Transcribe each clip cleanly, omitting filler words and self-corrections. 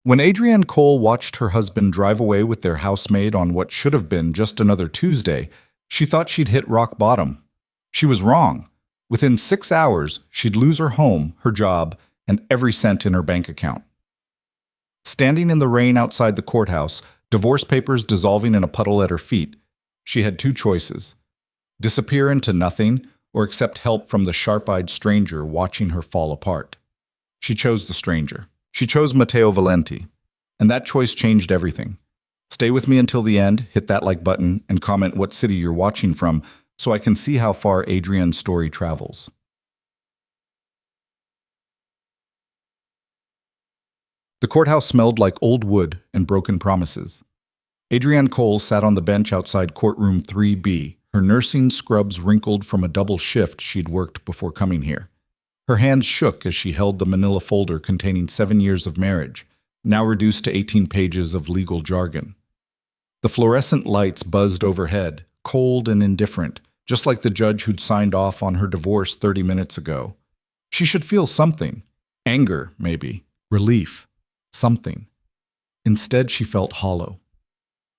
When Adrienne Cole watched her husband drive away with their housemaid on what should have been just another Tuesday, she thought she'd hit rock bottom. She was wrong. Within 6 hours, she'd lose her home, her job, and every cent in her bank account. Standing in the rain outside the courthouse, divorce papers dissolving in a puddle at her feet, she had two choices: disappear into nothing or accept help from the sharp-eyed stranger watching her fall apart. She chose the stranger. She chose Matteo Valenti, and that choice changed everything. Stay with me until the end, hit that like button, and comment what city you're watching from so I can see how far Adrienne's story travels. The courthouse smelled like old wood and broken promises. Adrienne Cole sat on the bench outside courtroom 3B, her nursing scrubs wrinkled from a double shift she'd worked before coming here. Her hands shook as she held the manila folder containing 7 years of marriage, now reduced to 18 pages of legal jargon. The fluorescent lights buzzed overhead, cold and indifferent, just like the judge who'd signed off on her divorce 30 minutes ago. She should feel something. Anger, maybe. Relief. Something. Instead, she felt hollow.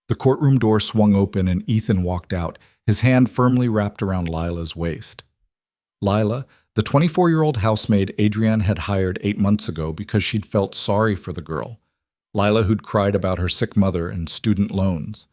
The courtroom door swung open and Ethan walked out, his hand firmly wrapped around Lila's waist. Lila, the 24-year-old housemaid Adrienne had hired 8 months ago because she'd felt sorry for the girl. Lila, who'd cried about her sick mother and student loans.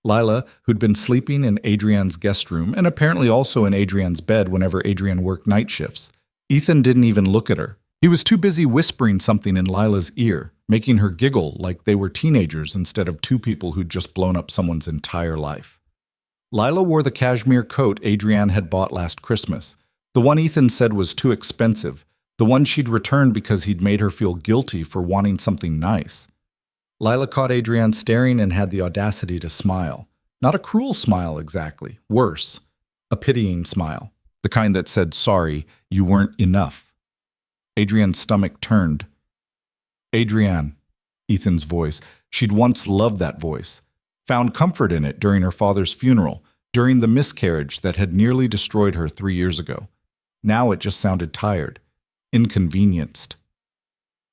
Lila, who'd been sleeping in Adrienne's guest room and apparently also in Adrienne's bed whenever Adrienne worked night shifts. Ethan didn't even look at her. He was too busy whispering something in Lila's ear, making her giggle like they were teenagers instead of two people who'd just blown up someone's entire life. Lila wore the cashmere coat Adrienne had bought last Christmas, the one Ethan said was too expensive, the one she'd returned because he'd made her feel guilty for wanting something nice. Lila caught Adrienne staring and had the audacity to smile. Not a cruel smile exactly, worse. A pitying smile, the kind that said, "Sorry, you weren't enough." Adrienne's stomach turned. Adrienne, Ethan's voice. She'd once loved that voice, found comfort in it during her father's funeral, during the miscarriage that had nearly destroyed her 3 years ago. Now it just sounded tired, inconvenienced.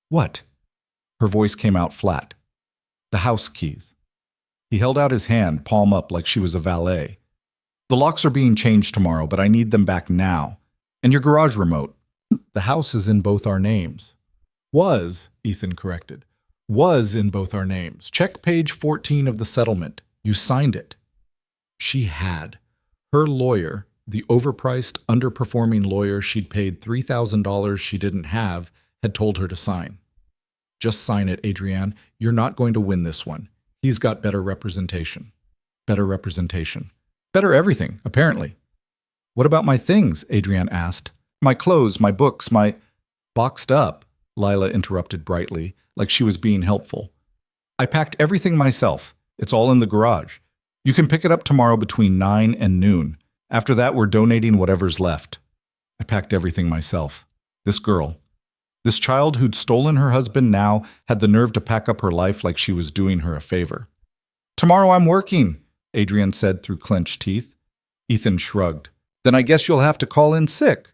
"What?" Her voice came out flat. "The house keys." He held out his hand, palm up, like she was a valet. "The locks are being changed tomorrow, but I need them back now. And your garage remote. The house is in both our names." "Was," Ethan corrected. "Was in both our names. Check page 14 of the settlement. You signed it." She had. Her lawyer, the overpriced, underperforming lawyer she'd paid $3,000 she didn't have, had told her to sign. "Just sign it, Adrienne. You're not going to win this one. He's got better representation." Better representation. Better everything, apparently. "What about my things?" Adrienne asked. "My clothes, my books, my—" "Boxed up," Lila interrupted brightly, like she was being helpful. "I packed everything myself. It's all in the garage. You can pick it up tomorrow between 9 and noon. After that, we're donating whatever's left." I packed everything myself. This girl. This child who'd stolen her husband now had the nerve to pack up her life like she was doing her a favor. "Tomorrow I'm working," Adrienne said through clenched teeth. Ethan shrugged. "Then I guess you'll have to call in sick."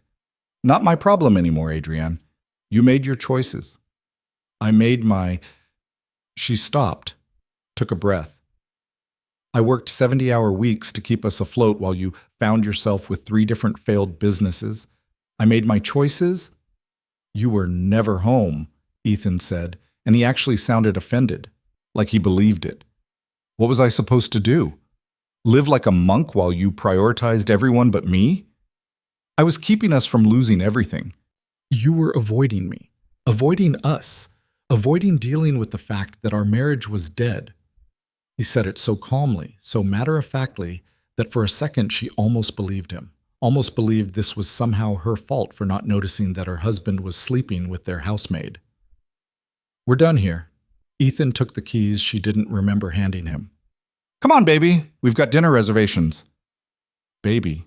"Not my problem anymore, Adrienne. You made your choices." "I made my—" She stopped, took a breath. "I worked 70-hour weeks to keep us afloat while you found yourself with 3 different failed businesses. I made my choices." "You were never home," Ethan said, and he actually sounded offended, like he believed it. "What was I supposed to do? Live like a monk while you prioritized everyone but me? I was keeping us from losing everything. You were avoiding me, avoiding us, avoiding dealing with the fact that our marriage was dead." He said it so calmly, so matter-of-factly, that for a second she almost believed him, almost believed this was somehow her fault for not noticing that her husband was sleeping with their housemaid. "We're done here." Ethan took the keys she didn't remember handing him. "Come on, baby. We've got dinner reservations." Baby.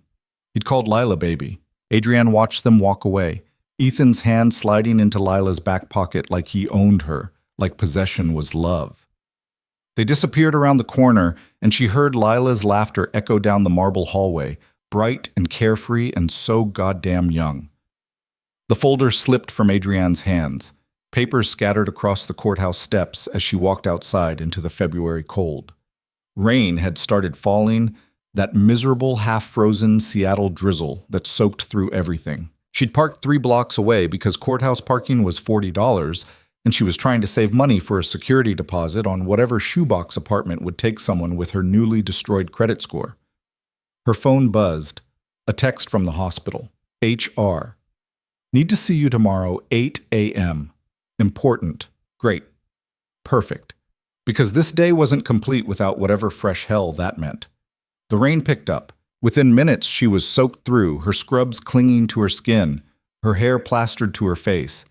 He'd called Lila baby. Adrienne watched them walk away, Ethan's hand sliding into Lila's back pocket like he owned her, like possession was love. They disappeared around the corner, and she heard Lila's laughter echo down the marble hallway, bright and carefree and so goddamn young. The folder slipped from Adrienne's hands. Papers scattered across the courthouse steps as she walked outside into the February cold. Rain had started falling, that miserable half-frozen Seattle drizzle that soaked through everything. She'd parked 3 blocks away because courthouse parking was $40, and she was trying to save money for a security deposit on whatever shoebox apartment would take someone with her newly destroyed credit score. Her phone buzzed. A text from the hospital. HR. Need to see you tomorrow, 8 a.m. Important. Great. Perfect. Because this day wasn't complete without whatever fresh hell that meant. The rain picked up. Within minutes, she was soaked through, her scrubs clinging to her skin, her hair plastered to her face.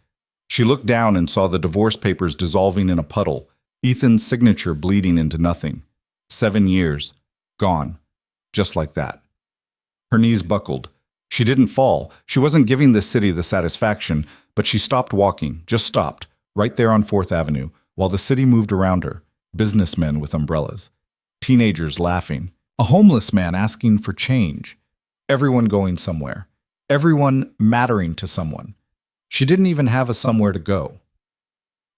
She looked down and saw the divorce papers dissolving in a puddle, Ethan's signature bleeding into nothing. 7 years. Gone. Just like that. Her knees buckled. She didn't fall. She wasn't giving this city the satisfaction, but she stopped walking, just stopped, right there on 4th Avenue, while the city moved around her, businessmen with umbrellas, teenagers laughing, a homeless man asking for change, everyone going somewhere, everyone mattering to someone. She didn't even have a somewhere to go.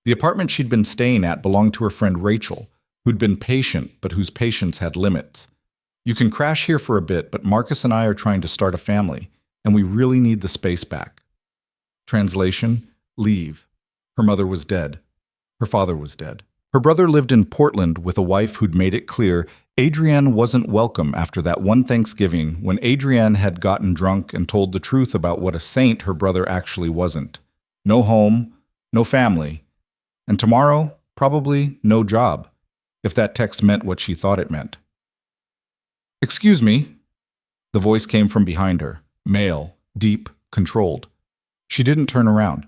The apartment she'd been staying at belonged to her friend Rachel, who'd been patient, but whose patience had limits. You can crash here for a bit, but Marcus and I are trying to start a family, and we really need the space back. Translation: leave. Her mother was dead. Her father was dead. Her brother lived in Portland with a wife who'd made it clear Adrienne wasn't welcome after that one Thanksgiving when Adrienne had gotten drunk and told the truth about what a saint her brother actually wasn't. No home, no family, and tomorrow, probably no job, if that text meant what she thought it meant. Excuse me. The voice came from behind her, male, deep, controlled. She didn't turn around.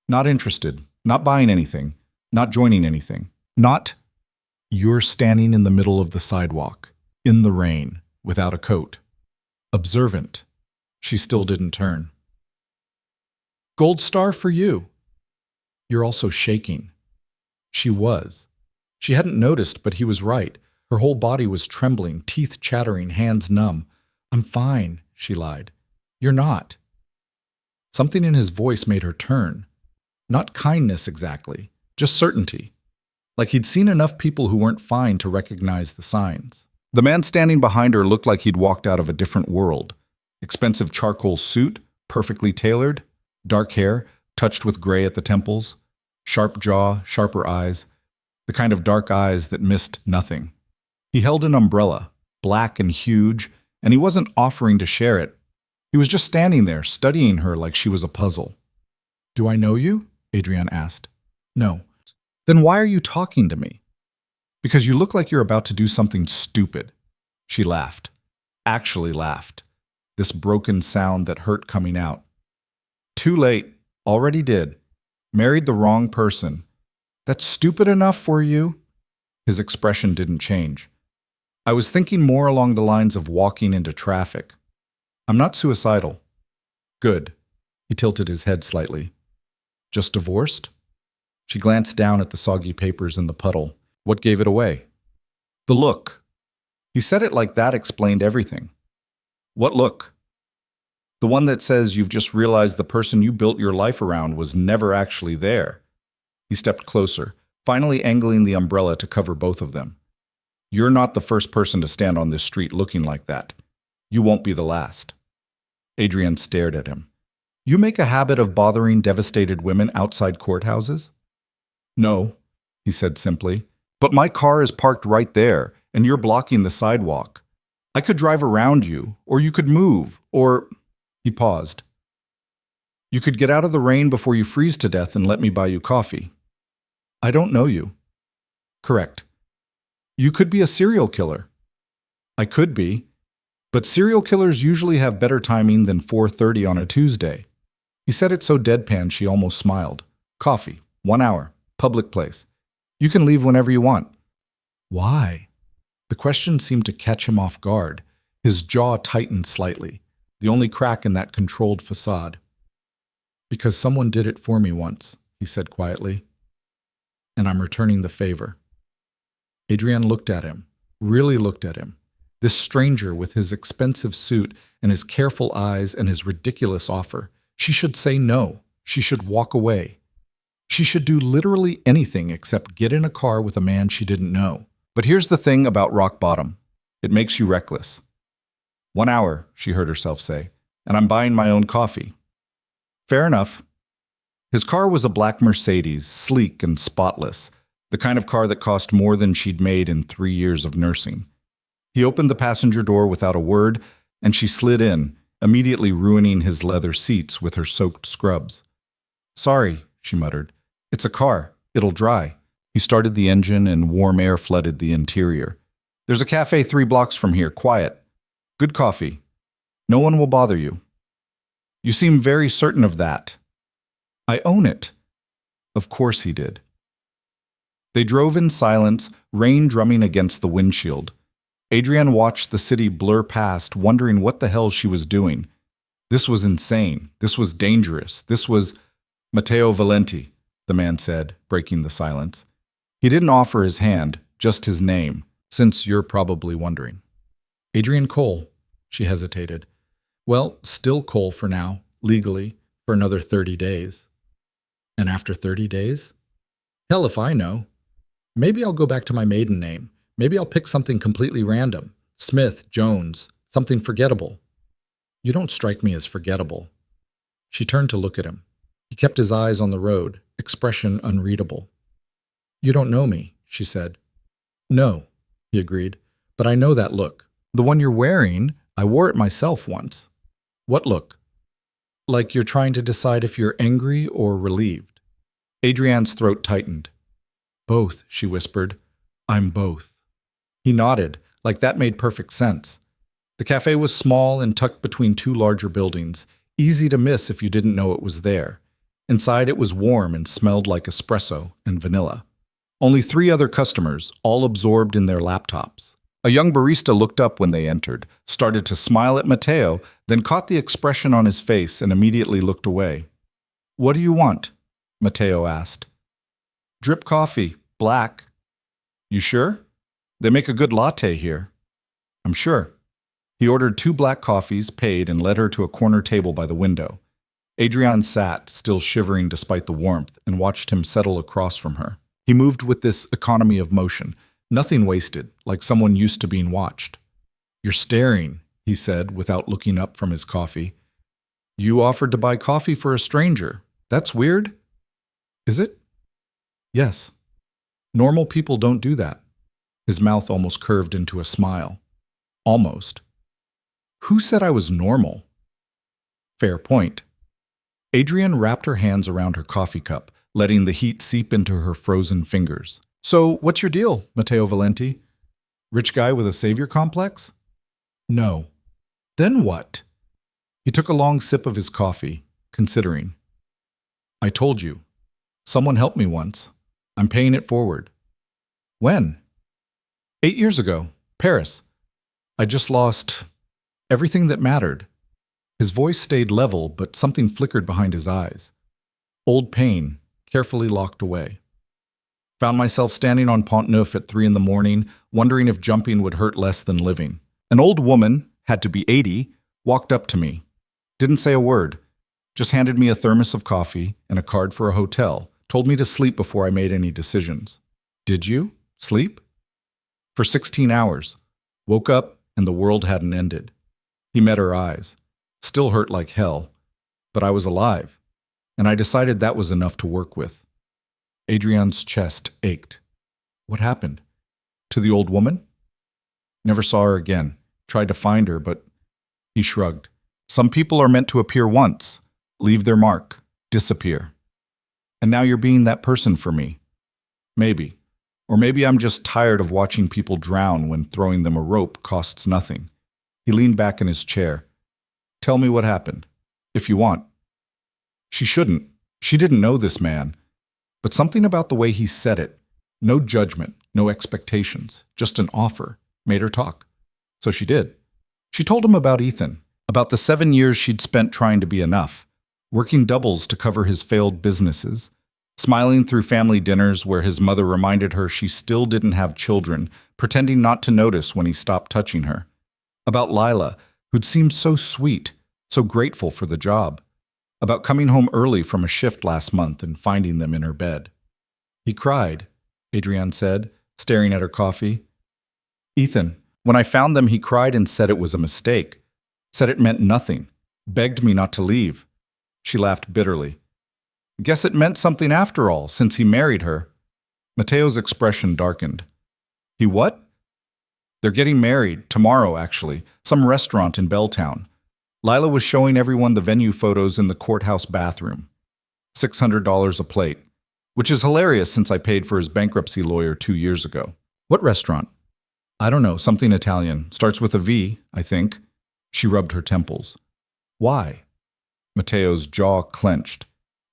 Not interested, not buying anything, not joining anything. Not, you're standing in the middle of the sidewalk, in the rain, without a coat. Observant. She still didn't turn. Gold star for you. You're also shaking. She was. She hadn't noticed, but he was right. Her whole body was trembling, teeth chattering, hands numb. I'm fine, she lied. You're not. Something in his voice made her turn. Not kindness exactly, just certainty. Like he'd seen enough people who weren't fine to recognize the signs. The man standing behind her looked like he'd walked out of a different world. Expensive charcoal suit, perfectly tailored, dark hair, touched with gray at the temples, sharp jaw, sharper eyes, the kind of dark eyes that missed nothing. He held an umbrella, black and huge, and he wasn't offering to share it. He was just standing there, studying her like she was a puzzle. Do I know you? Adrienne asked. No. Then why are you talking to me? Because you look like you're about to do something stupid. She laughed. Actually laughed. This broken sound that hurt coming out. Too late. Already did. Married the wrong person. That's stupid enough for you? His expression didn't change. I was thinking more along the lines of walking into traffic. I'm not suicidal. Good. He tilted his head slightly. Just divorced? She glanced down at the soggy papers in the puddle. What gave it away? The look. He said it like that explained everything. What look? The one that says you've just realized the person you built your life around was never actually there. He stepped closer, finally angling the umbrella to cover both of them. You're not the first person to stand on this street looking like that. You won't be the last. Adrienne stared at him. You make a habit of bothering devastated women outside courthouses? No, he said simply. But my car is parked right there, and you're blocking the sidewalk. I could drive around you, or you could move, or... He paused. You could get out of the rain before you freeze to death and let me buy you coffee. I don't know you. Correct. You could be a serial killer. I could be. But serial killers usually have better timing than 4:30 on a Tuesday. He said it so deadpan she almost smiled. Coffee. 1 hour. Public place. You can leave whenever you want. Why? The question seemed to catch him off guard. His jaw tightened slightly, the only crack in that controlled facade. Because someone did it for me once, he said quietly. And I'm returning the favor. Adrienne looked at him, really looked at him. This stranger with his expensive suit and his careful eyes and his ridiculous offer. She should say no. She should walk away. She should do literally anything except get in a car with a man she didn't know. But here's the thing about rock bottom. It makes you reckless. 1 hour, she heard herself say, and I'm buying my own coffee. Fair enough. His car was a black Mercedes, sleek and spotless, the kind of car that cost more than she'd made in 3 years of nursing. He opened the passenger door without a word, and she slid in, immediately ruining his leather seats with her soaked scrubs. Sorry, she muttered. It's a car. It'll dry. He started the engine and warm air flooded the interior. There's a cafe 3 blocks from here, quiet. Good coffee. No one will bother you. You seem very certain of that. I own it. Of course he did. They drove in silence, rain drumming against the windshield. Adrienne watched the city blur past, wondering what the hell she was doing. This was insane. This was dangerous. This was Matteo Valenti, the man said, breaking the silence. He didn't offer his hand, just his name, since you're probably wondering. Adrienne Cole, she hesitated. Well, still Cole for now, legally, for another 30 days. And after 30 days? Hell if I know. Maybe I'll go back to my maiden name. Maybe I'll pick something completely random. Smith, Jones, something forgettable. You don't strike me as forgettable. She turned to look at him. He kept his eyes on the road, expression unreadable. You don't know me, she said. No, he agreed, but I know that look. The one you're wearing, I wore it myself once. What look? Like you're trying to decide if you're angry or relieved. Adrienne's throat tightened. Both, she whispered. I'm both. He nodded, like that made perfect sense. The cafe was small and tucked between 2 larger buildings, easy to miss if you didn't know it was there. Inside it was warm and smelled like espresso and vanilla. Only 3 other customers, all absorbed in their laptops. A young barista looked up when they entered, started to smile at Matteo, then caught the expression on his face and immediately looked away. What do you want? Matteo asked. Drip coffee, black. You sure? They make a good latte here. I'm sure. He ordered 2 black coffees, paid, and led her to a corner table by the window. Adrienne sat, still shivering despite the warmth, and watched him settle across from her. He moved with this economy of motion, nothing wasted, like someone used to being watched. You're staring, he said, without looking up from his coffee. You offered to buy coffee for a stranger. That's weird. Is it? Yes. Normal people don't do that. His mouth almost curved into a smile. Almost. Who said I was normal? Fair point. Adrienne wrapped her hands around her coffee cup, letting the heat seep into her frozen fingers. So, what's your deal, Matteo Valenti? Rich guy with a savior complex? No. Then what? He took a long sip of his coffee, considering. I told you. Someone helped me once. I'm paying it forward. When? 8 years ago. Paris. I just lost everything that mattered. His voice stayed level, but something flickered behind his eyes. Old pain, carefully locked away. Found myself standing on Pont Neuf at 3 a.m, wondering if jumping would hurt less than living. An old woman, had to be 80, walked up to me. Didn't say a word, just handed me a thermos of coffee and a card for a hotel, told me to sleep before I made any decisions. Did you? Sleep? For 16 hours. Woke up and the world hadn't ended. He met her eyes. Still hurt like hell, but I was alive, and I decided that was enough to work with. Adrienne's chest ached. What happened? To the old woman? Never saw her again. Tried to find her, but he shrugged. Some people are meant to appear once, leave their mark, disappear. And now you're being that person for me. Maybe. Or maybe I'm just tired of watching people drown when throwing them a rope costs nothing. He leaned back in his chair. Tell me what happened, if you want. She shouldn't. She didn't know this man. But something about the way he said it, no judgment, no expectations, just an offer, made her talk. So she did. She told him about Ethan, about the 7 years she'd spent trying to be enough, working doubles to cover his failed businesses, smiling through family dinners where his mother reminded her she still didn't have children, pretending not to notice when he stopped touching her. About Lila, who'd seemed so sweet, so grateful for the job. about coming home early from a shift last month and finding them in her bed. He cried, Adrienne said, staring at her coffee. Ethan, when I found them, he cried and said it was a mistake, said it meant nothing, begged me not to leave. She laughed bitterly. Guess it meant something after all, since he married her. Mateo's expression darkened. He what? They're getting married, tomorrow actually, some restaurant in Belltown. Lila was showing everyone the venue photos in the courthouse bathroom. $600 a plate, which is hilarious since I paid for his bankruptcy lawyer 2 years ago. What restaurant? I don't know, something Italian. Starts with a V, I think. She rubbed her temples. Why? Mateo's jaw clenched.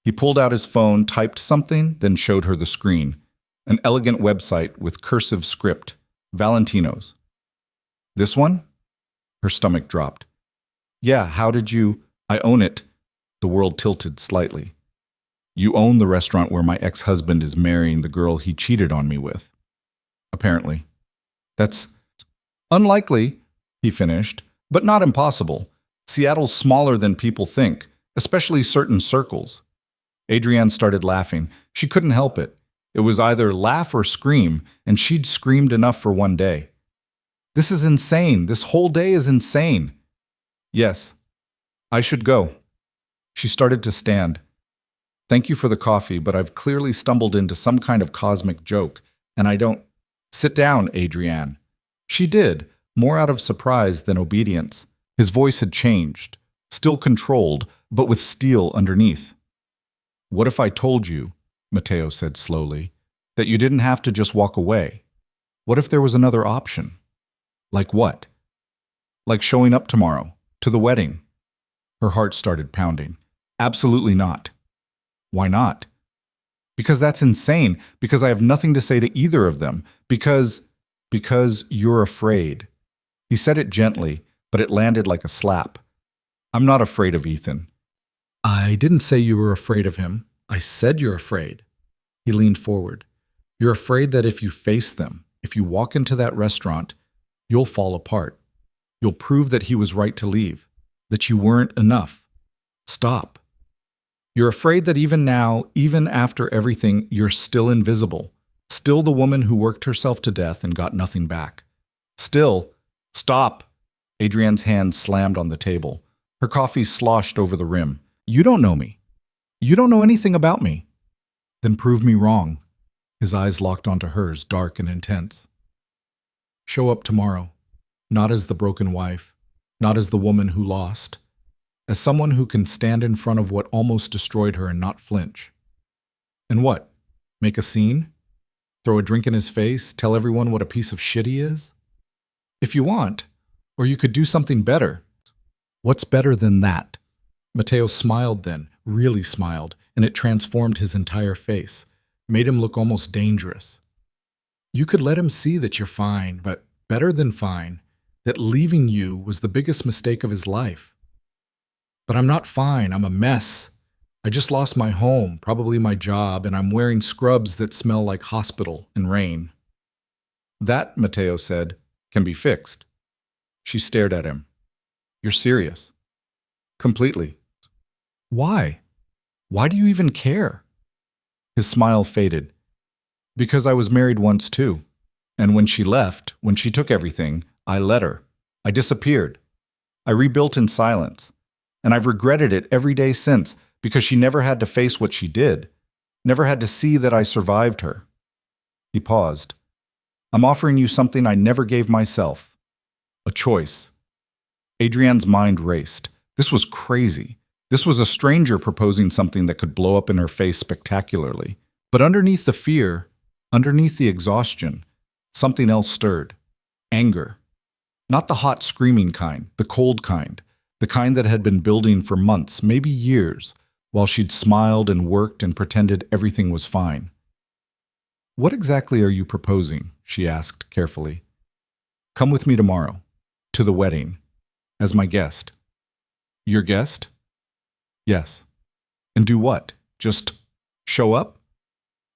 He pulled out his phone, typed something, then showed her the screen. An elegant website with cursive script. Valentino's. This one? Her stomach dropped. Yeah, how did you... I own it. The world tilted slightly. You own the restaurant where my ex-husband is marrying the girl he cheated on me with. Apparently. That's unlikely, he finished, but not impossible. Seattle's smaller than people think, especially certain circles. Adrienne started laughing. She couldn't help it. It was either laugh or scream, and she'd screamed enough for one day. This is insane. This whole day is insane. Yes, I should go. She started to stand. Thank you for the coffee, but I've clearly stumbled into some kind of cosmic joke, and I don't... Sit down, Adrienne. She did, more out of surprise than obedience. His voice had changed, still controlled, but with steel underneath. What if I told you, Mateo said slowly, that you didn't have to just walk away? What if there was another option? Like what? Like showing up tomorrow, to the wedding. Her heart started pounding. Absolutely not. Why not? Because that's insane. Because I have nothing to say to either of them. Because you're afraid. He said it gently, but it landed like a slap. I'm not afraid of Ethan. I didn't say you were afraid of him. I said you're afraid. He leaned forward. You're afraid that if you face them, if you walk into that restaurant, you'll fall apart. You'll prove that he was right to leave, that you weren't enough. Stop. You're afraid that even now, even after everything, you're still invisible. Still the woman who worked herself to death and got nothing back. Still, stop. Adrienne's hand slammed on the table. Her coffee sloshed over the rim. You don't know me. You don't know anything about me. Then prove me wrong. His eyes locked onto hers, dark and intense. Show up tomorrow, not as the broken wife, not as the woman who lost, as someone who can stand in front of what almost destroyed her and not flinch. And what? Make a scene? Throw a drink in his face? Tell everyone what a piece of shit he is? If you want. Or you could do something better. What's better than that? Mateo smiled then, really smiled, and it transformed his entire face, made him look almost dangerous. You could let him see that you're fine, but better than fine, that leaving you was the biggest mistake of his life. But I'm not fine, I'm a mess. I just lost my home, probably my job, and I'm wearing scrubs that smell like hospital and rain. That, Mateo said, can be fixed. She stared at him. You're serious? Completely. Why? Why do you even care? His smile faded. Because I was married once too. And when she left, when she took everything, I let her. I disappeared. I rebuilt in silence. And I've regretted it every day since, because she never had to face what she did, never had to see that I survived her. He paused. I'm offering you something I never gave myself. A choice. Adrienne's mind raced. This was crazy. This was a stranger proposing something that could blow up in her face spectacularly. But underneath the fear, underneath the exhaustion, something else stirred. Anger. Not the hot screaming kind, the cold kind, the kind that had been building for months, maybe years, while she'd smiled and worked and pretended everything was fine. What exactly are you proposing? She asked carefully. Come with me tomorrow, to the wedding, as my guest. Your guest? Yes. And do what? Just show up?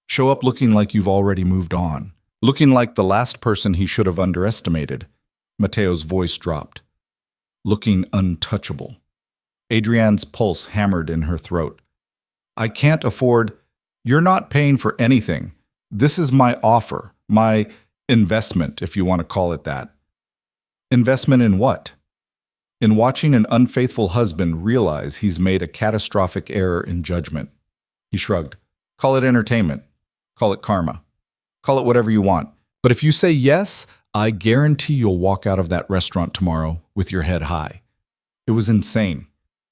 Show up looking like you've already moved on, looking like the last person he should have underestimated. Mateo's voice dropped. Looking untouchable. Adrienne's pulse hammered in her throat. I can't afford. You're not paying for anything. This is my offer, my investment, if you want to call it that. Investment in what? In watching an unfaithful husband realize he's made a catastrophic error in judgment. He shrugged. Call it entertainment. Call it karma. Call it whatever you want. But if you say yes, I guarantee you'll walk out of that restaurant tomorrow with your head high. It was insane.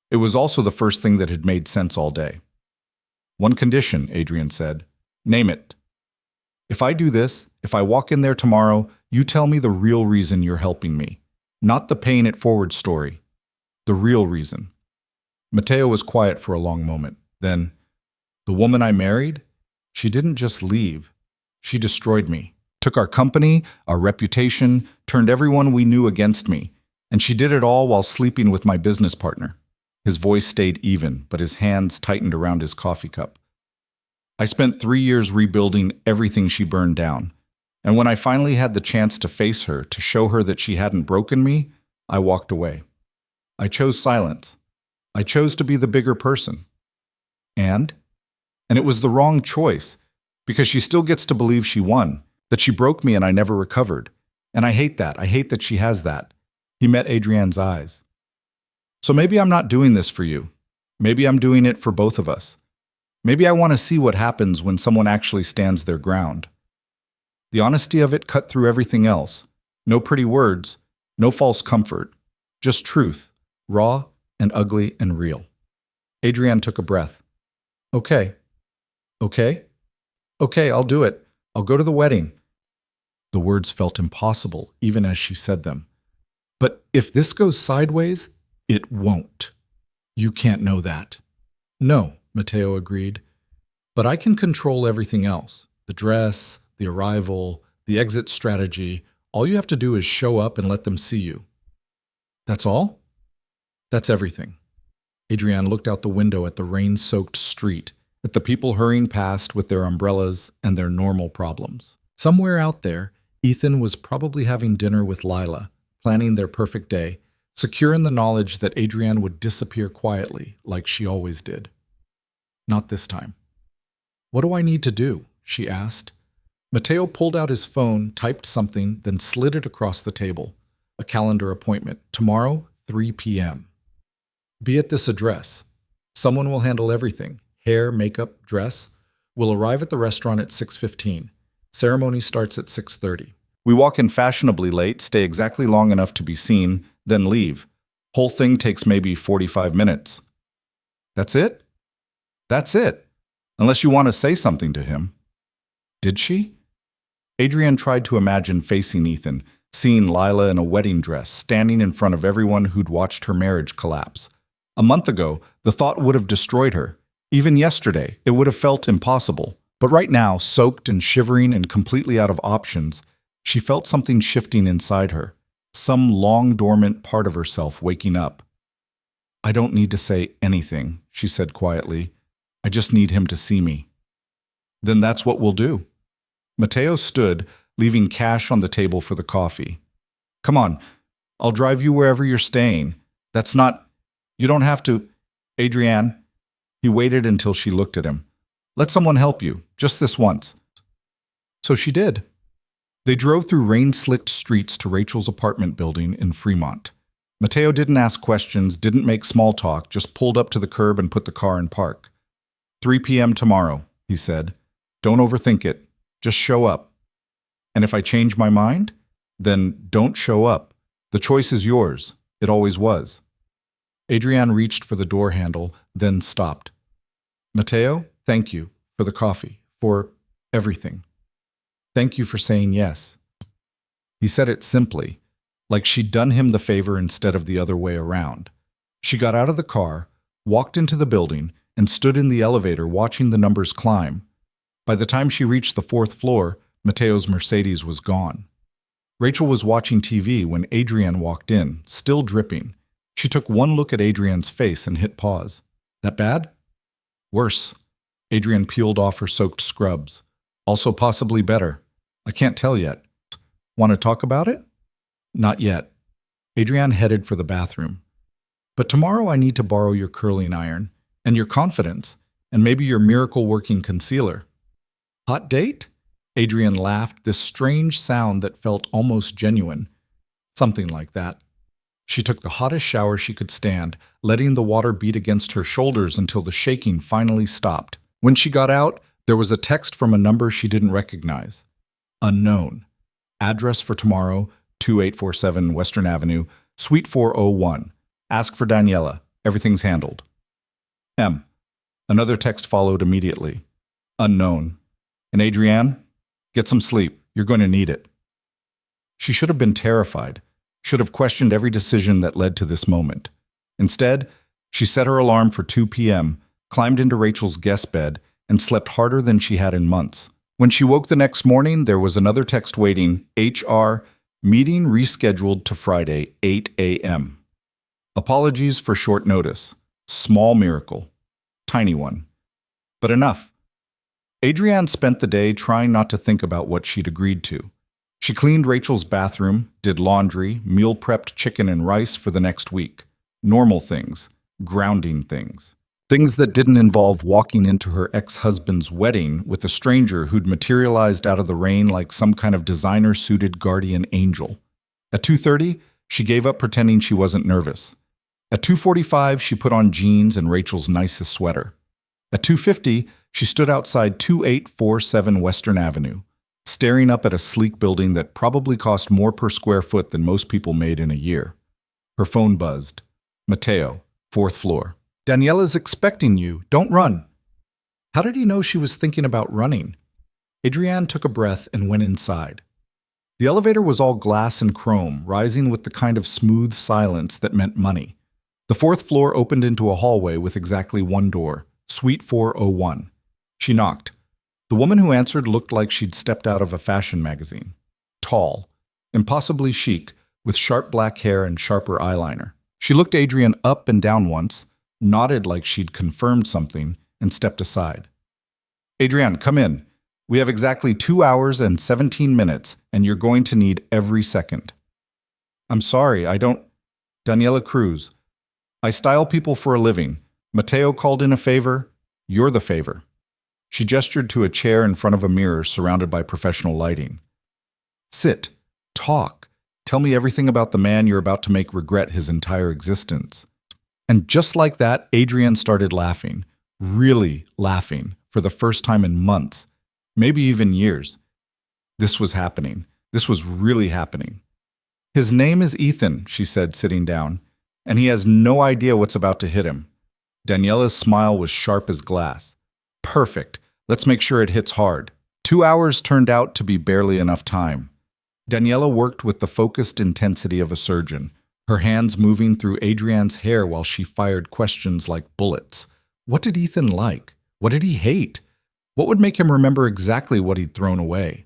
It was also the first thing that had made sense all day. One condition, Adrienne said. Name it. If I do this, if I walk in there tomorrow, you tell me the real reason you're helping me. Not the paying it forward story. The real reason. Mateo was quiet for a long moment. Then, the woman I married? She didn't just leave. She destroyed me. Took our company, our reputation, turned everyone we knew against me. And she did it all while sleeping with my business partner. His voice stayed even, but his hands tightened around his coffee cup. I spent 3 years rebuilding everything she burned down. And when I finally had the chance to face her, to show her that she hadn't broken me, I walked away. I chose silence. I chose to be the bigger person. And it was the wrong choice, because she still gets to believe she won, that she broke me and I never recovered. And I hate that. I hate that she has that. He met Adrienne's eyes. So maybe I'm not doing this for you. Maybe I'm doing it for both of us. Maybe I want to see what happens when someone actually stands their ground. The honesty of it cut through everything else. No pretty words, no false comfort, just truth, raw and ugly and real. Adrienne took a breath. Okay. Okay? Okay, I'll do it. I'll go to the wedding. The words felt impossible, even as she said them. But if this goes sideways, it won't. You can't know that. No, Mateo agreed. But I can control everything else. The dress, the arrival, the exit strategy. All you have to do is show up and let them see you. That's all? That's everything. Adrienne looked out the window at the rain-soaked street, at the people hurrying past with their umbrellas and their normal problems. Somewhere out there, Ethan was probably having dinner with Lila, planning their perfect day, secure in the knowledge that Adrienne would disappear quietly, like she always did. Not this time. What do I need to do? She asked. Mateo pulled out his phone, typed something, then slid it across the table. A calendar appointment. Tomorrow, 3 p.m. Be at this address. Someone will handle everything. Hair, makeup, dress. We'll arrive at the restaurant at 6:15. Ceremony starts at 6:30. We walk in fashionably late, stay exactly long enough to be seen, then leave. Whole thing takes maybe 45 minutes. That's it? That's it. Unless you want to say something to him. Did she? Adrienne tried to imagine facing Ethan, seeing Lila in a wedding dress, standing in front of everyone who'd watched her marriage collapse. A month ago, the thought would have destroyed her. Even yesterday, it would have felt impossible. But right now, soaked and shivering and completely out of options, she felt something shifting inside her, some long-dormant part of herself waking up. I don't need to say anything, she said quietly. I just need him to see me. Then that's what we'll do. Mateo stood, leaving cash on the table for the coffee. Come on, I'll drive you wherever you're staying. That's not... You don't have to... Adrienne... He waited until she looked at him. Let someone help you, just this once. So she did. They drove through rain-slicked streets to Rachel's apartment building in Fremont. Mateo didn't ask questions, didn't make small talk, just pulled up to the curb and put the car in park. 3 p.m. tomorrow, he said. Don't overthink it. Just show up. And if I change my mind, then don't show up. The choice is yours. It always was. Adrienne reached for the door handle, then stopped. Mateo, thank you for the coffee, for everything. Thank you for saying yes. He said it simply, like she'd done him the favor instead of the other way around. She got out of the car, walked into the building, and stood in the elevator watching the numbers climb. By the time she reached the 4th floor, Mateo's Mercedes was gone. Rachel was watching TV when Adrienne walked in, still dripping. She took one look at Adrienne's face and hit pause. That bad? Worse. Adrienne peeled off her soaked scrubs. Also possibly better. I can't tell yet. Want to talk about it? Not yet. Adrienne headed for the bathroom. But tomorrow I need to borrow your curling iron, and your confidence, and maybe your miracle-working concealer. Hot date? Adrian laughed, this strange sound that felt almost genuine. Something like that. She took the hottest shower she could stand, letting the water beat against her shoulders until the shaking finally stopped. When she got out, there was a text from a number she didn't recognize. Unknown. Address for tomorrow, 2847 Western Avenue, Suite 401. Ask for Daniela. Everything's handled. M. Another text followed immediately. Unknown. And Adrienne? Get some sleep. You're going to need it. She should have been terrified, should have questioned every decision that led to this moment. Instead, she set her alarm for 2 p.m., climbed into Rachel's guest bed, and slept harder than she had in months. When she woke the next morning, there was another text waiting, HR, meeting rescheduled to Friday, 8 a.m. Apologies for short notice. Small miracle. Tiny one. But enough. Adrienne spent the day trying not to think about what she'd agreed to. She cleaned Rachel's bathroom, did laundry, meal prepped chicken and rice for the next week. Normal things, grounding things. Things that didn't involve walking into her ex-husband's wedding with a stranger who'd materialized out of the rain like some kind of designer-suited guardian angel. At 2:30, she gave up pretending she wasn't nervous. At 2:45, she put on jeans and Rachel's nicest sweater. At 2:50, she stood outside 2847 Western Avenue, staring up at a sleek building that probably cost more per square foot than most people made in a year. Her phone buzzed. Mateo, 4th floor. Daniela's expecting you. Don't run. How did he know she was thinking about running? Adrienne took a breath and went inside. The elevator was all glass and chrome, rising with the kind of smooth silence that meant money. The 4th floor opened into a hallway with exactly one door, Suite 401. She knocked. The woman who answered looked like she'd stepped out of a fashion magazine. Tall, impossibly chic, with sharp black hair and sharper eyeliner. She looked Adrienne up and down once, nodded like she'd confirmed something, and stepped aside. Adrienne, come in. We have exactly 2 hours and 17 minutes, and you're going to need every second. I'm sorry, I don't... Daniela Cruz. I style people for a living. Mateo called in a favor. You're the favor. She gestured to a chair in front of a mirror surrounded by professional lighting. Sit. Talk. Tell me everything about the man you're about to make regret his entire existence. And just like that, Adrienne started laughing. Really laughing. For the first time in months. Maybe even years. This was happening. This was really happening. His name is Ethan, she said, sitting down, and he has no idea what's about to hit him. Daniela's smile was sharp as glass. Perfect. Let's make sure it hits hard. 2 hours turned out to be barely enough time. Daniela worked with the focused intensity of a surgeon, her hands moving through Adrienne's hair while she fired questions like bullets. What did Ethan like? What did he hate? What would make him remember exactly what he'd thrown away?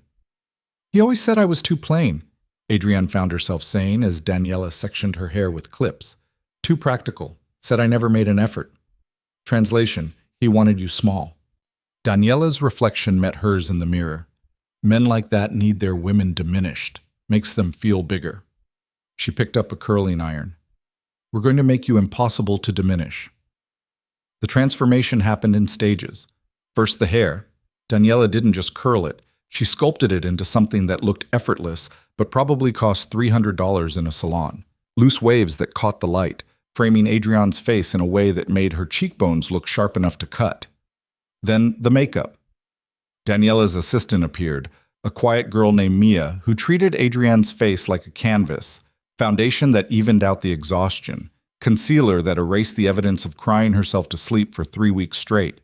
He always said I was too plain, Adrienne found herself saying as Daniela sectioned her hair with clips. Too practical. Said I never made an effort. Translation, he wanted you small. Daniela's reflection met hers in the mirror. Men like that need their women diminished. Makes them feel bigger. She picked up a curling iron. We're going to make you impossible to diminish. The transformation happened in stages. First the hair. Daniela didn't just curl it. She sculpted it into something that looked effortless, but probably cost $300 in a salon. Loose waves that caught the light, framing Adrienne's face in a way that made her cheekbones look sharp enough to cut. Then the makeup. Daniela's assistant appeared, a quiet girl named Mia, who treated Adrienne's face like a canvas, foundation that evened out the exhaustion, concealer that erased the evidence of crying herself to sleep for 3 weeks straight,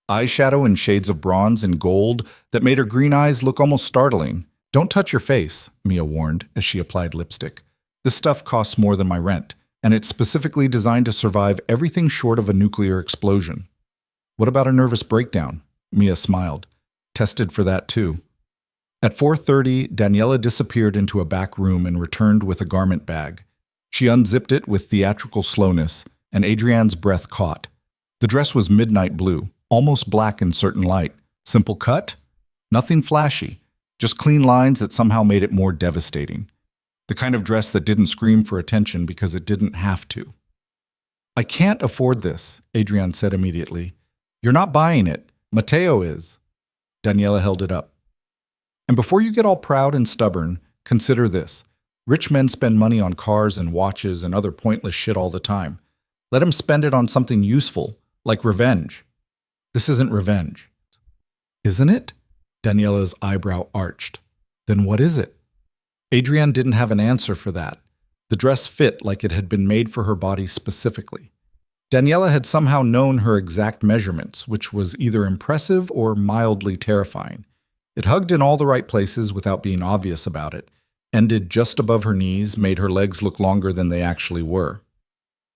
eyeshadow in shades of bronze and gold that made her green eyes look almost startling. Don't touch your face, Mia warned as she applied lipstick. This stuff costs more than my rent, and it's specifically designed to survive everything short of a nuclear explosion. What about a nervous breakdown? Mia smiled. Tested for that too. At 4:30, Daniela disappeared into a back room and returned with a garment bag. She unzipped it with theatrical slowness, and Adrienne's breath caught. The dress was midnight blue, almost black in certain light. Simple cut? Nothing flashy, just clean lines that somehow made it more devastating. The kind of dress that didn't scream for attention because it didn't have to. I can't afford this, Adrian said immediately. You're not buying it. Matteo is. Daniela held it up. And before you get all proud and stubborn, consider this. Rich men spend money on cars and watches and other pointless shit all the time. Let him spend it on something useful, like revenge. This isn't revenge. Isn't it? Daniela's eyebrow arched. Then what is it? Adrienne didn't have an answer for that. The dress fit like it had been made for her body specifically. Daniela had somehow known her exact measurements, which was either impressive or mildly terrifying. It hugged in all the right places without being obvious about it, ended just above her knees, made her legs look longer than they actually were.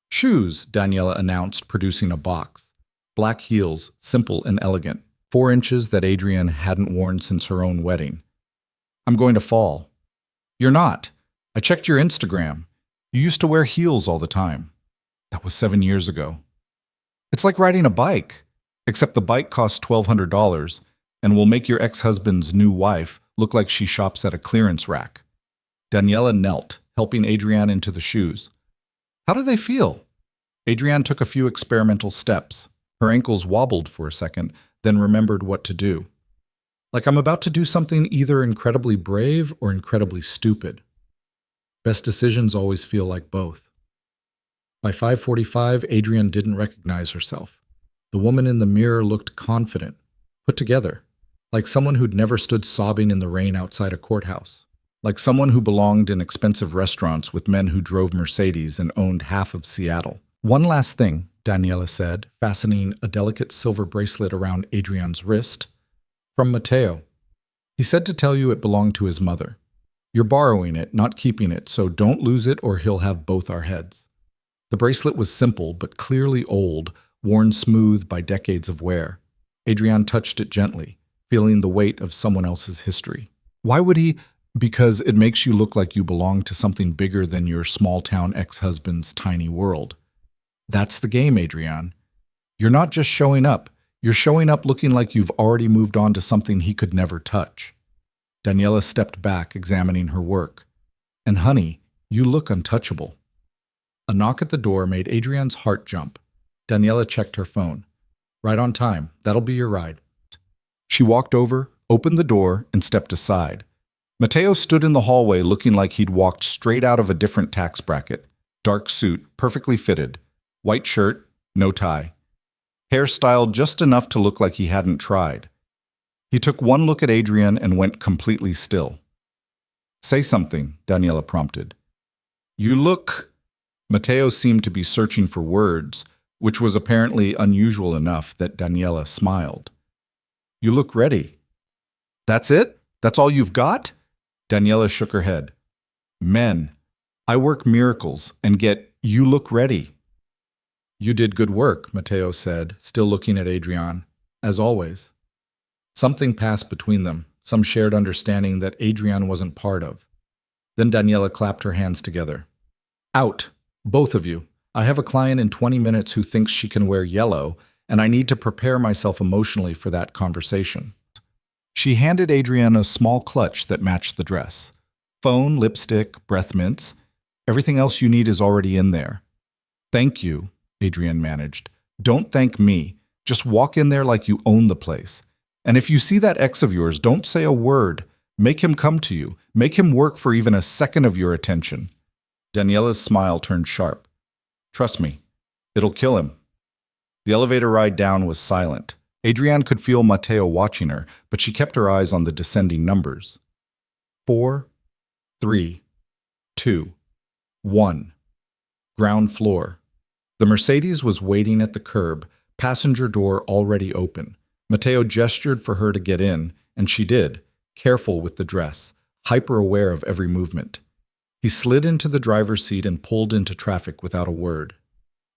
Shoes, Daniela announced, producing a box. Black heels, simple and elegant, 4 inches that Adrienne hadn't worn since her own wedding. I'm going to fall. You're not. I checked your Instagram. You used to wear heels all the time. That was 7 years ago. It's like riding a bike, except the bike costs $1,200 and will make your ex-husband's new wife look like she shops at a clearance rack. Daniela knelt, helping Adrienne into the shoes. How do they feel? Adrienne took a few experimental steps. Her ankles wobbled for a second, then remembered what to do. Like I'm about to do something either incredibly brave or incredibly stupid. Best decisions always feel like both. By 5:45, Adrienne didn't recognize herself. The woman in the mirror looked confident, put together, like someone who'd never stood sobbing in the rain outside a courthouse, like someone who belonged in expensive restaurants with men who drove Mercedes and owned half of Seattle. One last thing, Daniela said, fastening a delicate silver bracelet around Adrienne's wrist. From Matteo. He said to tell you it belonged to his mother. You're borrowing it, not keeping it, so don't lose it or he'll have both our heads. The bracelet was simple but clearly old, worn smooth by decades of wear. Adrienne touched it gently, feeling the weight of someone else's history. Why would he? Because it makes you look like you belong to something bigger than your small-town ex-husband's tiny world. That's the game, Adrienne. You're not just showing up. You're showing up looking like you've already moved on to something he could never touch. Daniela stepped back, examining her work. And honey, you look untouchable. A knock at the door made Adrienne's heart jump. Daniela checked her phone. Right on time. That'll be your ride. She walked over, opened the door, and stepped aside. Matteo stood in the hallway looking like he'd walked straight out of a different tax bracket. Dark suit, perfectly fitted. White shirt, no tie. Hair styled just enough to look like he hadn't tried. He took one look at Adrienne and went completely still. Say something, Daniela prompted. You look... Matteo seemed to be searching for words, which was apparently unusual enough that Daniela smiled. You look ready. That's it? That's all you've got? Daniela shook her head. Men. I work miracles and get you look ready. You did good work, Matteo said, still looking at Adrienne, as always. Something passed between them, some shared understanding that Adrienne wasn't part of. Then Daniela clapped her hands together. Out, both of you. I have a client in 20 minutes who thinks she can wear yellow, and I need to prepare myself emotionally for that conversation. She handed Adrienne a small clutch that matched the dress. Phone, lipstick, breath mints. Everything else you need is already in there. Thank you, Adrienne managed. Don't thank me. Just walk in there like you own the place. And if you see that ex of yours, don't say a word. Make him come to you. Make him work for even a second of your attention. Daniela's smile turned sharp. Trust me, it'll kill him. The elevator ride down was silent. Adrienne could feel Matteo watching her, but she kept her eyes on the descending numbers. 4, 3, 2, 1. Ground floor. The Mercedes was waiting at the curb, passenger door already open. Matteo gestured for her to get in, and she did, careful with the dress, hyper-aware of every movement. He slid into the driver's seat and pulled into traffic without a word.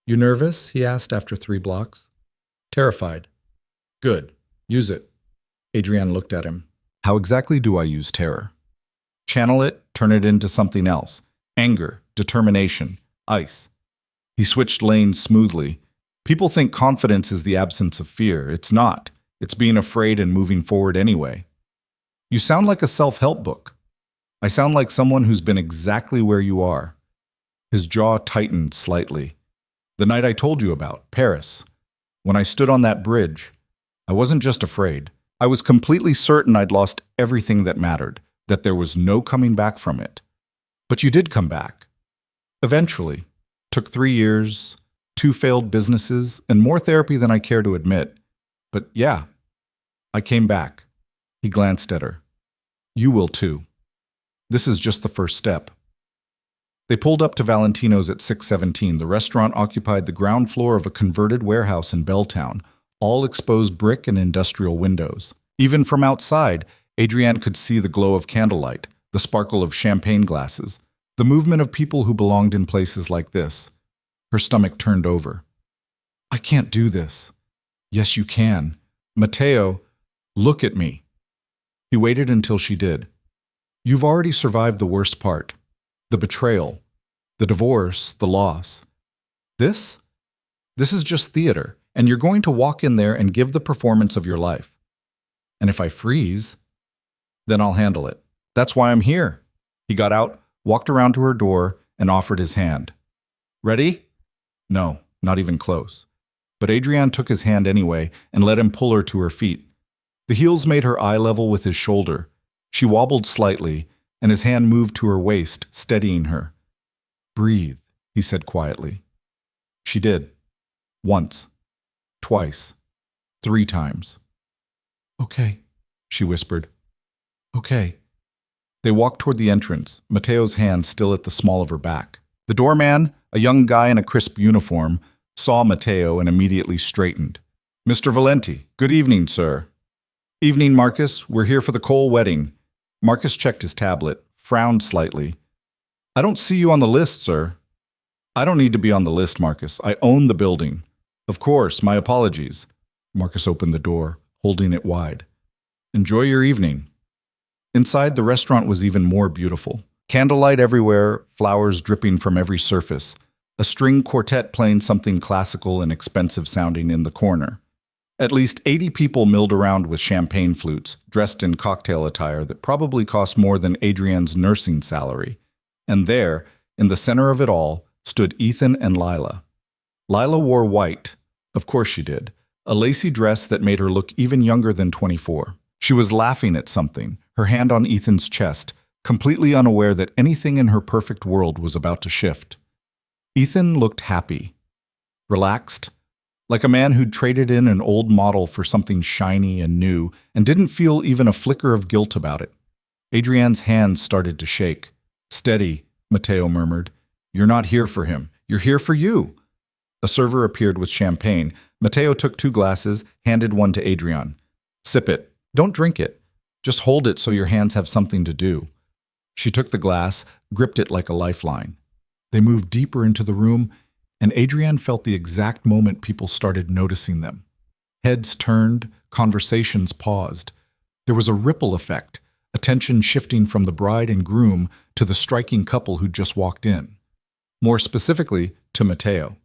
You nervous? He asked after 3 blocks. Terrified. Good. Use it. Adrienne looked at him. How exactly do I use terror? Channel it, turn it into something else. Anger, determination, ice. He switched lanes smoothly. People think confidence is the absence of fear. It's not. It's being afraid and moving forward anyway. You sound like a self-help book. I sound like someone who's been exactly where you are. His jaw tightened slightly. The night I told you about, Paris. When I stood on that bridge, I wasn't just afraid. I was completely certain I'd lost everything that mattered, that there was no coming back from it. But you did come back. Eventually. Took 3 years, 2 failed businesses, and more therapy than I care to admit. But yeah, I came back. He glanced at her. You will too. This is just the first step. They pulled up to Valentino's at 6:17. The restaurant occupied the ground floor of a converted warehouse in Belltown, all exposed brick and industrial windows. Even from outside, Adrienne could see the glow of candlelight, the sparkle of champagne glasses, the movement of people who belonged in places like this. Her stomach turned over. I can't do this. Yes, you can. Matteo, look at me. He waited until she did. You've already survived the worst part. The betrayal, the divorce, the loss. This is just theater, and you're going to walk in there and give the performance of your life. And if I freeze, then I'll handle it. That's why I'm here. He got out, walked around to her door, and offered his hand. Ready? No, not even close. But Adrienne took his hand anyway and let him pull her to her feet. The heels made her eye level with his shoulder. She wobbled slightly, and his hand moved to her waist, steadying her. Breathe, he said quietly. She did. Once. Twice. 3 times. Okay, she whispered. Okay. They walked toward the entrance, Matteo's hand still at the small of her back. The doorman, a young guy in a crisp uniform, saw Matteo and immediately straightened. Mr. Valenti, good evening, sir. Evening, Marcus. We're here for the Cole wedding. Marcus checked his tablet, frowned slightly. I don't see you on the list, sir. I don't need to be on the list, Marcus. I own the building. Of course, my apologies. Marcus opened the door, holding it wide. Enjoy your evening. Inside, the restaurant was even more beautiful. Candlelight everywhere, flowers dripping from every surface, a string quartet playing something classical and expensive sounding in the corner. At least 80 people milled around with champagne flutes, dressed in cocktail attire that probably cost more than Adrienne's nursing salary. And there, in the center of it all, stood Ethan and Lila. Lila wore white, of course she did, a lacy dress that made her look even younger than 24. She was laughing at something, her hand on Ethan's chest, completely unaware that anything in her perfect world was about to shift. Ethan looked happy, relaxed, like a man who'd traded in an old model for something shiny and new and didn't feel even a flicker of guilt about it. Adrienne's hands started to shake. Steady, Matteo murmured. You're not here for him. You're here for you. A server appeared with champagne. Matteo took 2 glasses, handed one to Adrienne. Sip it. Don't drink it. Just hold it so your hands have something to do. She took the glass, gripped it like a lifeline. They moved deeper into the room, and Adrienne felt the exact moment people started noticing them. Heads turned, conversations paused. There was a ripple effect, attention shifting from the bride and groom to the striking couple who'd just walked in. More specifically, to Matteo.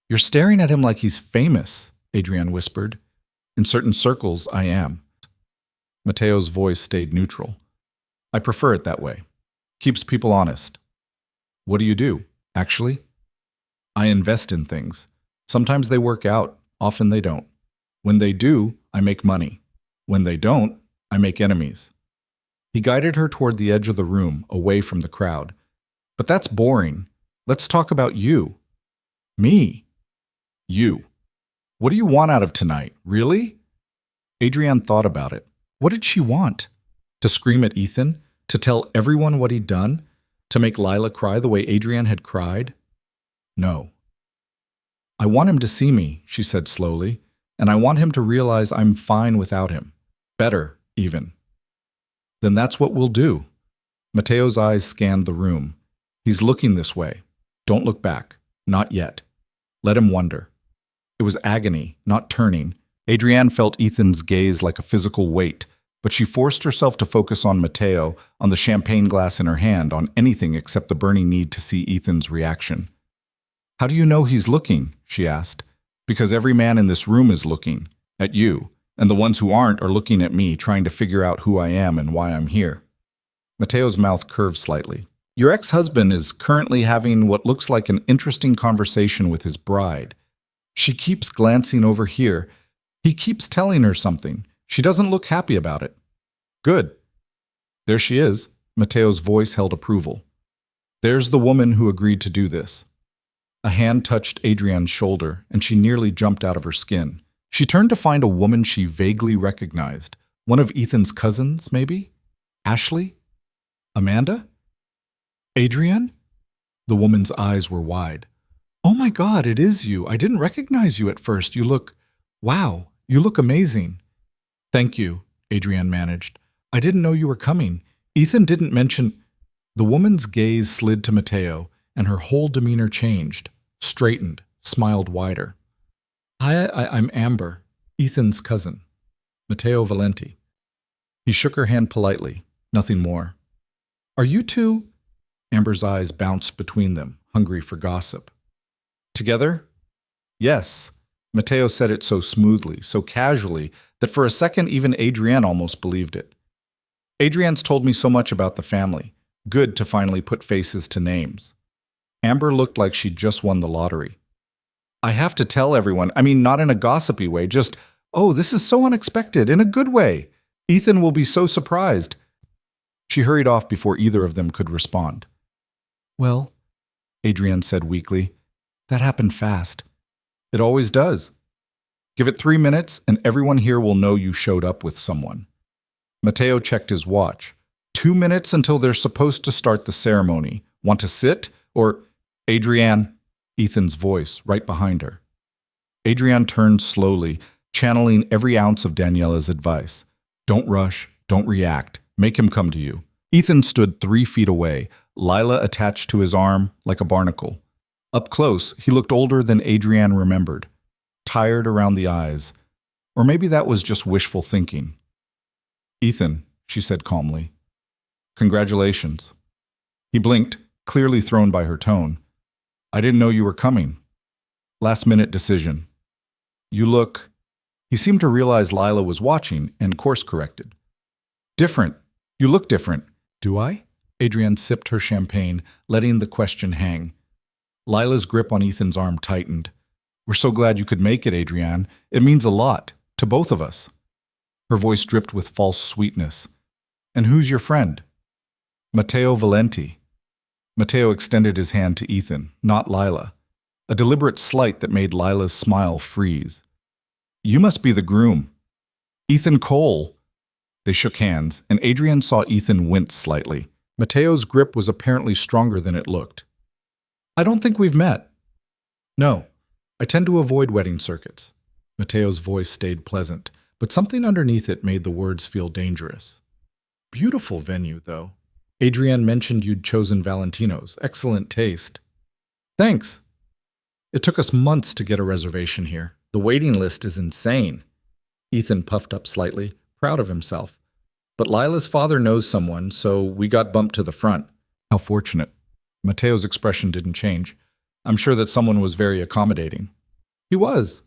You're staring at him like he's famous, Adrienne whispered. In certain circles, I am. Matteo's voice stayed neutral. I prefer it that way. Keeps people honest. What do you do, actually? I invest in things. Sometimes they work out, often they don't. When they do, I make money. When they don't, I make enemies. He guided her toward the edge of the room, away from the crowd. But that's boring. Let's talk about you. Me. You. What do you want out of tonight, really? Adrienne thought about it. What did she want? To scream at Ethan? To tell everyone what he'd done? To make Lila cry the way Adrienne had cried? No. I want him to see me, she said slowly, and I want him to realize I'm fine without him. Better, even. Then that's what we'll do. Matteo's eyes scanned the room. He's looking this way. Don't look back. Not yet. Let him wonder. It was agony, not turning. Adrienne felt Ethan's gaze like a physical weight, but she forced herself to focus on Matteo, on the champagne glass in her hand, on anything except the burning need to see Ethan's reaction. How do you know he's looking? She asked. Because every man in this room is looking. At you. And the ones who aren't are looking at me, trying to figure out who I am and why I'm here. Matteo's mouth curved slightly. Your ex-husband is currently having what looks like an interesting conversation with his bride. She keeps glancing over here. He keeps telling her something. She doesn't look happy about it. Good. There she is. Mateo's voice held approval. There's the woman who agreed to do this. A hand touched Adrian's shoulder, and she nearly jumped out of her skin. She turned to find a woman she vaguely recognized. One of Ethan's cousins, maybe? Ashley? Amanda? Adrian? The woman's eyes were wide. Oh my God, it is you. I didn't recognize you at first. Wow, you look amazing. Thank you, Adrian managed. I didn't know you were coming. Ethan didn't mention. The woman's gaze slid to Mateo, and her whole demeanor changed, straightened, smiled wider. Hi, I'm Amber, Ethan's cousin, Mateo Valenti. He shook her hand politely, nothing more. Are you two? Amber's eyes bounced between them, hungry for gossip. Together? Yes. Mateo said it so smoothly, so casually, that for a second even Adrienne almost believed it. Adrienne's told me so much about the family. Good to finally put faces to names. Amber looked like she'd just won the lottery. I have to tell everyone, not in a gossipy way, just, oh, this is so unexpected, in a good way. Ethan will be so surprised. She hurried off before either of them could respond. Well, Adrienne said weakly, that happened fast. It always does. Give it 3 minutes and everyone here will know you showed up with someone. Mateo checked his watch. 2 minutes until they're supposed to start the ceremony. Want to sit? Or, Adrienne, Ethan's voice right behind her. Adrienne turned slowly, channeling every ounce of Daniela's advice. Don't rush, don't react, make him come to you. Ethan stood 3 feet away, Lila attached to his arm like a barnacle. Up close, he looked older than Adrienne remembered, tired around the eyes. Or maybe that was just wishful thinking. Ethan, she said calmly. Congratulations. He blinked, clearly thrown by her tone. I didn't know you were coming. Last-minute decision. You look... He seemed to realize Lila was watching and course-corrected. Different. You look different. Do I? Adrienne sipped her champagne, letting the question hang. Lila's grip on Ethan's arm tightened. We're so glad you could make it, Adrienne. It means a lot, to both of us. Her voice dripped with false sweetness. And who's your friend? Mateo Valenti. Mateo extended his hand to Ethan, not Lila. A deliberate slight that made Lila's smile freeze. You must be the groom. Ethan Cole. They shook hands, and Adrienne saw Ethan wince slightly. Mateo's grip was apparently stronger than it looked. I don't think we've met. No, I tend to avoid wedding circuits. Mateo's voice stayed pleasant, but something underneath it made the words feel dangerous. Beautiful venue, though. Adrienne mentioned you'd chosen Valentino's. Excellent taste. Thanks. It took us months to get a reservation here. The waiting list is insane. Ethan puffed up slightly, proud of himself. But Lila's father knows someone, so we got bumped to the front. How fortunate. Mateo's expression didn't change. I'm sure that someone was very accommodating. He was.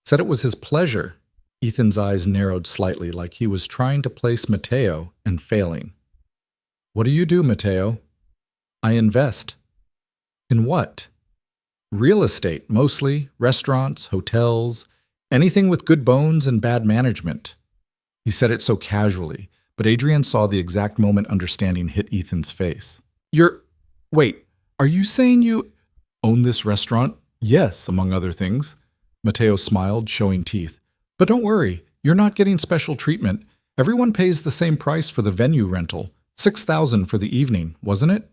Said it was his pleasure. Ethan's eyes narrowed slightly, like he was trying to place Mateo and failing. What do you do, Mateo? I invest. In what? Real estate, mostly. Restaurants, hotels, anything with good bones and bad management. He said it so casually, but Adrienne saw the exact moment understanding hit Ethan's face. Wait, are you saying you own this restaurant? Yes, among other things. Mateo smiled, showing teeth. But don't worry, you're not getting special treatment. Everyone pays the same price for the venue rental. $6,000 for the evening, wasn't it?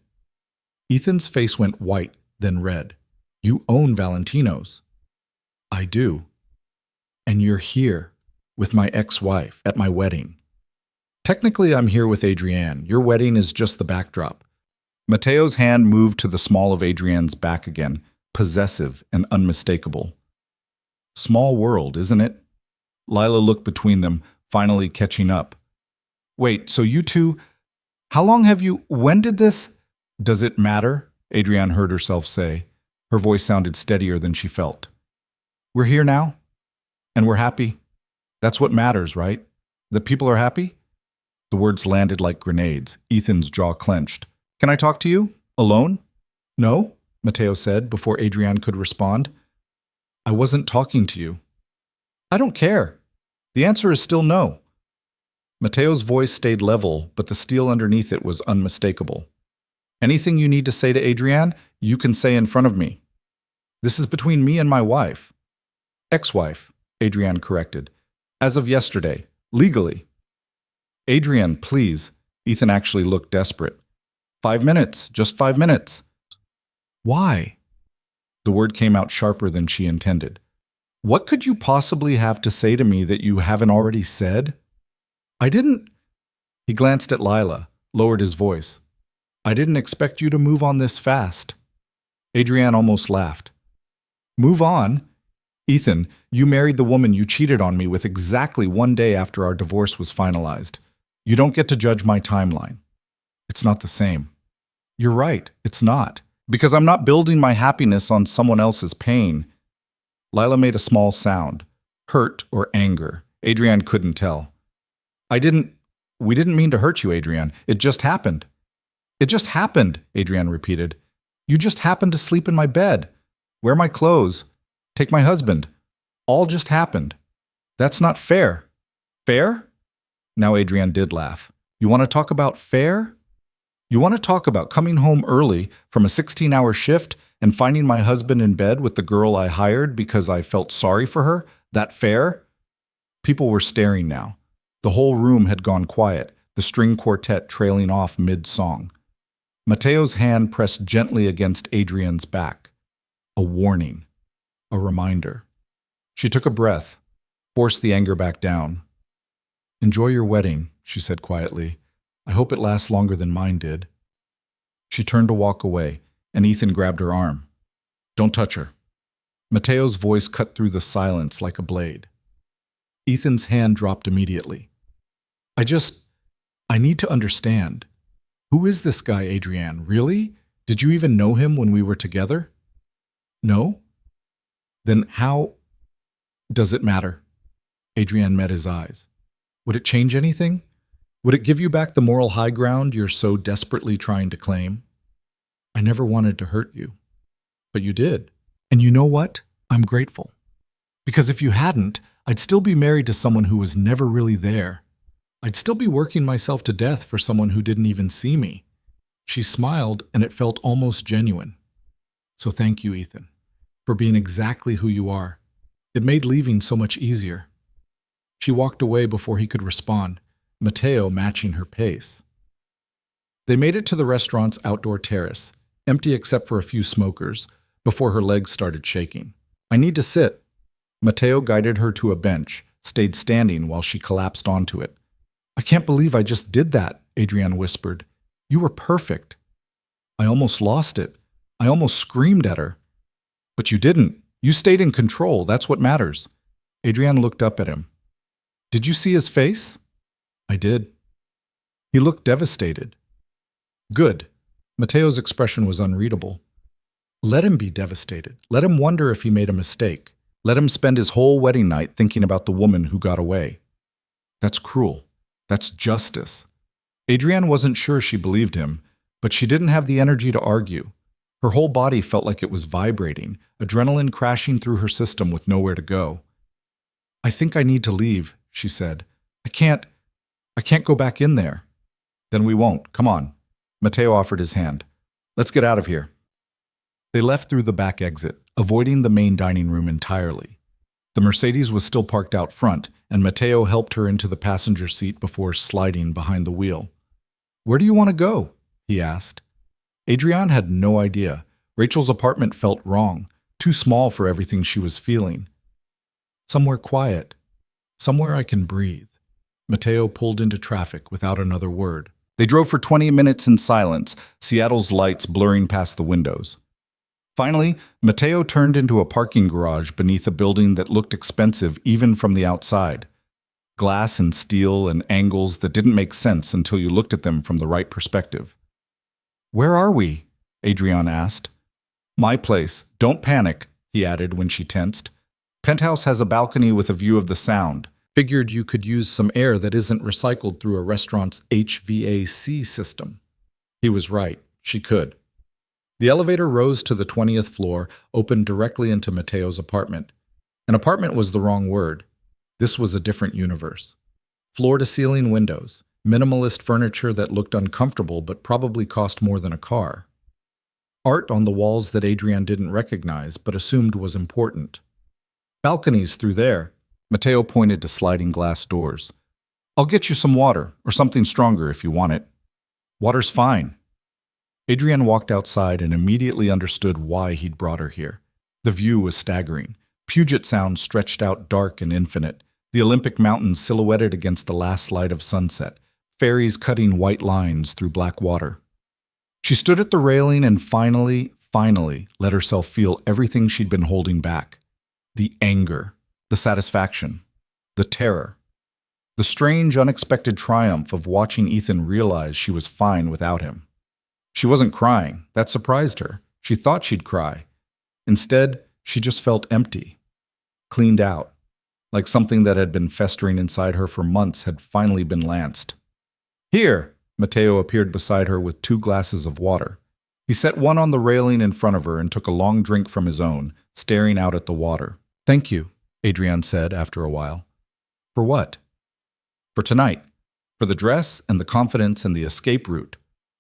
Ethan's face went white, then red. You own Valentino's. I do. And you're here, with my ex-wife, at my wedding. Technically, I'm here with Adrienne. Your wedding is just the backdrop. Mateo's hand moved to the small of Adrienne's back again, possessive and unmistakable. Small world, isn't it? Lila looked between them, finally catching up. Wait, so you two... How long have you... When did this... Does it matter? Adrienne heard herself say. Her voice sounded steadier than she felt. We're here now, and we're happy. That's what matters, right? The people are happy? The words landed like grenades. Ethan's jaw clenched. Can I talk to you? Alone? No, Matteo said before Adrienne could respond. I wasn't talking to you. I don't care. The answer is still no. Matteo's voice stayed level, but the steel underneath it was unmistakable. Anything you need to say to Adrienne, you can say in front of me. This is between me and my wife. Ex-wife, Adrienne corrected. As of yesterday. Legally. Adrienne, please. Ethan actually looked desperate. 5 minutes. Just 5 minutes. Why? The word came out sharper than she intended. What could you possibly have to say to me that you haven't already said? I didn't... He glanced at Lila, lowered his voice. I didn't expect you to move on this fast. Adrienne almost laughed. Move on? Ethan, you married the woman you cheated on me with exactly 1 day after our divorce was finalized. You don't get to judge my timeline. It's not the same. You're right, it's not. Because I'm not building my happiness on someone else's pain. Lila made a small sound. Hurt or anger. Adrienne couldn't tell. We didn't mean to hurt you, Adrienne. It just happened. It just happened, Adrienne repeated. You just happened to sleep in my bed. Wear my clothes. Take my husband. All just happened. That's not fair. Fair? Now Adrienne did laugh. You want to talk about fair? You want to talk about coming home early from a 16-hour shift and finding my husband in bed with the girl I hired because I felt sorry for her? That fair? People were staring now. The whole room had gone quiet, the string quartet trailing off mid-song. Matteo's hand pressed gently against Adrienne's back. A warning. A reminder. She took a breath, forced the anger back down. Enjoy your wedding, she said quietly. I hope it lasts longer than mine did. She turned to walk away, and Ethan grabbed her arm. Don't touch her. Matteo's voice cut through the silence like a blade. Ethan's hand dropped immediately. I need to understand. Who is this guy, Adrienne? Really? Did you even know him when we were together? No? Then how does it matter? Adrienne met his eyes. Would it change anything? Would it give you back the moral high ground you're so desperately trying to claim? I never wanted to hurt you. But you did. And you know what? I'm grateful. Because if you hadn't, I'd still be married to someone who was never really there. I'd still be working myself to death for someone who didn't even see me. She smiled, and it felt almost genuine. So thank you, Ethan, for being exactly who you are. It made leaving so much easier. She walked away before he could respond, Matteo matching her pace. They made it to the restaurant's outdoor terrace, empty except for a few smokers, before her legs started shaking. I need to sit. Matteo guided her to a bench, stayed standing while she collapsed onto it. I can't believe I just did that, Adrienne whispered. You were perfect. I almost lost it. I almost screamed at her. But you didn't. You stayed in control. That's what matters. Adrienne looked up at him. Did you see his face? I did. He looked devastated. Good. Matteo's expression was unreadable. Let him be devastated. Let him wonder if he made a mistake. Let him spend his whole wedding night thinking about the woman who got away. That's cruel. That's justice. Adrienne wasn't sure she believed him, but she didn't have the energy to argue. Her whole body felt like it was vibrating, adrenaline crashing through her system with nowhere to go. I think I need to leave, she said. I can't go back in there. Then we won't. Come on. Matteo offered his hand. Let's get out of here. They left through the back exit, avoiding the main dining room entirely. The Mercedes was still parked out front, and Matteo helped her into the passenger seat before sliding behind the wheel. Where do you want to go? He asked. Adrienne had no idea. Rachel's apartment felt wrong, too small for everything she was feeling. Somewhere quiet. Somewhere I can breathe. Matteo pulled into traffic without another word. They drove for 20 minutes in silence, Seattle's lights blurring past the windows. Finally, Matteo turned into a parking garage beneath a building that looked expensive even from the outside. Glass and steel and angles that didn't make sense until you looked at them from the right perspective. Where are we? Adrienne asked. My place. Don't panic, he added when she tensed. Penthouse has a balcony with a view of the Sound. Figured you could use some air that isn't recycled through a restaurant's HVAC system. He was right. She could. The elevator rose to the 20th floor, opened directly into Mateo's apartment. An apartment was the wrong word. This was a different universe. Floor-to-ceiling windows, minimalist furniture that looked uncomfortable but probably cost more than a car. Art on the walls that Adrian didn't recognize but assumed was important. Balconies through there. Mateo pointed to sliding glass doors. I'll get you some water, or something stronger if you want it. Water's fine. Adrian walked outside and immediately understood why he'd brought her here. The view was staggering. Puget Sound stretched out dark and infinite, the Olympic Mountains silhouetted against the last light of sunset, ferries cutting white lines through black water. She stood at the railing and finally let herself feel everything she'd been holding back. The anger, the satisfaction, the terror. The strange, unexpected triumph of watching Ethan realize she was fine without him. She wasn't crying. That surprised her. She thought she'd cry. Instead, she just felt empty, cleaned out, like something that had been festering inside her for months had finally been lanced. Here! Mateo appeared beside her with 2 glasses of water. He set one on the railing in front of her and took a long drink from his own, staring out at the water. Thank you, Adrian said after a while. For what? For tonight. For the dress and the confidence and the escape route.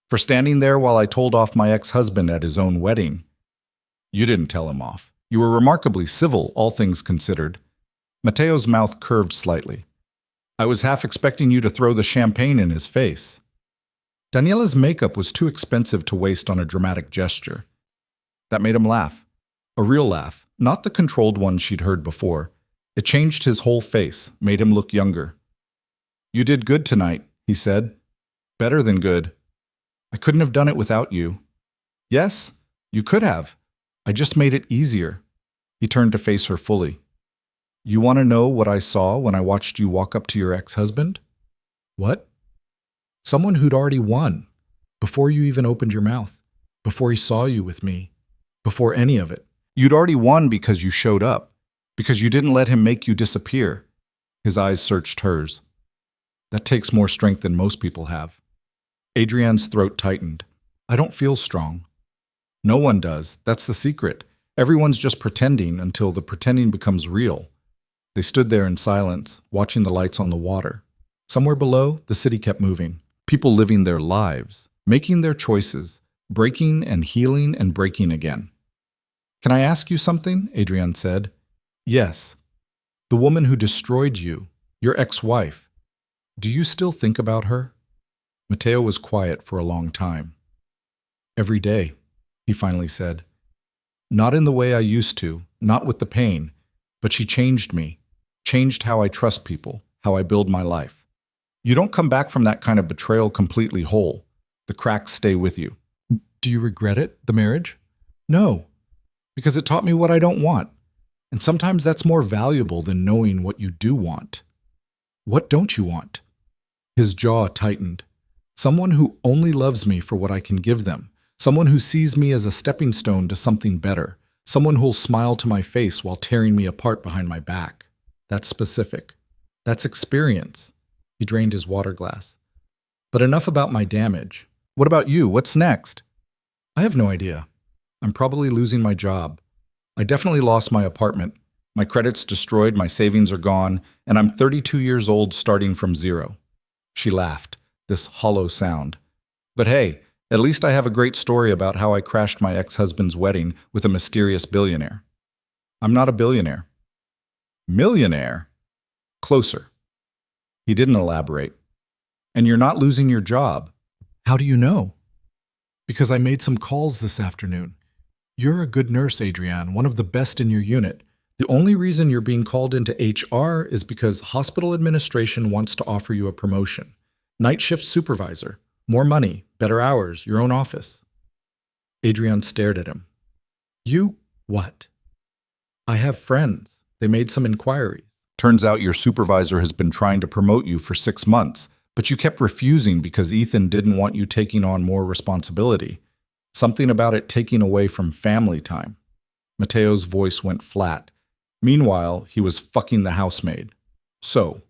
For standing there while I told off my ex-husband at his own wedding. You didn't tell him off. You were remarkably civil, all things considered. Mateo's mouth curved slightly. I was half expecting you to throw the champagne in his face. Daniela's makeup was too expensive to waste on a dramatic gesture. That made him laugh. A real laugh, not the controlled one she'd heard before. It changed his whole face, made him look younger. You did good tonight, he said. Better than good. I couldn't have done it without you. Yes, you could have. I just made it easier. He turned to face her fully. You want to know what I saw when I watched you walk up to your ex-husband? What? Someone who'd already won, before you even opened your mouth, before he saw you with me, before any of it. You'd already won because you showed up, because you didn't let him make you disappear. His eyes searched hers. That takes more strength than most people have. Adrian's throat tightened. I don't feel strong. No one does. That's the secret. Everyone's just pretending until the pretending becomes real. They stood there in silence, watching the lights on the water. Somewhere below, the city kept moving. People living their lives, making their choices, breaking and healing and breaking again. Can I ask you something? Adrian said. Yes. The woman who destroyed you, your ex-wife. Do you still think about her? Mateo was quiet for a long time. Every day, he finally said. Not in the way I used to, not with the pain, but she changed me, changed how I trust people, how I build my life. You don't come back from that kind of betrayal completely whole. The cracks stay with you. Do you regret it, the marriage? No, because it taught me what I don't want. And sometimes that's more valuable than knowing what you do want. What don't you want? His jaw tightened. Someone who only loves me for what I can give them. Someone who sees me as a stepping stone to something better. Someone who'll smile to my face while tearing me apart behind my back. That's specific. That's experience. He drained his water glass. But enough about my damage. What about you? What's next? I have no idea. I'm probably losing my job. I definitely lost my apartment. My credit's destroyed, my savings are gone, and I'm 32 years old starting from zero. She laughed, this hollow sound. But hey, at least I have a great story about how I crashed my ex-husband's wedding with a mysterious billionaire. I'm not a billionaire. Millionaire? Closer. He didn't elaborate. And you're not losing your job. How do you know? Because I made some calls this afternoon. You're a good nurse, Adrian, one of the best in your unit. The only reason you're being called into HR is because hospital administration wants to offer you a promotion. Night shift supervisor. More money, better hours, your own office. Adrian stared at him. You what? I have friends. They made some inquiries. Turns out your supervisor has been trying to promote you for 6 months, but you kept refusing because Ethan didn't want you taking on more responsibility. Something about it taking away from family time. Mateo's voice went flat. Meanwhile, he was fucking the housemaid. So,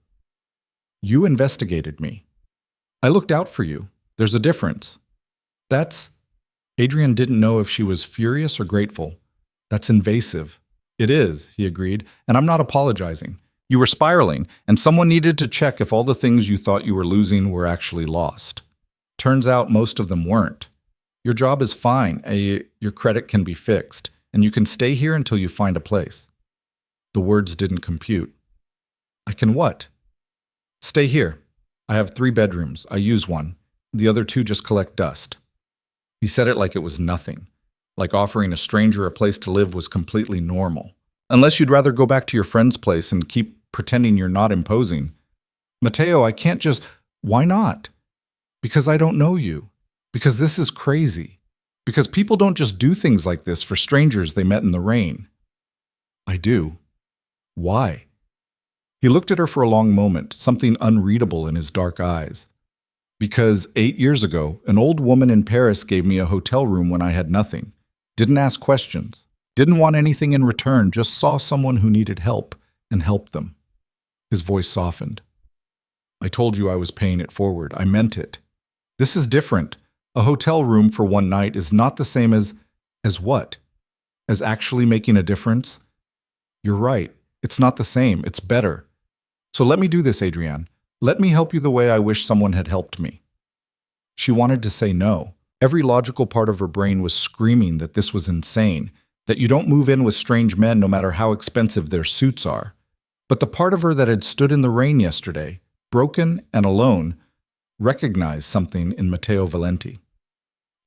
you investigated me. I looked out for you. There's a difference. That's Adrian didn't know if she was furious or grateful. That's invasive. It is, he agreed, and I'm not apologizing. You were spiraling, and someone needed to check if all the things you thought you were losing were actually lost. Turns out most of them weren't. Your job is fine, your credit can be fixed, and you can stay here until you find a place. The words didn't compute. I can what? Stay here. I have 3 bedrooms. I use one. The other 2 just collect dust. He said it like it was nothing, like offering a stranger a place to live was completely normal. Unless you'd rather go back to your friend's place and keep pretending you're not imposing. Mateo, I can't just... Why not? Because I don't know you. Because this is crazy. Because people don't just do things like this for strangers they met in the rain. I do. Why? He looked at her for a long moment, something unreadable in his dark eyes. Because 8 years ago, an old woman in Paris gave me a hotel room when I had nothing. Didn't ask questions. Didn't want anything in return, just saw someone who needed help and helped them. His voice softened. I told you I was paying it forward. I meant it. This is different. A hotel room for one night is not the same as what? As actually making a difference? You're right. It's not the same. It's better. So let me do this, Adrienne. Let me help you the way I wish someone had helped me. She wanted to say no. Every logical part of her brain was screaming that this was insane, that you don't move in with strange men no matter how expensive their suits are. But the part of her that had stood in the rain yesterday, broken and alone, recognized something in Matteo Valenti.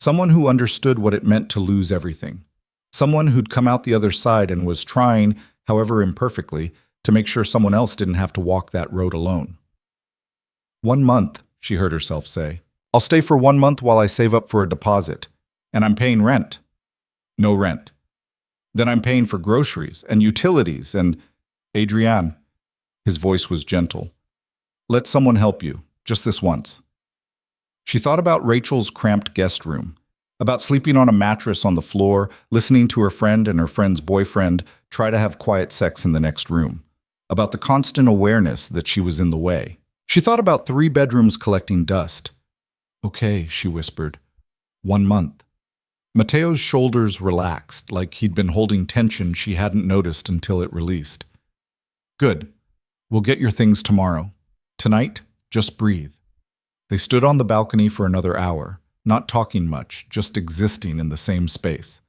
Someone who understood what it meant to lose everything. Someone who'd come out the other side and was trying, however imperfectly, to make sure someone else didn't have to walk that road alone. 1 month, she heard herself say. I'll stay for 1 month while I save up for a deposit. And I'm paying rent. No rent. Then I'm paying for groceries and utilities and... Adrienne. His voice was gentle. Let someone help you, just this once. She thought about Rachel's cramped guest room, about sleeping on a mattress on the floor, listening to her friend and her friend's boyfriend try to have quiet sex in the next room, about the constant awareness that she was in the way. She thought about 3 bedrooms collecting dust. Okay, she whispered. 1 month. Mateo's shoulders relaxed, like he'd been holding tension she hadn't noticed until it released. Good. We'll get your things tomorrow. Tonight, just breathe. They stood on the balcony for another hour, not talking much, just existing in the same space.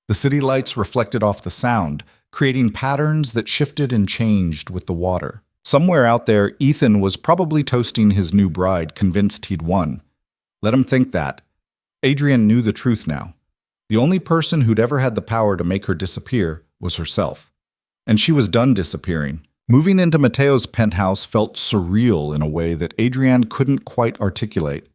The city lights reflected off the sound, creating patterns that shifted and changed with the water. Somewhere out there, Ethan was probably toasting his new bride, convinced he'd won. Let him think that. Adrienne knew the truth now. The only person who'd ever had the power to make her disappear was herself. And she was done disappearing. Moving into Mateo's penthouse felt surreal in a way that Adrienne couldn't quite articulate.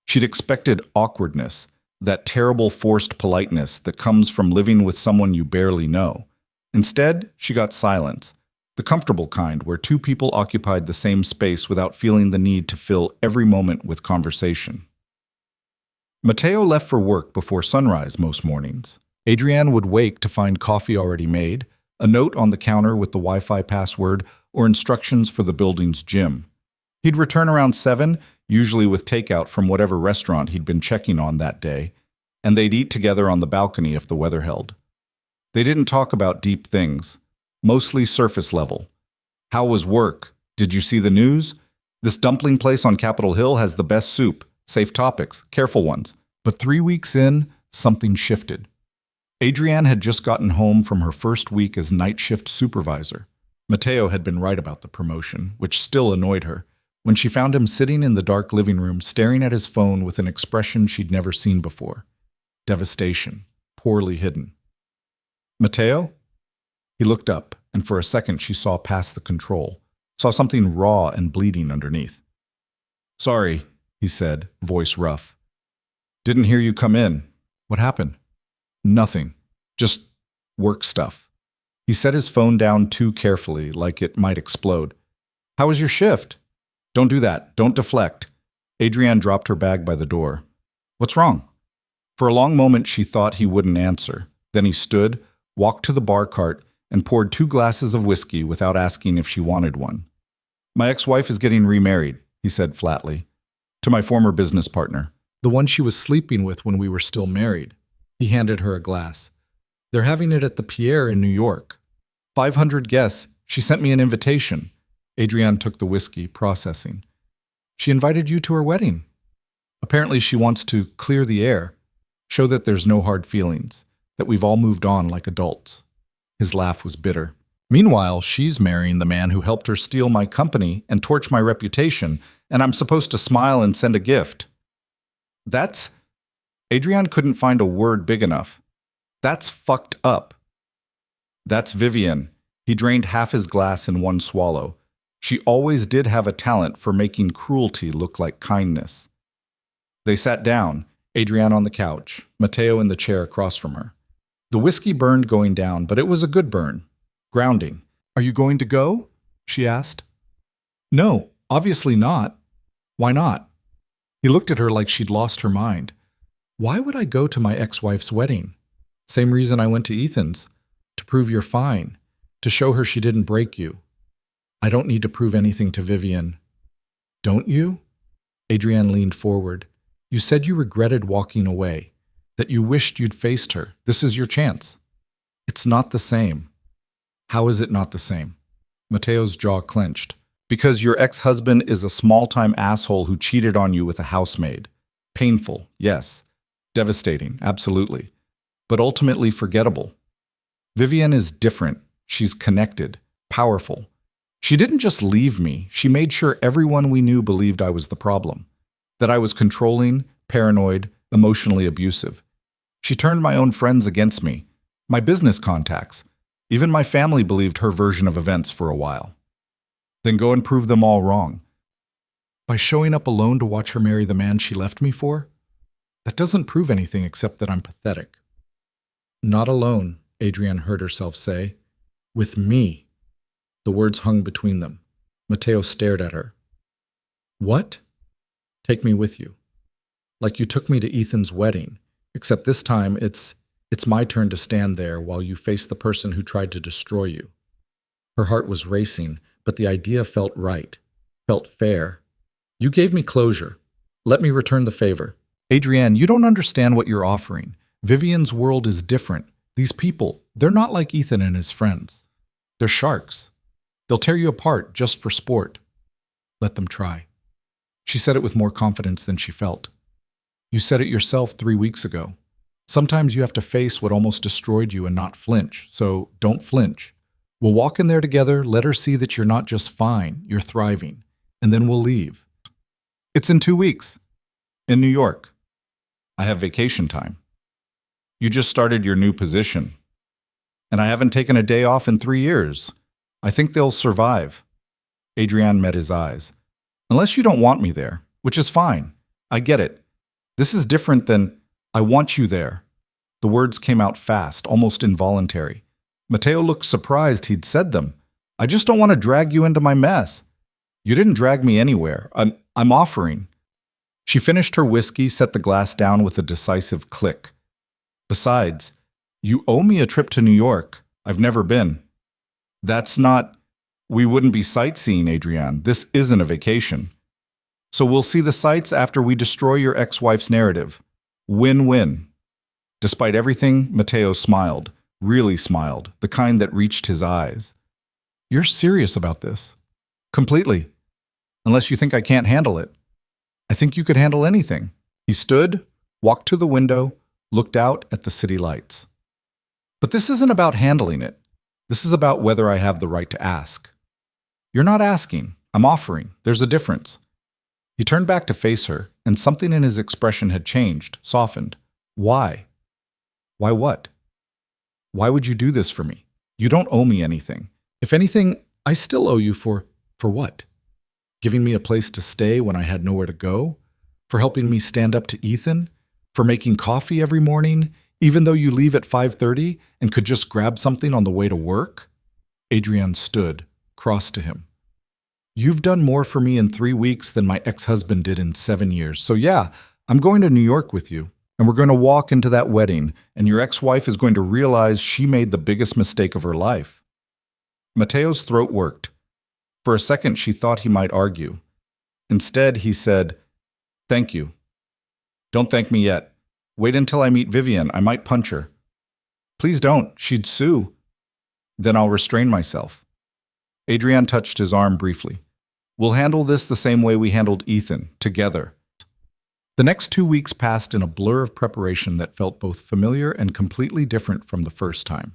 She'd expected awkwardness, that terrible forced politeness that comes from living with someone you barely know. Instead, she got silence, the comfortable kind where 2 people occupied the same space without feeling the need to fill every moment with conversation. Mateo left for work before sunrise most mornings. Adrienne would wake to find coffee already made, a note on the counter with the Wi-Fi password, or instructions for the building's gym. He'd return around 7, usually with takeout from whatever restaurant he'd been checking on that day, and they'd eat together on the balcony if the weather held. They didn't talk about deep things, mostly surface level. How was work? Did you see the news? This dumpling place on Capitol Hill has the best soup. Safe topics, careful ones. But 3 weeks in, something shifted. Adrienne had just gotten home from her first week as night shift supervisor. Mateo had been right about the promotion, which still annoyed her, when she found him sitting in the dark living room staring at his phone with an expression she'd never seen before. Devastation, poorly hidden. Mateo? He looked up, and for a second she saw past the control, saw something raw and bleeding underneath. Sorry, he said, voice rough. Didn't hear you come in. What happened? Nothing. Just work stuff. He set his phone down too carefully, like it might explode. How was your shift? Don't do that. Don't deflect. Adrienne dropped her bag by the door. What's wrong? For a long moment she thought he wouldn't answer. Then he stood, walked to the bar cart, and poured 2 glasses of whiskey without asking if she wanted one. My ex-wife is getting remarried, he said flatly. To my former business partner, the one she was sleeping with when we were still married. He handed her a glass. They're having it at the Pierre in New York. 500 guests. She sent me an invitation. Adrienne took the whiskey, processing. She invited you to her wedding. Apparently she wants to clear the air, show that there's no hard feelings, that we've all moved on like adults. His laugh was bitter. Meanwhile, she's marrying the man who helped her steal my company and torch my reputation, and I'm supposed to smile and send a gift. That's... Adrienne couldn't find a word big enough. That's fucked up. That's Vivian. He drained half his glass in one swallow. She always did have a talent for making cruelty look like kindness. They sat down, Adrienne on the couch, Matteo in the chair across from her. The whiskey burned going down, but it was a good burn. Grounding. Are you going to go? She asked. No, obviously not. Why not? He looked at her like she'd lost her mind. Why would I go to my ex-wife's wedding? Same reason I went to Ethan's. To prove you're fine. To show her she didn't break you. I don't need to prove anything to Vivian. Don't you? Adrienne leaned forward. You said you regretted walking away. That you wished you'd faced her. This is your chance. It's not the same. How is it not the same? Matteo's jaw clenched. Because your ex-husband is a small-time asshole who cheated on you with a housemaid. Painful, yes. Devastating, absolutely. But ultimately forgettable. Vivian is different. She's connected, powerful. She didn't just leave me. She made sure everyone we knew believed I was the problem. That I was controlling, paranoid, emotionally abusive. She turned my own friends against me. My business contacts. Even my family believed her version of events for a while. Then go and prove them all wrong. By showing up alone to watch her marry the man she left me for? That doesn't prove anything except that I'm pathetic. Not alone, Adrienne heard herself say. With me. The words hung between them. Matteo stared at her. What? Take me with you. Like you took me to Ethan's wedding, except this time it's my turn to stand there while you face the person who tried to destroy you. Her heart was racing, but the idea felt right, felt fair. You gave me closure. Let me return the favor. Adrienne, you don't understand what you're offering. Vivian's world is different. These people, they're not like Ethan and his friends. They're sharks. They'll tear you apart just for sport. Let them try. She said it with more confidence than she felt. You said it yourself 3 weeks ago. Sometimes you have to face what almost destroyed you and not flinch, so don't flinch. We'll walk in there together, let her see that you're not just fine, you're thriving, and then we'll leave. It's in 2 weeks. In New York. I have vacation time. You just started your new position. And I haven't taken a day off in 3 years. I think they'll survive. Adrienne met his eyes. Unless you don't want me there, which is fine. I get it. This is different than, I want you there. The words came out fast, almost involuntary. Matteo looked surprised he'd said them. I just don't want to drag you into my mess. You didn't drag me anywhere. I'm offering. She finished her whiskey, set the glass down with a decisive click. Besides, you owe me a trip to New York. I've never been. That's not... We wouldn't be sightseeing, Adrienne. This isn't a vacation. So we'll see the sights after we destroy your ex-wife's narrative. Win-win. Despite everything, Matteo smiled. Really smiled. The kind that reached his eyes. You're serious about this? Completely. Unless you think I can't handle it. I think you could handle anything. He stood, walked to the window, looked out at the city lights. But this isn't about handling it. This is about whether I have the right to ask. You're not asking. I'm offering. There's a difference. He turned back to face her, and something in his expression had changed, softened. Why? Why what? Why would you do this for me? You don't owe me anything. If anything, I still owe you for what? Giving me a place to stay when I had nowhere to go? For helping me stand up to Ethan? For making coffee every morning, even though you leave at 5:30 and could just grab something on the way to work? Adrienne stood, cross to him. You've done more for me in 3 weeks than my ex-husband did in 7 years. So yeah, I'm going to New York with you. And we're going to walk into that wedding, and your ex-wife is going to realize she made the biggest mistake of her life. Matteo's throat worked. For a second, she thought he might argue. Instead, he said, Thank you. Don't thank me yet. Wait until I meet Vivian. I might punch her. Please don't. She'd sue. Then I'll restrain myself. Adrian touched his arm briefly. We'll handle this the same way we handled Ethan, together. The next 2 weeks passed in a blur of preparation that felt both familiar and completely different from the first time.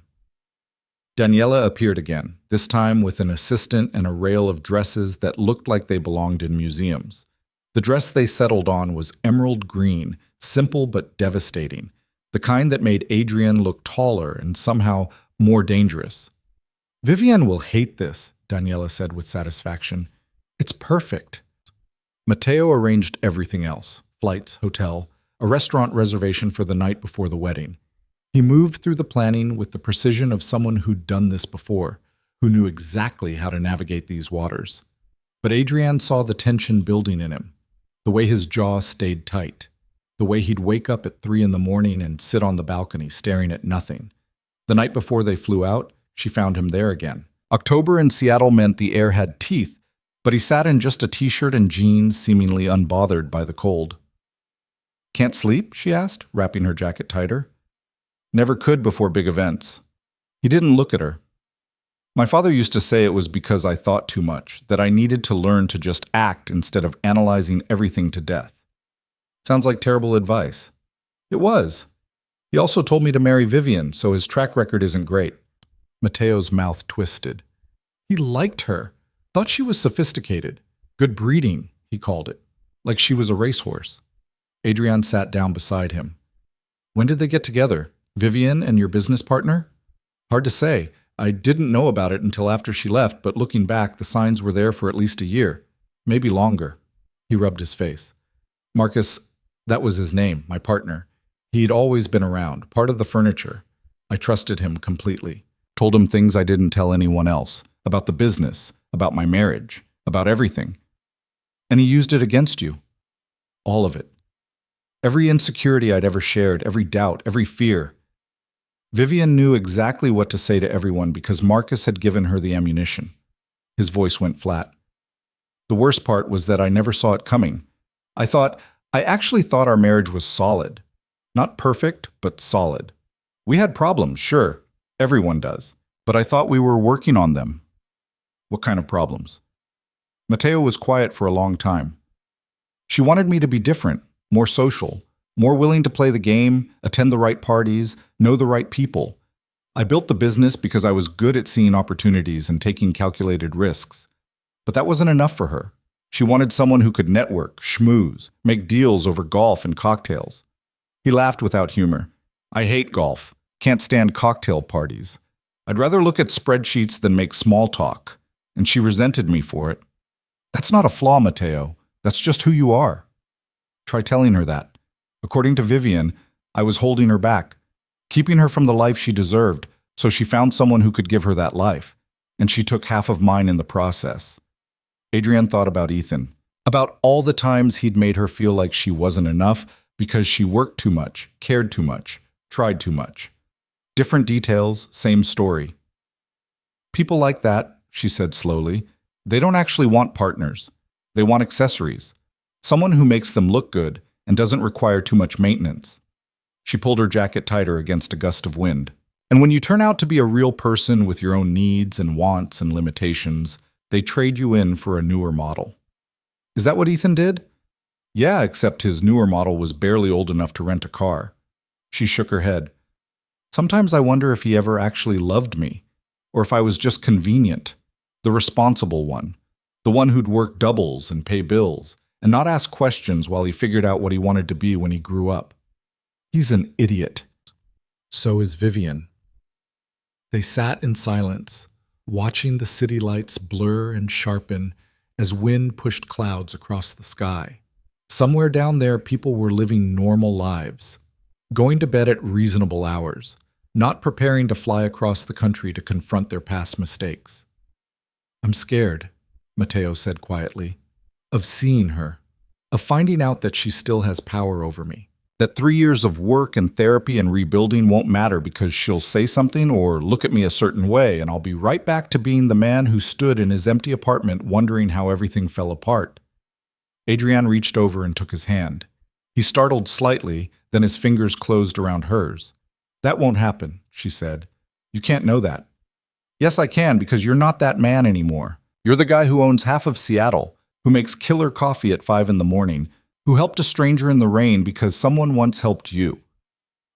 Daniela appeared again, this time with an assistant and a rail of dresses that looked like they belonged in museums. The dress they settled on was emerald green, simple but devastating, the kind that made Adrian look taller and somehow more dangerous. Vivian will hate this, Daniela said with satisfaction. It's perfect. Matteo arranged everything else, flights, hotel, a restaurant reservation for the night before the wedding. He moved through the planning with the precision of someone who'd done this before, who knew exactly how to navigate these waters. But Adrian saw the tension building in him, the way his jaw stayed tight, the way he'd wake up at 3 a.m. and sit on the balcony staring at nothing. The night before they flew out, she found him there again. October in Seattle meant the air had teeth, but he sat in just a t-shirt and jeans, seemingly unbothered by the cold. Can't sleep? She asked, wrapping her jacket tighter. Never could before big events. He didn't look at her. My father used to say it was because I thought too much, that I needed to learn to just act instead of analyzing everything to death. Sounds like terrible advice. It was. He also told me to marry Vivian, so his track record isn't great. Matteo's mouth twisted. He liked her. Thought she was sophisticated. Good breeding, he called it. Like she was a racehorse. Adrian sat down beside him. When did they get together? Vivian and your business partner? Hard to say. I didn't know about it until after she left, but looking back, the signs were there for at least a year. Maybe longer. He rubbed his face. Marcus, that was his name, my partner. He'd always been around, part of the furniture. I trusted him completely. Told him things I didn't tell anyone else. About the business, about my marriage, about everything. And he used it against you. All of it. Every insecurity I'd ever shared, every doubt, every fear. Vivian knew exactly what to say to everyone because Marcus had given her the ammunition. His voice went flat. The worst part was that I never saw it coming. I actually thought our marriage was solid. Not perfect, but solid. We had problems, sure. Everyone does. But I thought we were working on them. What kind of problems? Matteo was quiet for a long time. She wanted me to be different, more social, more willing to play the game, attend the right parties, know the right people. I built the business because I was good at seeing opportunities and taking calculated risks. But that wasn't enough for her. She wanted someone who could network, schmooze, make deals over golf and cocktails. He laughed without humor. I hate golf. Can't stand cocktail parties. I'd rather look at spreadsheets than make small talk. And she resented me for it. That's not a flaw, Matteo. That's just who you are. Try telling her that. According to Vivian, I was holding her back, keeping her from the life she deserved, so she found someone who could give her that life. And she took half of mine in the process. Adrian thought about Ethan, about all the times he'd made her feel like she wasn't enough because she worked too much, cared too much, tried too much. Different details, same story. People like that, she said slowly, they don't actually want partners. They want accessories. Someone who makes them look good and doesn't require too much maintenance. She pulled her jacket tighter against a gust of wind. And when you turn out to be a real person with your own needs and wants and limitations, they trade you in for a newer model. Is that what Ethan did? Yeah, except his newer model was barely old enough to rent a car. She shook her head. Sometimes I wonder if he ever actually loved me, or if I was just convenient, the responsible one, the one who'd work doubles and pay bills, and not ask questions while he figured out what he wanted to be when he grew up. He's an idiot. So is Vivian. They sat in silence, watching the city lights blur and sharpen as wind pushed clouds across the sky. Somewhere down there, people were living normal lives, going to bed at reasonable hours, not preparing to fly across the country to confront their past mistakes. I'm scared, Matteo said quietly, of seeing her, of finding out that she still has power over me. That 3 years of work and therapy and rebuilding won't matter because she'll say something or look at me a certain way, and I'll be right back to being the man who stood in his empty apartment wondering how everything fell apart. Adrian reached over and took his hand. He startled slightly, then his fingers closed around hers. That won't happen, she said. You can't know that. Yes, I can, because you're not that man anymore. You're the guy who owns half of Seattle, who makes killer coffee at 5 in the morning, who helped a stranger in the rain because someone once helped you.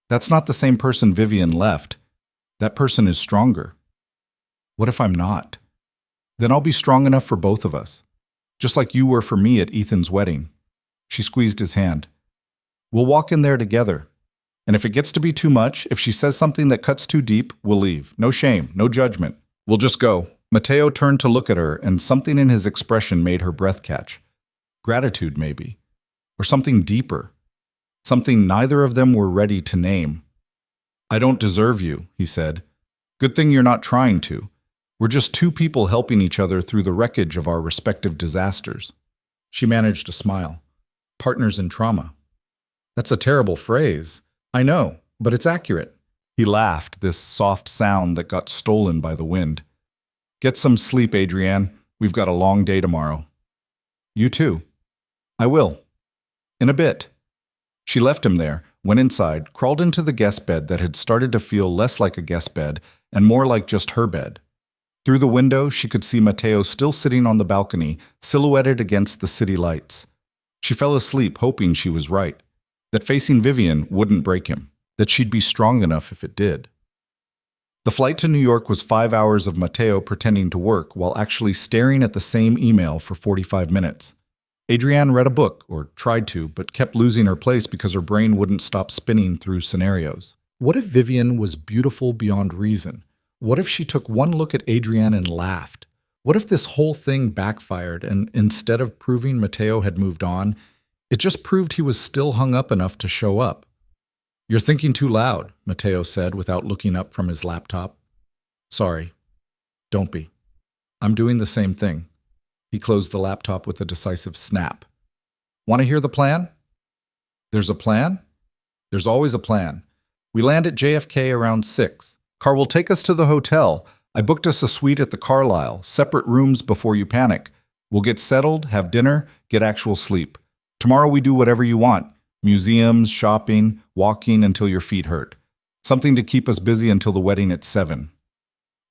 That's not the same person Vivian left. That person is stronger. What if I'm not? Then I'll be strong enough for both of us, just like you were for me at Ethan's wedding. She squeezed his hand. We'll walk in there together. And if it gets to be too much, if she says something that cuts too deep, we'll leave. No shame, no judgment. We'll just go. Mateo turned to look at her, and something in his expression made her breath catch. Gratitude, maybe. Or something deeper. Something neither of them were ready to name. I don't deserve you, he said. Good thing you're not trying to. We're just two people helping each other through the wreckage of our respective disasters. She managed a smile. Partners in trauma. That's a terrible phrase. I know, but it's accurate. He laughed, this soft sound that got stolen by the wind. Get some sleep, Adrienne. We've got a long day tomorrow. You too. I will. In a bit. She left him there, went inside, crawled into the guest bed that had started to feel less like a guest bed and more like just her bed. Through the window, she could see Mateo still sitting on the balcony, silhouetted against the city lights. She fell asleep, hoping she was right, that facing Vivian wouldn't break him, that she'd be strong enough if it did. The flight to New York was 5 hours of Mateo pretending to work while actually staring at the same email for 45 minutes. Adrienne read a book, or tried to, but kept losing her place because her brain wouldn't stop spinning through scenarios. What if Vivian was beautiful beyond reason? What if she took one look at Adrienne and laughed? What if this whole thing backfired and instead of proving Mateo had moved on, it just proved he was still hung up enough to show up? You're thinking too loud, Mateo said without looking up from his laptop. Sorry. Don't be. I'm doing the same thing. He closed the laptop with a decisive snap. Want to hear the plan? There's a plan? There's always a plan. We land at JFK around 6. Car will take us to the hotel. I booked us a suite at the Carlyle, separate rooms before you panic. We'll get settled, have dinner, get actual sleep. Tomorrow we do whatever you want. Museums, shopping, walking until your feet hurt. Something to keep us busy until the wedding at 7.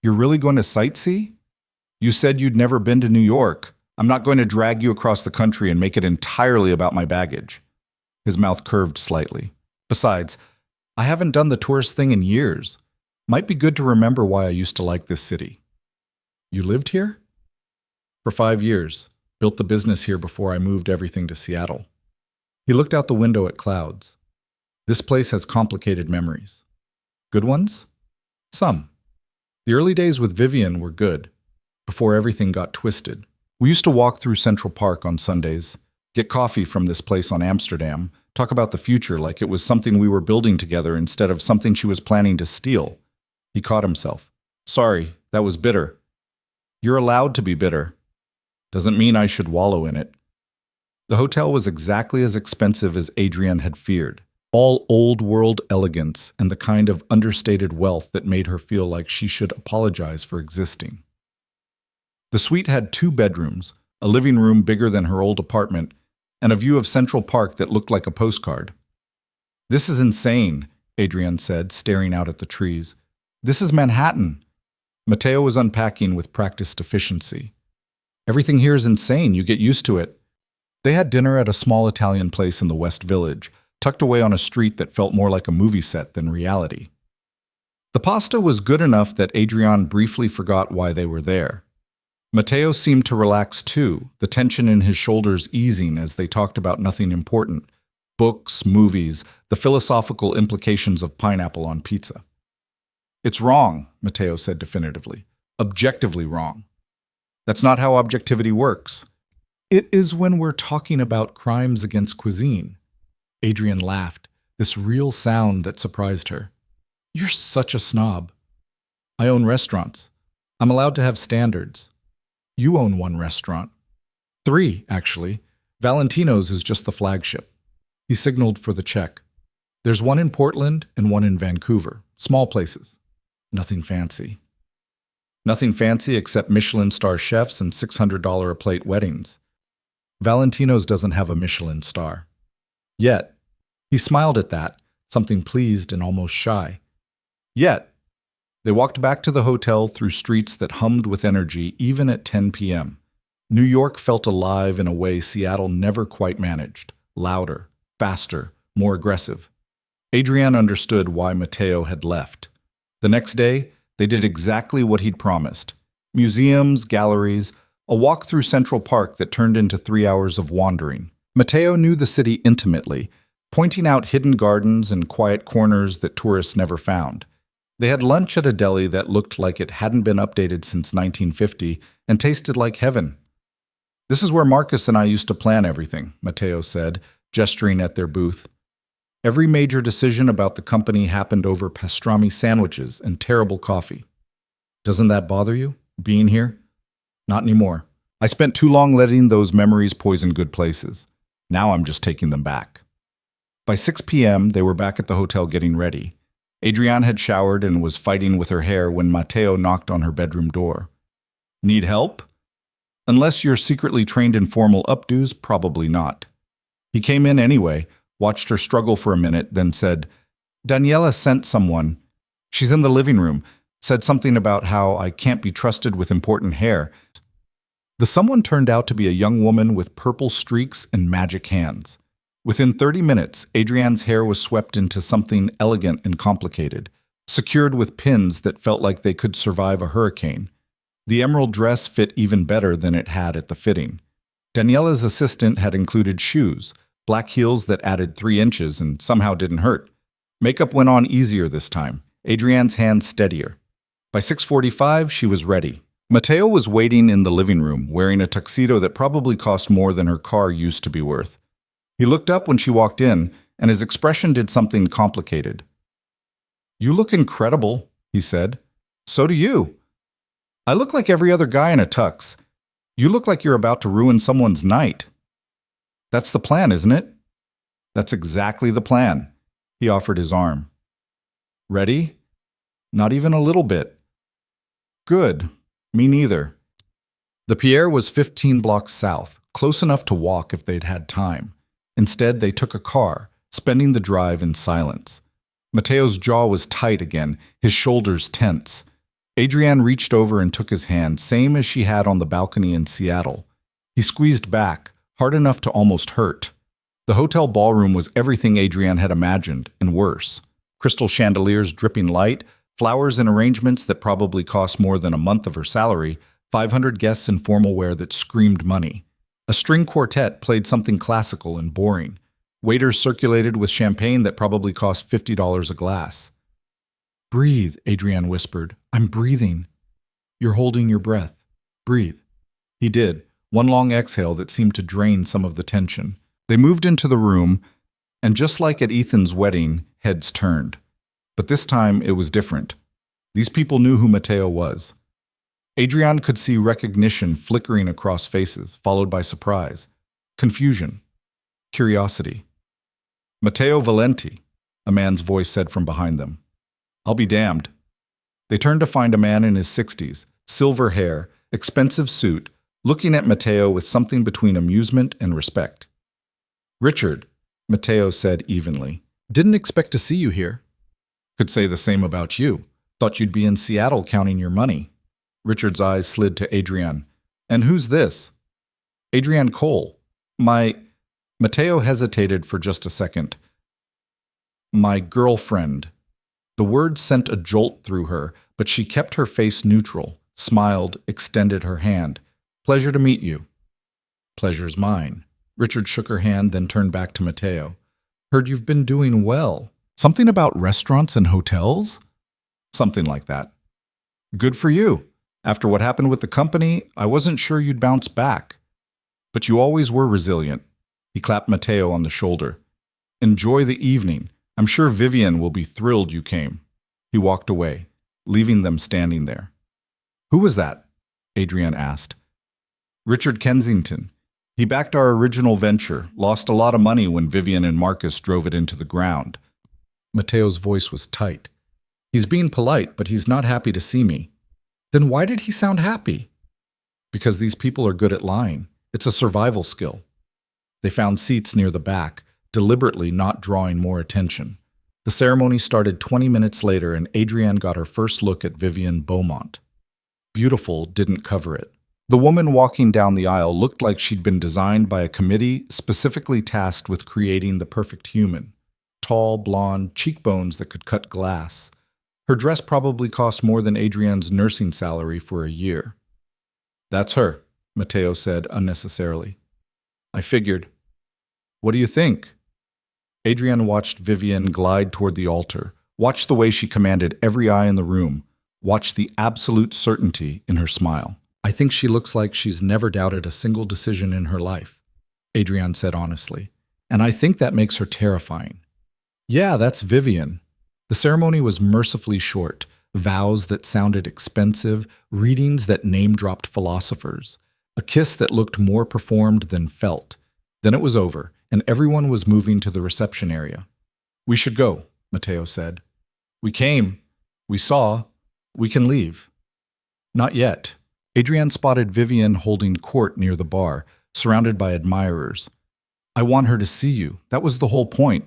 You're really going to sightsee? You said you'd never been to New York. I'm not going to drag you across the country and make it entirely about my baggage. His mouth curved slightly. Besides, I haven't done the tourist thing in years. Might be good to remember why I used to like this city. You lived here? For 5 years. Built the business here before I moved everything to Seattle. He looked out the window at clouds. This place has complicated memories. Good ones? Some. The early days with Vivian were good, before everything got twisted. We used to walk through Central Park on Sundays, get coffee from this place on Amsterdam, talk about the future like it was something we were building together instead of something she was planning to steal. He caught himself. Sorry, that was bitter. You're allowed to be bitter. Doesn't mean I should wallow in it. The hotel was exactly as expensive as Adrienne had feared. All old-world elegance and the kind of understated wealth that made her feel like she should apologize for existing. The suite had 2 bedrooms, a living room bigger than her old apartment, and a view of Central Park that looked like a postcard. This is insane, Adrienne said, staring out at the trees. This is Manhattan. Mateo was unpacking with practiced efficiency. Everything here is insane. You get used to it. They had dinner at a small Italian place in the West Village, tucked away on a street that felt more like a movie set than reality. The pasta was good enough that Adrienne briefly forgot why they were there. Mateo seemed to relax too, the tension in his shoulders easing as they talked about nothing important. Books, movies, the philosophical implications of pineapple on pizza. It's wrong, Mateo said definitively. Objectively wrong. That's not how objectivity works. It is when we're talking about crimes against cuisine. Adrienne laughed, this real sound that surprised her. You're such a snob. I own restaurants. I'm allowed to have standards. You own 1 restaurant. 3, actually. Valentino's is just the flagship. He signaled for the check. There's 1 in Portland and 1 in Vancouver. Small places. Nothing fancy. Nothing fancy except Michelin star chefs and $600 a plate weddings. Valentino's doesn't have a Michelin star. Yet, He smiled at that, something pleased and almost shy. Yet, they walked back to the hotel through streets that hummed with energy even at 10 p.m. New York felt alive in a way Seattle never quite managed. Louder, faster, more aggressive. Adrian understood why Mateo had left. The next day, they did exactly what he'd promised. Museums, galleries, a walk through Central Park that turned into 3 hours of wandering. Mateo knew the city intimately, pointing out hidden gardens and quiet corners that tourists never found. They had lunch at a deli that looked like it hadn't been updated since 1950 and tasted like heaven. "This is where Marcus and I used to plan everything," Mateo said, gesturing at their booth. "Every major decision about the company happened over pastrami sandwiches and terrible coffee. Doesn't that bother you, being here?" "Not anymore. I spent too long letting those memories poison good places. Now I'm just taking them back." By 6 p.m., they were back at the hotel getting ready. Adrian had showered and was fighting with her hair when Mateo knocked on her bedroom door. "Need help?" "Unless you're secretly trained in formal updos, probably not." He came in anyway, watched her struggle for a minute, then said, "Daniela sent someone. She's in the living room. Said something about how I can't be trusted with important hair." The someone turned out to be a young woman with purple streaks and magic hands. Within 30 minutes, Adrian's hair was swept into something elegant and complicated, secured with pins that felt like they could survive a hurricane. The emerald dress fit even better than it had at the fitting. Daniela's assistant had included shoes, black heels that added 3 inches and somehow didn't hurt. Makeup went on easier this time, Adrian's hands steadier. By 6:45, she was ready. Mateo was waiting in the living room, wearing a tuxedo that probably cost more than her car used to be worth. He looked up when she walked in, and his expression did something complicated. "You look incredible," he said. "So do you. I look like every other guy in a tux. You look like you're about to ruin someone's night." "That's the plan, isn't it?" "That's exactly the plan." He offered his arm. "Ready?" "Not even a little bit." "Good. Me neither." The Pierre was 15 blocks south, close enough to walk if they'd had time. Instead, they took a car, spending the drive in silence. Mateo's jaw was tight again, his shoulders tense. Adrian reached over and took his hand, same as she had on the balcony in Seattle. He squeezed back, hard enough to almost hurt. The hotel ballroom was everything Adrian had imagined, and worse. Crystal chandeliers dripping light, flowers in arrangements that probably cost more than a month of her salary, 500 guests in formal wear that screamed money. A string quartet played something classical and boring. Waiters circulated with champagne that probably cost $50 a glass. "Breathe," Adrian whispered. "I'm breathing." "You're holding your breath. Breathe." He did, one long exhale that seemed to drain some of the tension. They moved into the room, and just like at Ethan's wedding, heads turned. But this time it was different. These people knew who Mateo was. Adrian could see recognition flickering across faces, followed by surprise, confusion, curiosity. "Mateo Valenti," a man's voice said from behind them. "I'll be damned." They turned to find a man in his 60s, silver hair, expensive suit, looking at Mateo with something between amusement and respect. "Richard," Mateo said evenly. "Didn't expect to see you here." "Could say the same about you. Thought you'd be in Seattle counting your money." Richard's eyes slid to Adrian. "And who's this?" "Adrian Cole. Mateo hesitated for just a second. "My girlfriend." The word sent a jolt through her, but she kept her face neutral, smiled, extended her hand. "Pleasure to meet you." "Pleasure's mine." Richard shook her hand, then turned back to Mateo. "Heard you've been doing well. Something about restaurants and hotels?" "Something like that." "Good for you. After what happened with the company, I wasn't sure you'd bounce back. But you always were resilient." He clapped Mateo on the shoulder. "Enjoy the evening. I'm sure Vivian will be thrilled you came." He walked away, leaving them standing there. "Who was that?" Adrian asked. "Richard Kensington. He backed our original venture, lost a lot of money when Vivian and Marcus drove it into the ground." Mateo's voice was tight. "He's being polite, but he's not happy to see me." "Then why did he sound happy?" "Because these people are good at lying. It's a survival skill." They found seats near the back. deliberately not drawing more attention. The ceremony started 20 minutes later, and Adrienne got her first look at Vivienne Beaumont. Beautiful didn't cover it. The woman walking down the aisle looked like she'd been designed by a committee specifically tasked with creating the perfect human. Tall, blonde, cheekbones that could cut glass. Her dress probably cost more than Adrienne's nursing salary for a year. "That's her," Matteo said unnecessarily. "I figured." "What do you think?" Adrienne watched Vivienne glide toward the altar, watched the way she commanded every eye in the room, watched the absolute certainty in her smile. "I think she looks like she's never doubted a single decision in her life," Adrienne said honestly. "And I think that makes her terrifying." "Yeah, that's Vivienne." The ceremony was mercifully short, vows that sounded expensive, readings that name-dropped philosophers, a kiss that looked more performed than felt. Then it was over, and everyone was moving to the reception area. "We should go," Matteo said. "We came. We saw. We can leave." "Not yet." Adrienne spotted Vivienne holding court near the bar, surrounded by admirers. "I want her to see you. That was the whole point."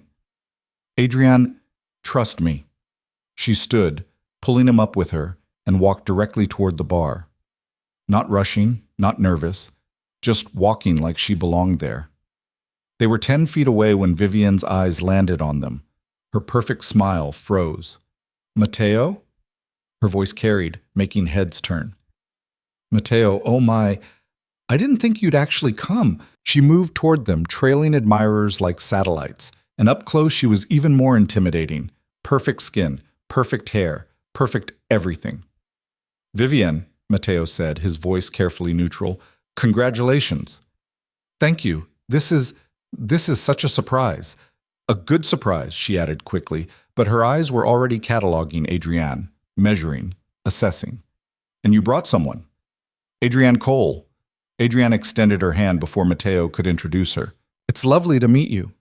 "Adrienne, trust me." She stood, pulling him up with her, and walked directly toward the bar. Not rushing, not nervous, just walking like she belonged there. They were 10 feet away when Vivienne's eyes landed on them. Her perfect smile froze. "Matteo?" Her voice carried, making heads turn. "Matteo, oh my, I didn't think you'd actually come." She moved toward them, trailing admirers like satellites, and up close she was even more intimidating. Perfect skin, perfect hair, perfect everything. "Vivienne," Matteo said, his voice carefully neutral, "congratulations." "Thank you. This is such a surprise." "A good surprise," she added quickly, but her eyes were already cataloging Adrienne, measuring, assessing. "And you brought someone." "Adrienne Cole." Adrienne extended her hand before Matteo could introduce her. "It's lovely to meet you."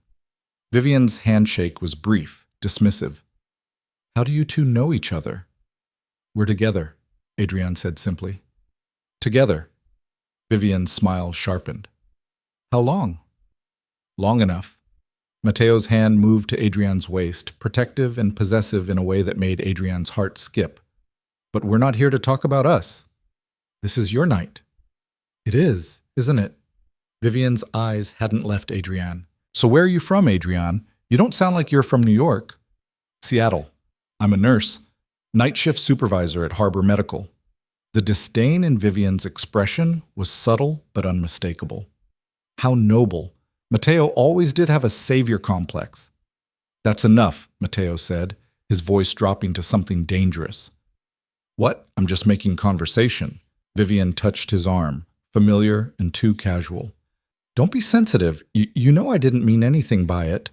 Vivienne's handshake was brief, dismissive. "How do you two know each other?" "We're together," Adrienne said simply. "Together." Vivienne's smile sharpened. "How long?" "Long enough." Matteo's hand moved to Adrienne's waist, protective and possessive in a way that made Adrienne's heart skip. "But we're not here to talk about us. This is your night." "It is, isn't it?" Vivienne's eyes hadn't left Adrienne. "So where are you from, Adrienne? You don't sound like you're from New York." "Seattle. I'm a nurse. Night shift supervisor at Harbor Medical." The disdain in Vivienne's expression was subtle but unmistakable. How noble. Matteo always did have a savior complex. "That's enough," Matteo said, his voice dropping to something dangerous. "What? I'm just making conversation." Vivienne touched his arm, familiar and too casual. "Don't be sensitive. You know I didn't mean anything by it."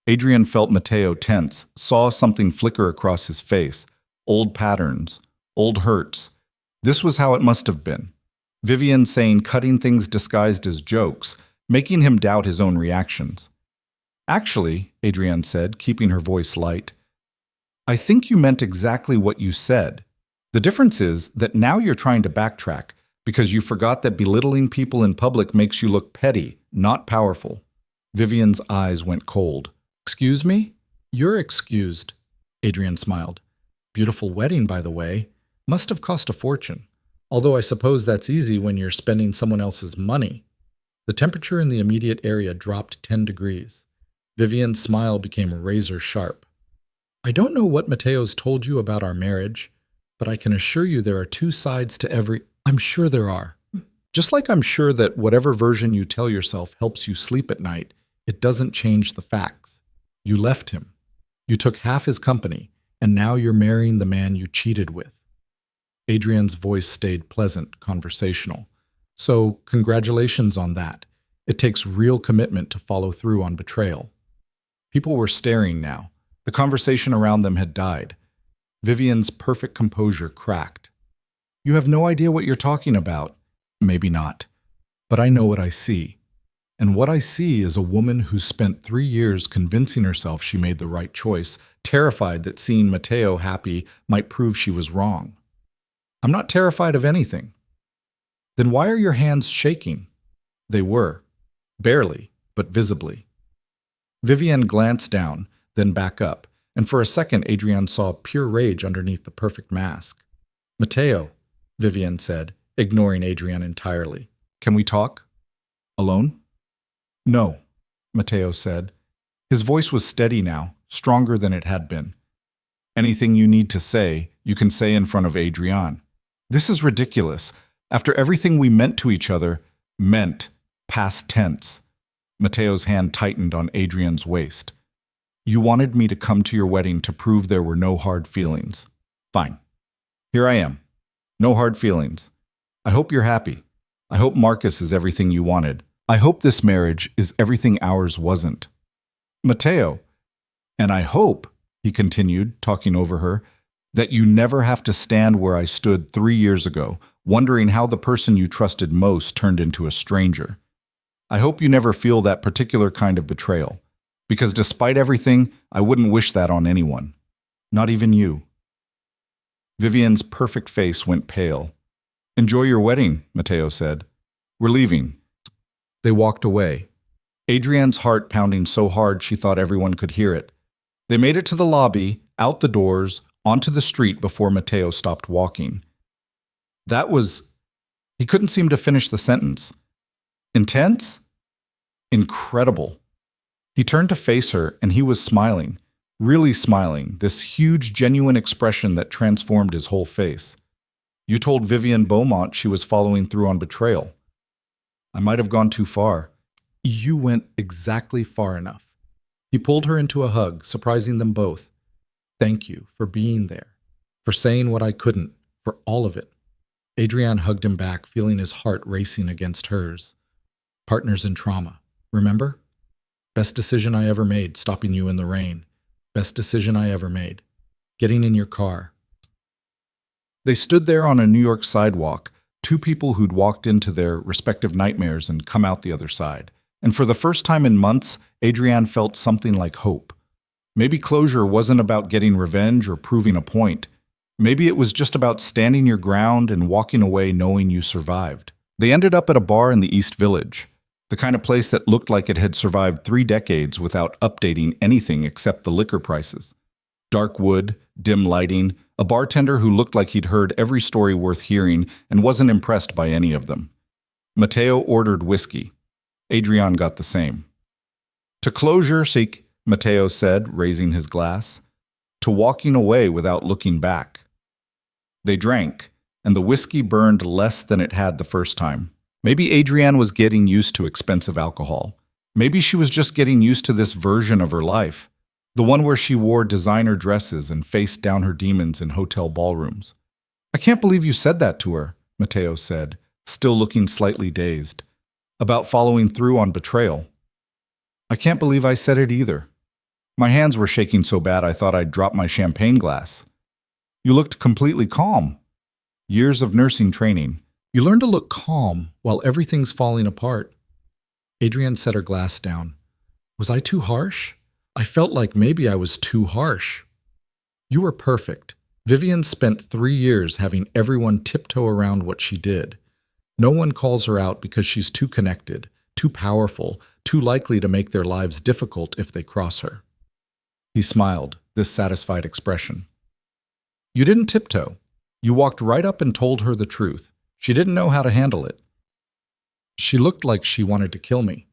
Adrienne felt Matteo tense, saw something flicker across his face. Old patterns, old hurts. This was how it must have been. Vivienne saying cutting things disguised as jokes, making him doubt his own reactions. "Actually," Adrienne said, keeping her voice light, "I think you meant exactly what you said. The difference is that now you're trying to backtrack because you forgot that belittling people in public makes you look petty, not powerful." Vivienne's eyes went cold. "Excuse me?" "You're excused," Adrienne smiled. "Beautiful wedding, by the way. Must have cost a fortune. Although I suppose that's easy when you're spending someone else's money." The temperature in the immediate area dropped 10 degrees. Vivienne's smile became razor sharp. "I don't know what Matteo's told you about our marriage, but I can assure you there are two sides to every—" "I'm sure there are. Just like I'm sure that whatever version you tell yourself helps you sleep at night, it doesn't change the facts. You left him. You took half his company, and now you're marrying the man you cheated with." Adrienne's voice stayed pleasant, conversational. "So, congratulations on that. It takes real commitment to follow through on betrayal." People were staring now. The conversation around them had died. Vivienne's perfect composure cracked. "You have no idea what you're talking about." "Maybe not. But I know what I see. And what I see is a woman who spent 3 years convincing herself she made the right choice, terrified that seeing Matteo happy might prove she was wrong." "I'm not terrified of anything." "Then why are your hands shaking?" They were. Barely, but visibly. Vivienne glanced down, then back up, and for a second Adrienne saw pure rage underneath the perfect mask. Matteo, Vivienne said, ignoring Adrienne entirely. Can we talk? Alone? No, Matteo said. His voice was steady now, stronger than it had been. Anything you need to say, you can say in front of Adrienne. This is ridiculous. After everything we meant to each other, meant, past tense. Matteo's hand tightened on Adrienne's waist. You wanted me to come to your wedding to prove there were no hard feelings. Fine. Here I am. No hard feelings. I hope you're happy. I hope Marcus is everything you wanted. I hope this marriage is everything ours wasn't. Matteo, and I hope, he continued, talking over her, that you never have to stand where I stood 3 years ago, wondering how the person you trusted most turned into a stranger. I hope you never feel that particular kind of betrayal, because despite everything, I wouldn't wish that on anyone, not even you. Vivienne's perfect face went pale. Enjoy your wedding, Matteo said. We're leaving. They walked away. Adrienne's heart pounding so hard she thought everyone could hear it. They made it to the lobby, out the doors, onto the street before Matteo stopped walking. He couldn't seem to finish the sentence. Intense? Incredible. He turned to face her, and he was smiling, really smiling, this huge, genuine expression that transformed his whole face. You told Vivienne Beaumont she was following through on betrayal. I might have gone too far. You went exactly far enough. He pulled her into a hug, surprising them both. Thank you for being there, for saying what I couldn't, for all of it. Adrienne hugged him back, feeling his heart racing against hers. Partners in trauma, remember? Best decision I ever made, stopping you in the rain. Best decision I ever made. Getting in your car. They stood there on a New York sidewalk, two people who'd walked into their respective nightmares and come out the other side. And for the first time in months, Adrienne felt something like hope. Maybe closure wasn't about getting revenge or proving a point. Maybe it was just about standing your ground and walking away knowing you survived. They ended up at a bar in the East Village, the kind of place that looked like it had survived 3 decades without updating anything except the liquor prices. Dark wood, dim lighting, a bartender who looked like he'd heard every story worth hearing and wasn't impressed by any of them. Matteo ordered whiskey. Adrienne got the same. To closure, Matteo said, raising his glass. To walking away without looking back. They drank, and the whiskey burned less than it had the first time. Maybe Adrienne was getting used to expensive alcohol. Maybe she was just getting used to this version of her life, the one where she wore designer dresses and faced down her demons in hotel ballrooms. I can't believe you said that to her, Matteo said, still looking slightly dazed. About following through on betrayal. I can't believe I said it either. My hands were shaking so bad I thought I'd drop my champagne glass. You looked completely calm. Years of nursing training. You learn to look calm while everything's falling apart. Adrienne set her glass down. Was I too harsh? I felt like maybe I was too harsh. You were perfect. Vivienne spent 3 years having everyone tiptoe around what she did. No one calls her out because she's too connected, too powerful, too likely to make their lives difficult if they cross her. He smiled, this satisfied expression. You didn't tiptoe. You walked right up and told her the truth. She didn't know how to handle it. She looked like she wanted to kill me.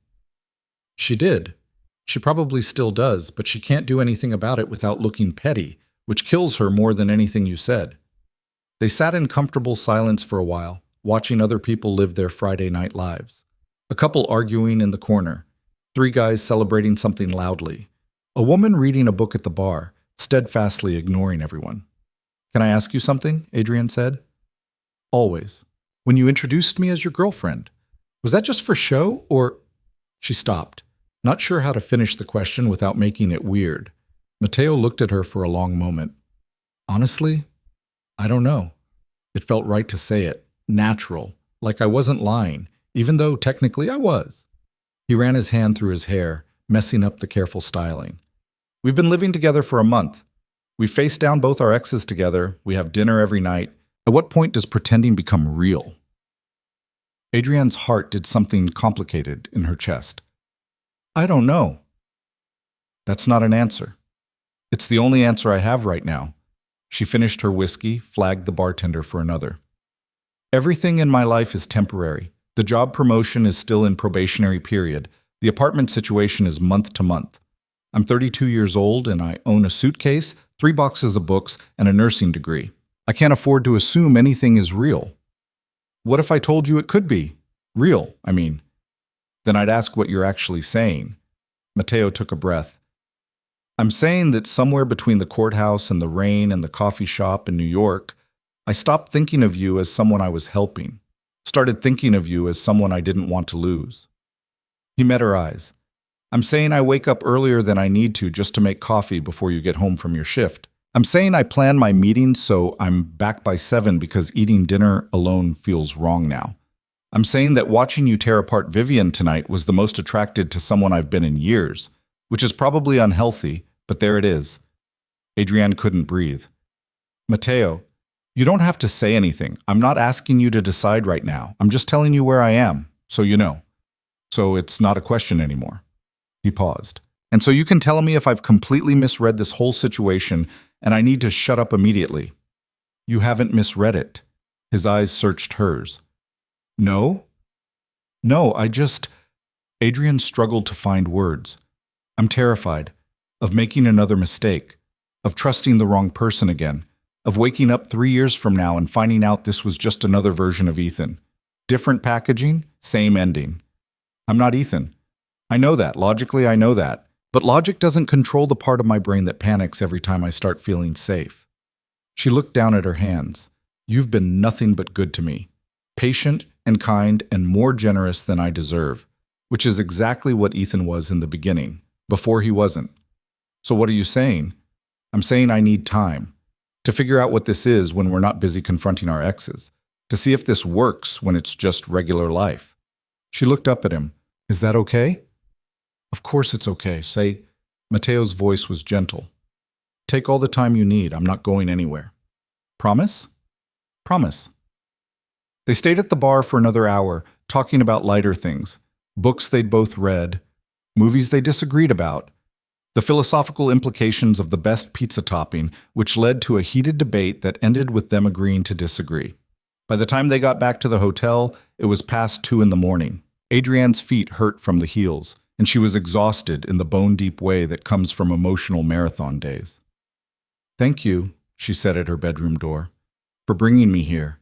She did. She probably still does, but she can't do anything about it without looking petty, which kills her more than anything you said. They sat in comfortable silence for a while, watching other people live their Friday night lives. A couple arguing in the corner, 3 guys celebrating something loudly, a woman reading a book at the bar, steadfastly ignoring everyone. Can I ask you something? Adrienne said. Always. When you introduced me as your girlfriend, was that just for show or... She stopped, not sure how to finish the question without making it weird. Matteo looked at her for a long moment. Honestly, I don't know. It felt right to say it. Natural, like I wasn't lying, even though technically I was. He ran his hand through his hair, messing up the careful styling. We've been living together for a month. We face down both our exes together. We have dinner every night. At what point does pretending become real? Adrienne's heart did something complicated in her chest. I don't know. That's not an answer. It's the only answer I have right now. She finished her whiskey, flagged the bartender for another. Everything in my life is temporary. The job promotion is still in probationary period. The apartment situation is month to month. I'm 32 years old and I own a suitcase, 3 boxes of books, and a nursing degree. I can't afford to assume anything is real. What if I told you it could be? Real, I mean. Then I'd ask what you're actually saying. Mateo took a breath. I'm saying that somewhere between the courthouse and the rain and the coffee shop in New York, I stopped thinking of you as someone I was helping, started thinking of you as someone I didn't want to lose. He met her eyes. I'm saying I wake up earlier than I need to just to make coffee before you get home from your shift. I'm saying I plan my meetings so I'm back by 7 because eating dinner alone feels wrong now. I'm saying that watching you tear apart Vivian tonight was the most attracted to someone I've been in years, which is probably unhealthy, but there it is. Adrienne couldn't breathe. Mateo, you don't have to say anything. I'm not asking you to decide right now. I'm just telling you where I am, so you know. So it's not a question anymore. He paused. And so you can tell me if I've completely misread this whole situation and I need to shut up immediately. You haven't misread it. His eyes searched hers. No? No, Adrienne struggled to find words. I'm terrified of making another mistake, of trusting the wrong person again, of waking up 3 years from now and finding out this was just another version of Ethan. Different packaging, same ending. I'm not Ethan. I know that. Logically, I know that. But logic doesn't control the part of my brain that panics every time I start feeling safe. She looked down at her hands. You've been nothing but good to me. Patient and kind and more generous than I deserve, which is exactly what Ethan was in the beginning, before he wasn't. So what are you saying? I'm saying I need time to figure out what this is when we're not busy confronting our exes, to see if this works when it's just regular life. She looked up at him. Is that okay? Of course it's okay. Say, Mateo's voice was gentle. Take all the time you need. I'm not going anywhere. Promise? Promise. They stayed at the bar for another hour, talking about lighter things, books they'd both read, movies they disagreed about, the philosophical implications of the best pizza topping, which led to a heated debate that ended with them agreeing to disagree. By the time they got back to the hotel, it was past 2 in the morning. Adrienne's feet hurt from the heels, and she was exhausted in the bone-deep way that comes from emotional marathon days. Thank you, she said at her bedroom door, for bringing me here,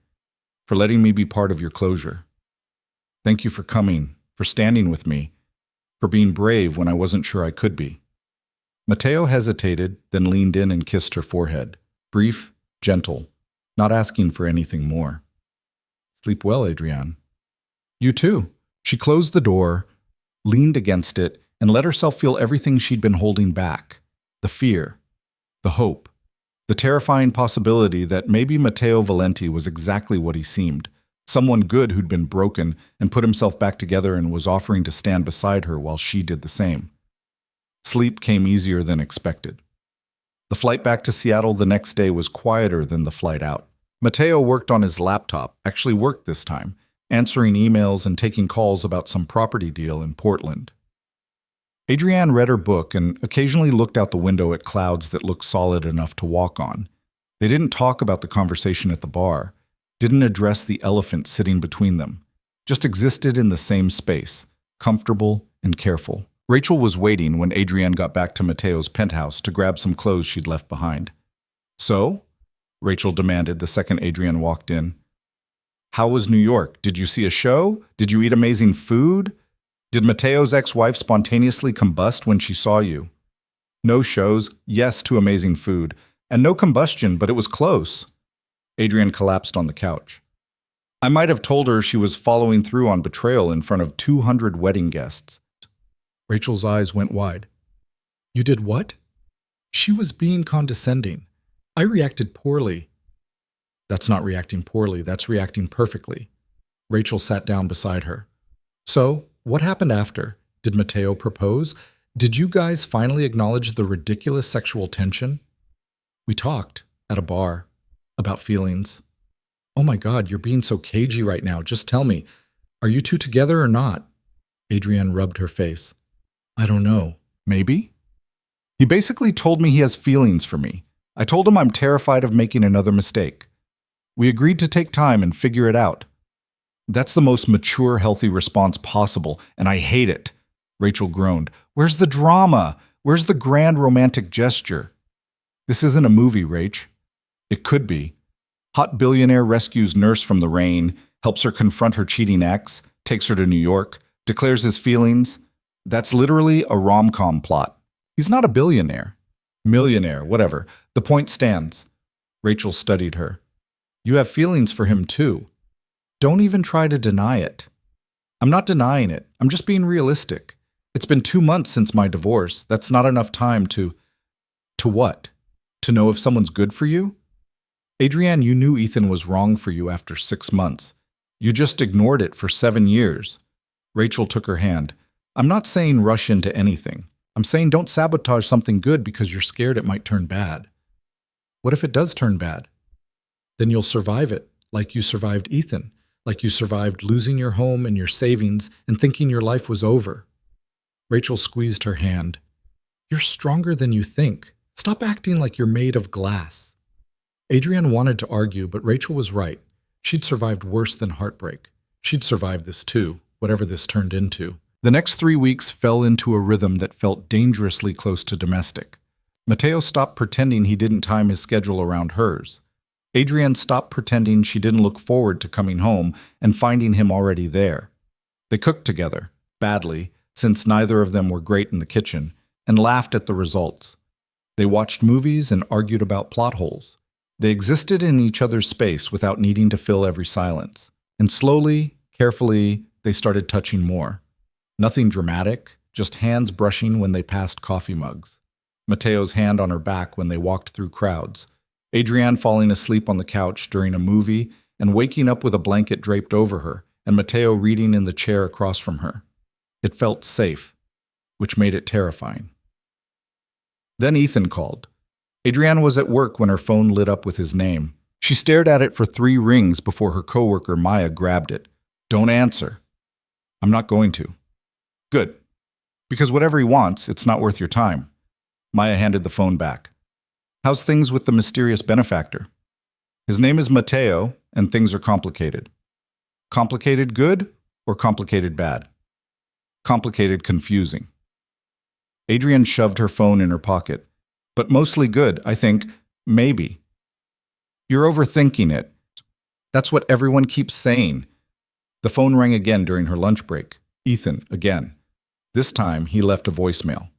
for letting me be part of your closure. Thank you for coming, for standing with me, for being brave when I wasn't sure I could be. Mateo hesitated, then leaned in and kissed her forehead, brief, gentle, not asking for anything more. Sleep well, Adrienne. You too. She closed the door, leaned against it, and let herself feel everything she'd been holding back. The fear, the hope, the terrifying possibility that maybe Matteo Valenti was exactly what he seemed, someone good who'd been broken and put himself back together and was offering to stand beside her while she did the same. Sleep came easier than expected. The flight back to Seattle the next day was quieter than the flight out. Mateo worked on his laptop, actually worked this time, answering emails and taking calls about some property deal in Portland. Adrienne read her book and occasionally looked out the window at clouds that looked solid enough to walk on. They didn't talk about the conversation at the bar, didn't address the elephant sitting between them, just existed in the same space, comfortable and careful. Rachel was waiting when Adrienne got back to Mateo's penthouse to grab some clothes she'd left behind. So? Rachel demanded the second Adrienne walked in. How was New York? Did you see a show? Did you eat amazing food? Did Mateo's ex-wife spontaneously combust when she saw you? No shows, yes to amazing food, and no combustion, but it was close. Adrienne collapsed on the couch. I might have told her she was following through on betrayal in front of 200 wedding guests. Rachel's eyes went wide. You did what? She was being condescending. I reacted poorly. That's not reacting poorly, that's reacting perfectly. Rachel sat down beside her. So, what happened after? Did Mateo propose? Did you guys finally acknowledge the ridiculous sexual tension? We talked, at a bar, about feelings. Oh my God, you're being so cagey right now. Just tell me, are you two together or not? Adrienne rubbed her face. I don't know. Maybe? He basically told me he has feelings for me. I told him I'm terrified of making another mistake. We agreed to take time and figure it out. That's the most mature, healthy response possible, and I hate it. Rachel groaned. Where's the drama? Where's the grand romantic gesture? This isn't a movie, Rach. It could be. Hot billionaire rescues nurse from the rain, helps her confront her cheating ex, takes her to New York, declares his feelings. That's literally a rom-com plot. He's not a billionaire. Millionaire, whatever. The point stands. Rachel studied her. You have feelings for him too. Don't even try to deny it. I'm not denying it. I'm just being realistic. It's been 2 months since my divorce. That's not enough time to… To what? To know if someone's good for you? Adrienne, you knew Ethan was wrong for you after 6 months. You just ignored it for 7 years. Rachel took her hand. I'm not saying rush into anything. I'm saying don't sabotage something good because you're scared it might turn bad. What if it does turn bad? Then you'll survive it, like you survived Ethan, like you survived losing your home and your savings and thinking your life was over. Rachel squeezed her hand. You're stronger than you think. Stop acting like you're made of glass. Adrienne wanted to argue, but Rachel was right. She'd survived worse than heartbreak. She'd survived this too, whatever this turned into. The next 3 weeks fell into a rhythm that felt dangerously close to domestic. Mateo stopped pretending he didn't time his schedule around hers. Adrienne stopped pretending she didn't look forward to coming home and finding him already there. They cooked together, badly, since neither of them were great in the kitchen, and laughed at the results. They watched movies and argued about plot holes. They existed in each other's space without needing to fill every silence. And slowly, carefully, they started touching more. Nothing dramatic, just hands brushing when they passed coffee mugs. Mateo's hand on her back when they walked through crowds. Adrienne falling asleep on the couch during a movie and waking up with a blanket draped over her, and Mateo reading in the chair across from her. It felt safe, which made it terrifying. Then Ethan called. Adrienne was at work when her phone lit up with his name. She stared at it for 3 rings before her coworker Maya grabbed it. Don't answer. I'm not going to. Good. Because whatever he wants, it's not worth your time. Maya handed the phone back. How's things with the mysterious benefactor? His name is Mateo, and things are complicated. Complicated good or complicated bad? Complicated confusing. Adrienne shoved her phone in her pocket. But mostly good, I think. Maybe. You're overthinking it. That's what everyone keeps saying. The phone rang again during her lunch break. Ethan, again. This time, he left a voicemail.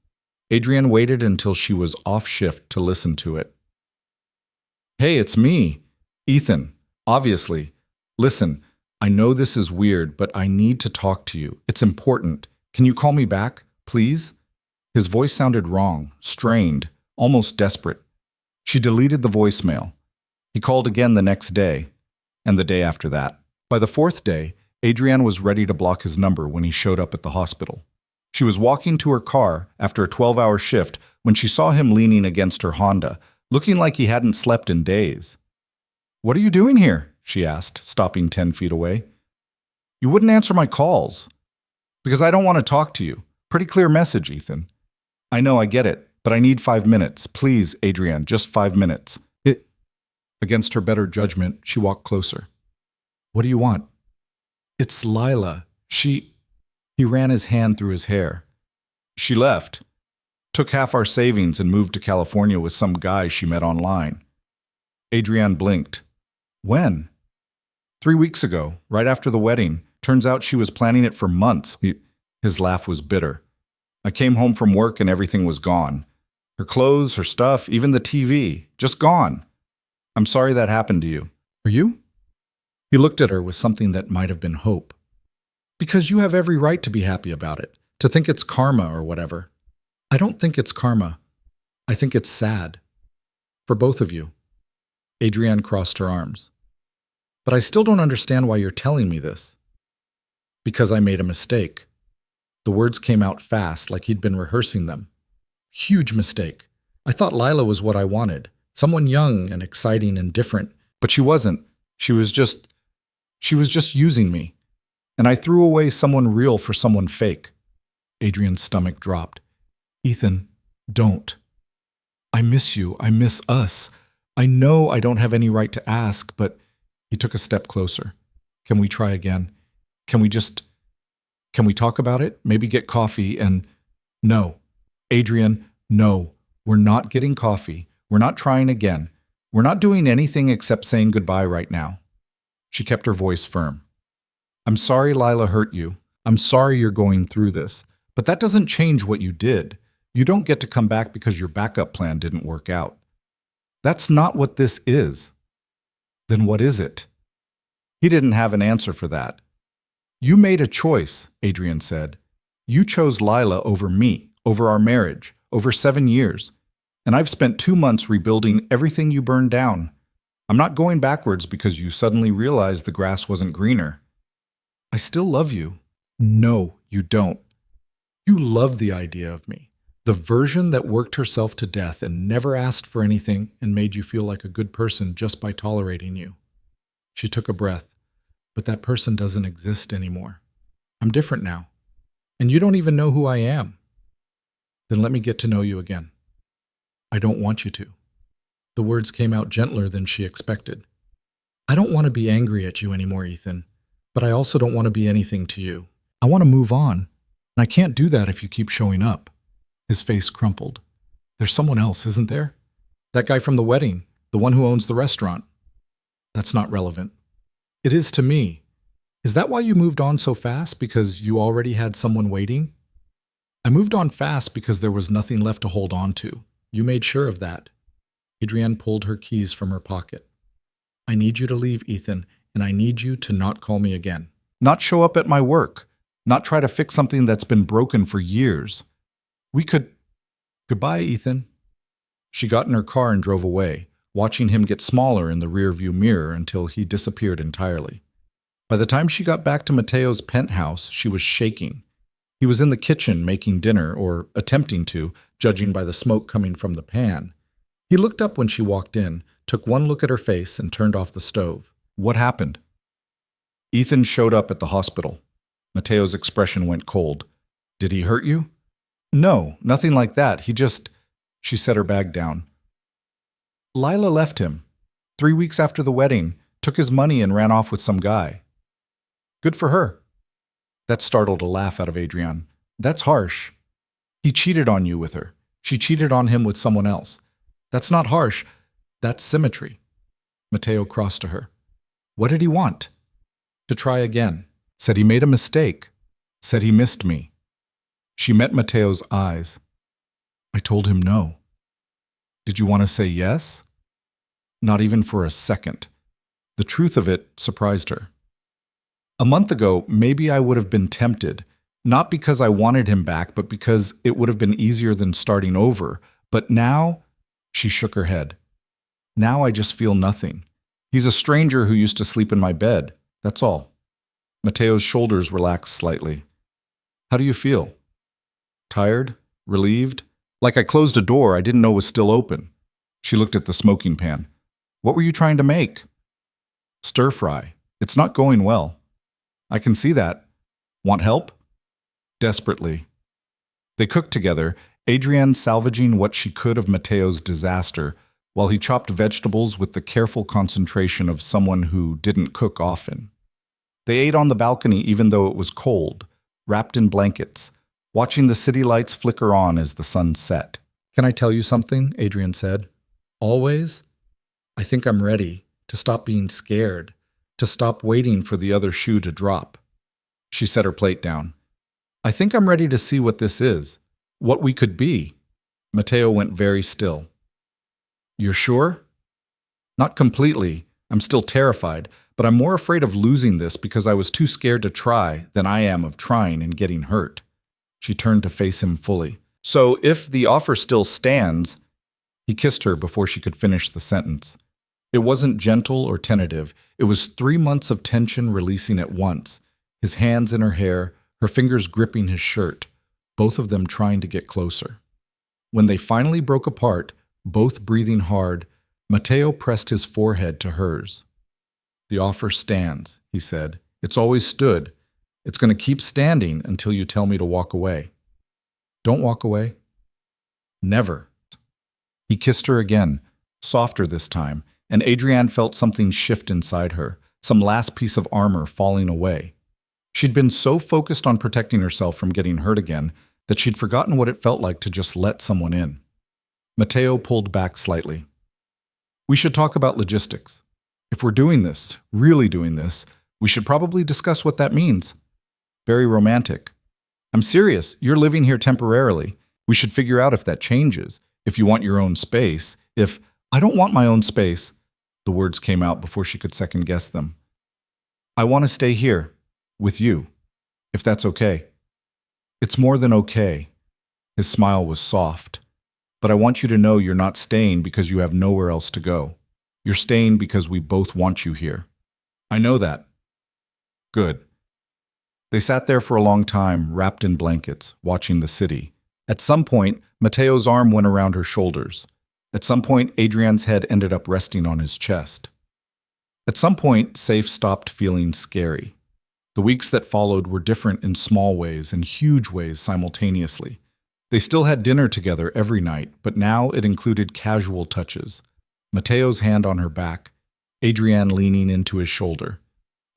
Adrienne waited until she was off shift to listen to it. Hey, it's me. Ethan, obviously. Listen, I know this is weird, but I need to talk to you. It's important. Can you call me back, please? His voice sounded wrong, strained, almost desperate. She deleted the voicemail. He called again the next day, and the day after that. By the 4th day, Adrienne was ready to block his number when he showed up at the hospital. She was walking to her car after a 12-hour shift when she saw him leaning against her Honda, looking like he hadn't slept in days. What are you doing here? She asked, stopping 10 feet away. You wouldn't answer my calls. Because I don't want to talk to you. Pretty clear message, Ethan. I know, I get it, but I need 5 minutes. Please, Adrienne, just 5 minutes. Against her better judgment, she walked closer. What do you want? It's Lila. He ran his hand through his hair. She left. Took half our savings and moved to California with some guy she met online. Adrienne blinked. When? 3 weeks ago, right after the wedding. Turns out she was planning it for months. His laugh was bitter. I came home from work and everything was gone. Her clothes, her stuff, even the TV. Just gone. I'm sorry that happened to you. Are you? He looked at her with something that might have been hope. Because you have every right to be happy about it, to think it's karma or whatever. I don't think it's karma. I think it's sad. For both of you. Adrienne crossed her arms. But I still don't understand why you're telling me this. Because I made a mistake. The words came out fast, like he'd been rehearsing them. Huge mistake. I thought Lila was what I wanted. Someone young and exciting and different. But she wasn't. She was just using me. And I threw away someone real for someone fake. Adrienne's stomach dropped. Ethan, don't. I miss you. I miss us. I know I don't have any right to ask, but he took a step closer. Can we try again? Can we talk about it? Maybe get coffee and... No. Adrian, no. We're not getting coffee. We're not trying again. We're not doing anything except saying goodbye right now. She kept her voice firm. I'm sorry Lila hurt you. I'm sorry you're going through this. But that doesn't change what you did. You don't get to come back because your backup plan didn't work out. That's not what this is. Then what is it? He didn't have an answer for that. You made a choice, Adrian said. You chose Lila over me, over our marriage, over 7 years. And I've spent 2 months rebuilding everything you burned down. I'm not going backwards because you suddenly realized the grass wasn't greener. I still love you. No, you don't. You love the idea of me. The version that worked herself to death and never asked for anything and made you feel like a good person just by tolerating you. She took a breath. But that person doesn't exist anymore. I'm different now. And you don't even know who I am. Then let me get to know you again. I don't want you to. The words came out gentler than she expected. I don't want to be angry at you anymore, Ethan. But I also don't want to be anything to you. I want to move on. And I can't do that if you keep showing up. His face crumpled. There's someone else, isn't there? That guy from the wedding, the one who owns the restaurant. That's not relevant. It is to me. Is that why you moved on so fast? Because you already had someone waiting? I moved on fast because there was nothing left to hold on to. You made sure of that. Adrienne pulled her keys from her pocket. I need you to leave, Ethan, and I need you to not call me again. Not show up at my work. Not try to fix something that's been broken for years. We could... Goodbye, Ethan. She got in her car and drove away, watching him get smaller in the rearview mirror until he disappeared entirely. By the time she got back to Mateo's penthouse, she was shaking. He was in the kitchen making dinner, or attempting to, judging by the smoke coming from the pan. He looked up when she walked in, took one look at her face, and turned off the stove. What happened? Ethan showed up at the hospital. Mateo's expression went cold. Did he hurt you? No, nothing like that. He just... She set her bag down. Lila left him. 3 weeks after the wedding, took his money and ran off with some guy. Good for her. That startled a laugh out of Adrienne. That's harsh. He cheated on you with her. She cheated on him with someone else. That's not harsh. That's symmetry. Mateo crossed to her. What did he want? To try again. Said he made a mistake. Said he missed me. She met Mateo's eyes. I told him no. Did you want to say yes? Not even for a second. The truth of it surprised her. A month ago, maybe I would have been tempted, not because I wanted him back, but because it would have been easier than starting over. But now, she shook her head. Now I just feel nothing. He's a stranger who used to sleep in my bed. That's all. Mateo's shoulders relaxed slightly. How do you feel? Tired? Relieved? Like I closed a door I didn't know was still open. She looked at the smoking pan. What were you trying to make? Stir fry. It's not going well. I can see that. Want help? Desperately. They cooked together, Adrienne salvaging what she could of Mateo's disaster, while he chopped vegetables with the careful concentration of someone who didn't cook often. They ate on the balcony even though it was cold, wrapped in blankets, watching the city lights flicker on as the sun set. Can I tell you something? Adrienne said. Always? I think I'm ready to stop being scared, to stop waiting for the other shoe to drop. She set her plate down. I think I'm ready to see what this is, what we could be. Mateo went very still. You're sure? Not completely. I'm still terrified, but I'm more afraid of losing this because I was too scared to try than I am of trying and getting hurt. She turned to face him fully. So if the offer still stands... He kissed her before she could finish the sentence. It wasn't gentle or tentative. It was 3 months of tension releasing at once, his hands in her hair, her fingers gripping his shirt, both of them trying to get closer. When they finally broke apart, both breathing hard, Mateo pressed his forehead to hers. The offer stands, he said. It's always stood. It's going to keep standing until you tell me to walk away. Don't walk away. Never. He kissed her again, softer this time, and Adrienne felt something shift inside her, some last piece of armor falling away. She'd been so focused on protecting herself from getting hurt again that she'd forgotten what it felt like to just let someone in. Matteo pulled back slightly. We should talk about logistics. If we're doing this, really doing this, we should probably discuss what that means. Very romantic. I'm serious, you're living here temporarily. We should figure out if that changes, if you want your own space, if I don't want my own space. The words came out before she could second guess them. I want to stay here, with you, if that's okay. It's more than okay. His smile was soft. But I want you to know you're not staying because you have nowhere else to go. You're staying because we both want you here. I know that. Good. They sat there for a long time, wrapped in blankets, watching the city. At some point, Matteo's arm went around her shoulders. At some point, Adrienne's head ended up resting on his chest. At some point, Safe stopped feeling scary. The weeks that followed were different in small ways and huge ways simultaneously. They still had dinner together every night, but now it included casual touches. Matteo's hand on her back, Adrienne leaning into his shoulder.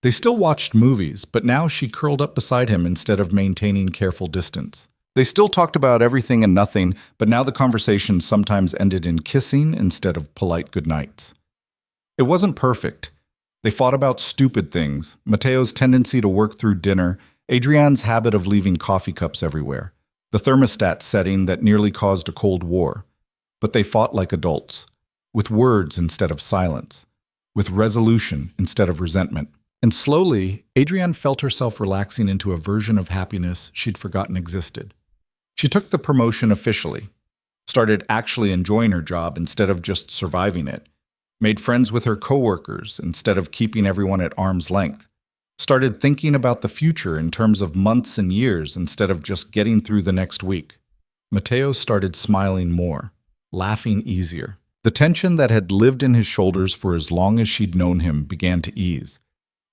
They still watched movies, but now she curled up beside him instead of maintaining careful distance. They still talked about everything and nothing, but now the conversation sometimes ended in kissing instead of polite goodnights. It wasn't perfect. They fought about stupid things, Matteo's tendency to work through dinner, Adrienne's habit of leaving coffee cups everywhere, the thermostat setting that nearly caused a cold war. But they fought like adults, with words instead of silence, with resolution instead of resentment. And slowly, Adrienne felt herself relaxing into a version of happiness she'd forgotten existed. She took the promotion officially, started actually enjoying her job instead of just surviving it, made friends with her coworkers instead of keeping everyone at arm's length, started thinking about the future in terms of months and years instead of just getting through the next week. Matteo started smiling more, laughing easier. The tension that had lived in his shoulders for as long as she'd known him began to ease.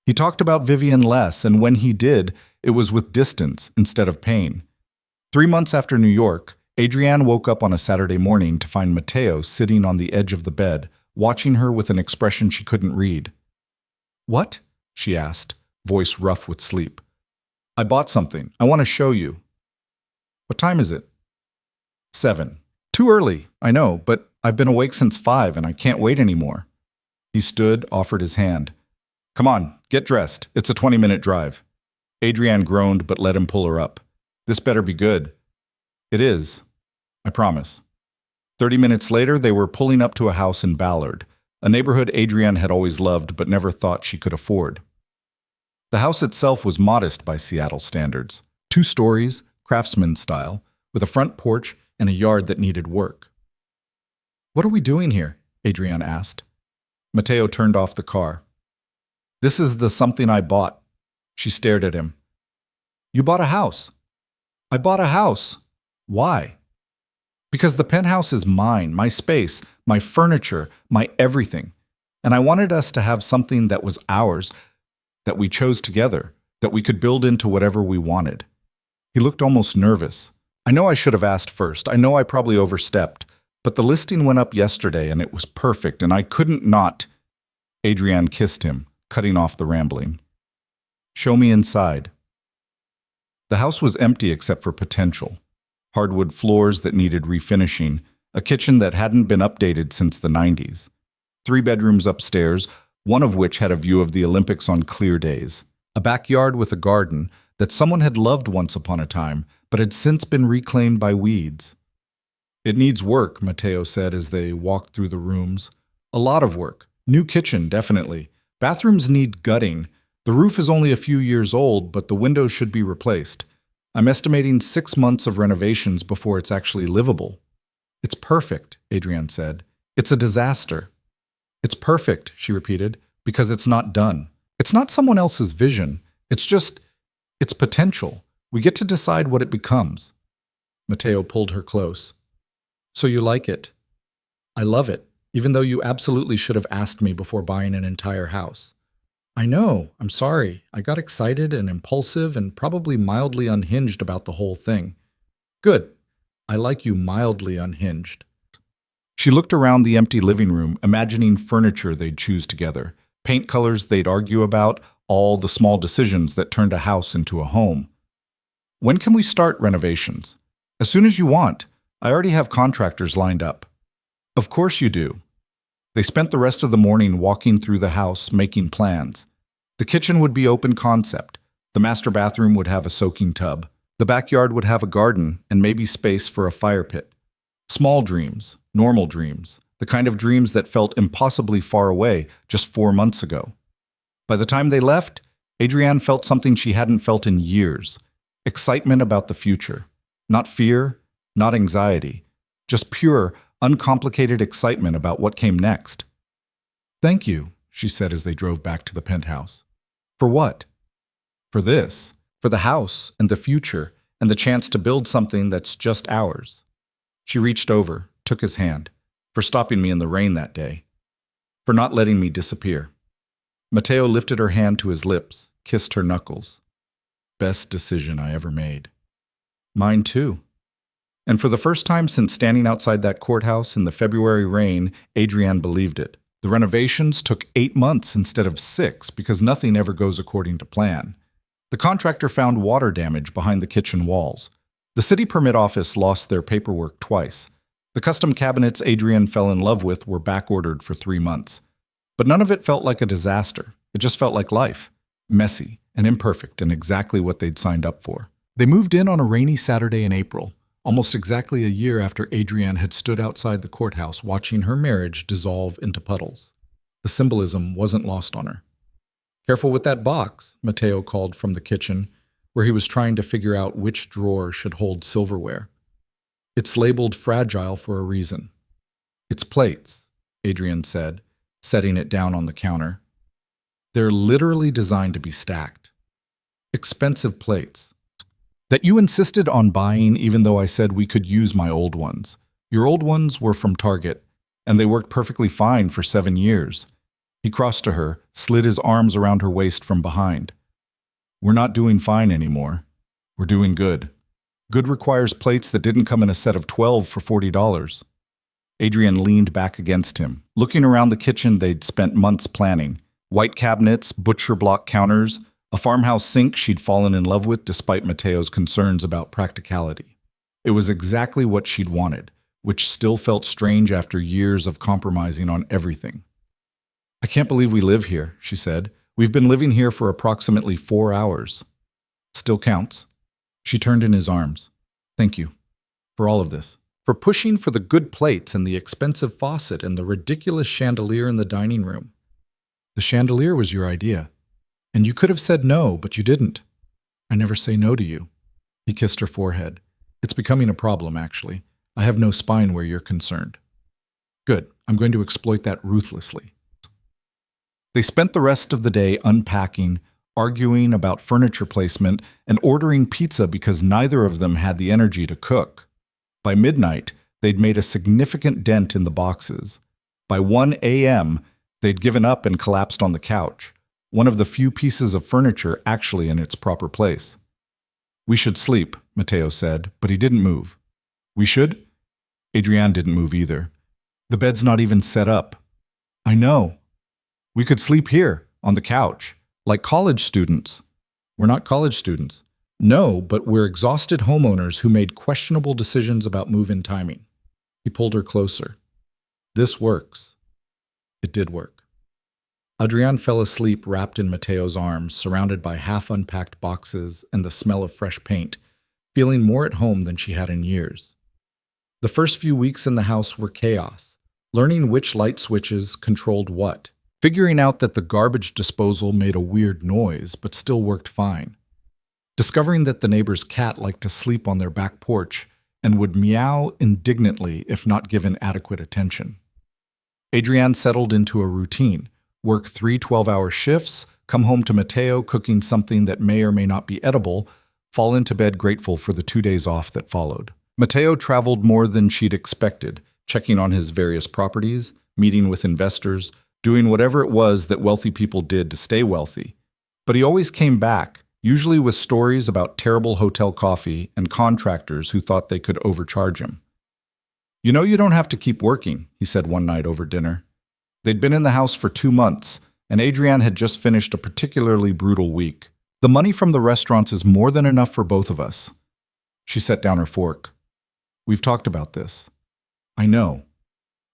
He talked about Vivian less, and when he did, it was with distance instead of pain. 3 months after New York, Adrienne woke up on a Saturday morning to find Matteo sitting on the edge of the bed, watching her with an expression she couldn't read. "What?" she asked, voice rough with sleep. "I bought something. I want to show you." "What time is it?" 7. "Too early, I know, but I've been awake since 5 and I can't wait anymore." He stood, offered his hand. "Come on, get dressed. It's a 20-minute drive." Adrienne groaned but let him pull her up. "This better be good." "It is. I promise." 30 minutes later, they were pulling up to a house in Ballard, a neighborhood Adrienne had always loved but never thought she could afford. The house itself was modest by Seattle standards. 2 stories, craftsman style, with a front porch and a yard that needed work. "What are we doing here?" Adrienne asked. Matteo turned off the car. "This is the something I bought." She stared at him. "You bought a house." "I bought a house." "Why?" "Because the penthouse is mine, my space, my furniture, my everything. And I wanted us to have something that was ours, that we chose together, that we could build into whatever we wanted." He looked almost nervous. "I know I should have asked first. I know I probably overstepped. But the listing went up yesterday and it was perfect and I couldn't not." Adrienne kissed him, cutting off the rambling. "Show me inside." The house was empty except for potential. Hardwood floors that needed refinishing, a kitchen that hadn't been updated since the 90s. 3 bedrooms upstairs, one of which had a view of the Olympics on clear days. A backyard with a garden that someone had loved once upon a time, but had since been reclaimed by weeds. "It needs work," Matteo said as they walked through the rooms. "A lot of work. New kitchen, definitely. Bathrooms need gutting. The roof is only a few years old, but the windows should be replaced. I'm estimating 6 months of renovations before it's actually livable." "It's perfect," Adrienne said. "It's a disaster." "It's perfect," she repeated, "because it's not done. It's not someone else's vision. It's potential. We get to decide what it becomes." Matteo pulled her close. "So you like it?" "I love it, even though you absolutely should have asked me before buying an entire house." "I know, I'm sorry. I got excited and impulsive and probably mildly unhinged about the whole thing." "Good. I like you mildly unhinged." She looked around the empty living room, imagining furniture they'd choose together, paint colors they'd argue about, all the small decisions that turned a house into a home. When can we start renovations? As soon as you want. I already have contractors lined up. Of course you do. They spent the rest of the morning walking through the house, making plans. The kitchen would be open concept. The master bathroom would have a soaking tub. The backyard would have a garden and maybe space for a fire pit. Small dreams, normal dreams, the kind of dreams that felt impossibly far away just 4 months ago. By the time they left, Adrienne felt something she hadn't felt in years. Excitement about the future. Not fear, not anxiety. Just pure, uncomplicated excitement about what came next. "Thank you," she said as they drove back to the penthouse. "For what?" "For this. For the house and the future and the chance to build something that's just ours." She reached over, took his hand. "For stopping me in the rain that day. For not letting me disappear." Matteo lifted her hand to his lips, kissed her knuckles. "Best decision I ever made." "Mine too." And for the first time since standing outside that courthouse in the February rain, Adrienne believed it. The renovations took 8 months instead of 6 because nothing ever goes according to plan. The contractor found water damage behind the kitchen walls. The city permit office lost their paperwork twice. The custom cabinets Adrienne fell in love with were back-ordered for 3 months. But none of it felt like a disaster. It just felt like life. Messy and imperfect and exactly what they'd signed up for. They moved in on a rainy Saturday in April, almost exactly a year after Adrienne had stood outside the courthouse watching her marriage dissolve into puddles. The symbolism wasn't lost on her. "Careful with that box," Matteo called from the kitchen, where he was trying to figure out which drawer should hold silverware. "It's labeled fragile for a reason." "It's plates," Adrienne said, setting it down on the counter. "They're literally designed to be stacked. Expensive plates. That you insisted on buying even though I said we could use my old ones. Your old ones were from Target, and they worked perfectly fine for 7 years. He crossed to her, slid his arms around her waist from behind. "We're not doing fine anymore. We're doing good. Good requires plates that didn't come in a set of 12 for $40. Adrienne leaned back against him, looking around the kitchen they'd spent months planning. White cabinets, butcher block counters, a farmhouse sink she'd fallen in love with despite Matteo's concerns about practicality. It was exactly what she'd wanted, which still felt strange after years of compromising on everything. "I can't believe we live here," she said. "We've been living here for approximately 4 hours. Still counts." She turned in his arms. "Thank you. For all of this. For pushing for the good plates and the expensive faucet and the ridiculous chandelier in the dining room. The chandelier was your idea. And you could have said no, but you didn't. I never say no to you." He kissed her forehead. "It's becoming a problem, actually. I have no spine where you're concerned." "Good. I'm going to exploit that ruthlessly." They spent the rest of the day unpacking, arguing about furniture placement, and ordering pizza because neither of them had the energy to cook. By midnight, they'd made a significant dent in the boxes. By 1 a.m., they'd given up and collapsed on the couch, one of the few pieces of furniture actually in its proper place. "We should sleep," Matteo said, but he didn't move. "We should?" Adrienne didn't move either. "The bed's not even set up." "I know. We could sleep here, on the couch, like college students." "We're not college students." "No, but we're exhausted homeowners who made questionable decisions about move-in timing." He pulled her closer. "This works." It did work. Adrienne fell asleep wrapped in Matteo's arms, surrounded by half-unpacked boxes and the smell of fresh paint, feeling more at home than she had in years. The first few weeks in the house were chaos, learning which light switches controlled what, figuring out that the garbage disposal made a weird noise but still worked fine, discovering that the neighbor's cat liked to sleep on their back porch and would meow indignantly if not given adequate attention. Adrienne settled into a routine, work 3 12-hour shifts, come home to Matteo cooking something that may or may not be edible, fall into bed grateful for the 2 days off that followed. Matteo traveled more than she'd expected, checking on his various properties, meeting with investors, doing whatever it was that wealthy people did to stay wealthy. But he always came back, usually with stories about terrible hotel coffee and contractors who thought they could overcharge him. You know you don't have to keep working, he said one night over dinner. They'd been in the house for 2 months, and Adrienne had just finished a particularly brutal week. The money from the restaurants is more than enough for both of us. She set down her fork. We've talked about this. I know.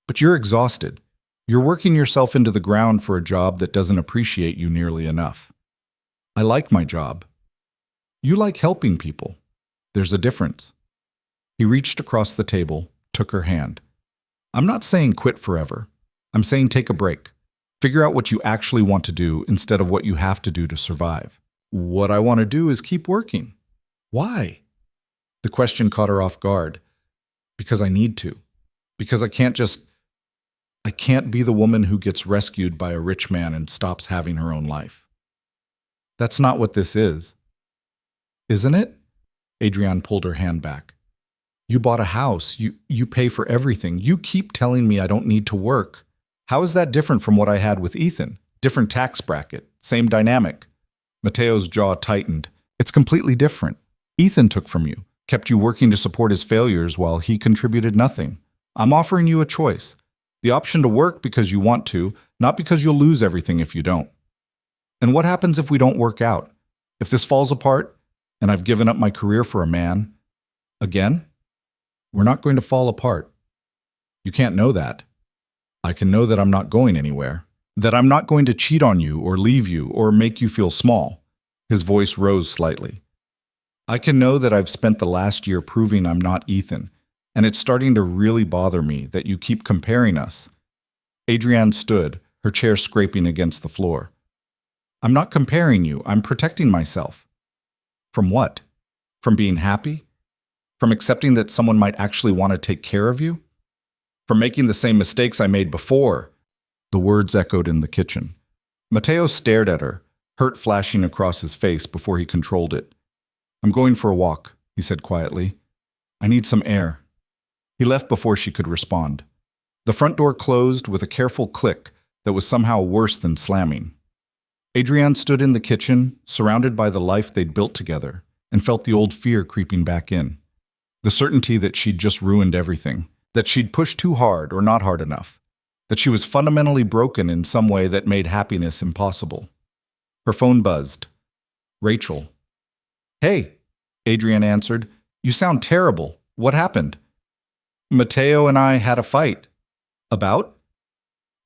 But you're exhausted. You're working yourself into the ground for a job that doesn't appreciate you nearly enough. I like my job. You like helping people. There's a difference. He reached across the table, took her hand. I'm not saying quit forever. I'm saying take a break. Figure out what you actually want to do instead of what you have to do to survive. What I want to do is keep working. Why? The question caught her off guard. Because I need to. Because I can't be the woman who gets rescued by a rich man and stops having her own life. That's not what this is. Isn't it? Adrienne pulled her hand back. You bought a house. You pay for everything. You keep telling me I don't need to work. How is that different from what I had with Ethan? Different tax bracket, same dynamic. Mateo's jaw tightened. It's completely different. Ethan took from you, kept you working to support his failures while he contributed nothing. I'm offering you a choice. The option to work because you want to, not because you'll lose everything if you don't. And what happens if we don't work out? If this falls apart, and I've given up my career for a man? Again? We're not going to fall apart. You can't know that. I can know that I'm not going anywhere. That I'm not going to cheat on you or leave you or make you feel small. His voice rose slightly. I can know that I've spent the last year proving I'm not Ethan, and it's starting to really bother me that you keep comparing us. Adrienne stood, her chair scraping against the floor. I'm not comparing you. I'm protecting myself. From what? From being happy? From accepting that someone might actually want to take care of you? From making the same mistakes I made before? The words echoed in the kitchen. Mateo stared at her, hurt flashing across his face before he controlled it. I'm going for a walk, he said quietly. I need some air. He left before she could respond. The front door closed with a careful click that was somehow worse than slamming. Adrienne stood in the kitchen, surrounded by the life they'd built together, and felt the old fear creeping back in. The certainty that she'd just ruined everything, that she'd pushed too hard or not hard enough, that she was fundamentally broken in some way that made happiness impossible. Her phone buzzed. Rachel. Hey, Adrienne answered. You sound terrible. What happened? Mateo and I had a fight. About?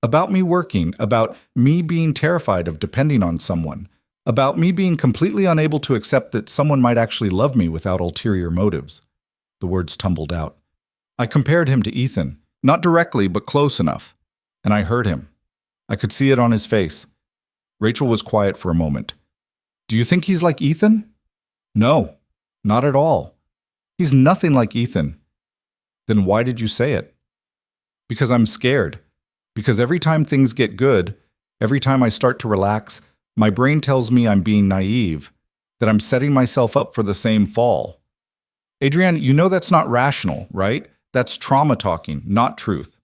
About me working, about me being terrified of depending on someone, about me being completely unable to accept that someone might actually love me without ulterior motives. The words tumbled out. I compared him to Ethan, not directly, but close enough. And I hurt him. I could see it on his face. Rachel was quiet for a moment. Do you think he's like Ethan? No, not at all. He's nothing like Ethan. Then why did you say it? Because I'm scared. Because every time things get good, every time I start to relax, my brain tells me I'm being naive, that I'm setting myself up for the same fall. Adrienne, you know that's not rational, right? That's trauma talking, not truth.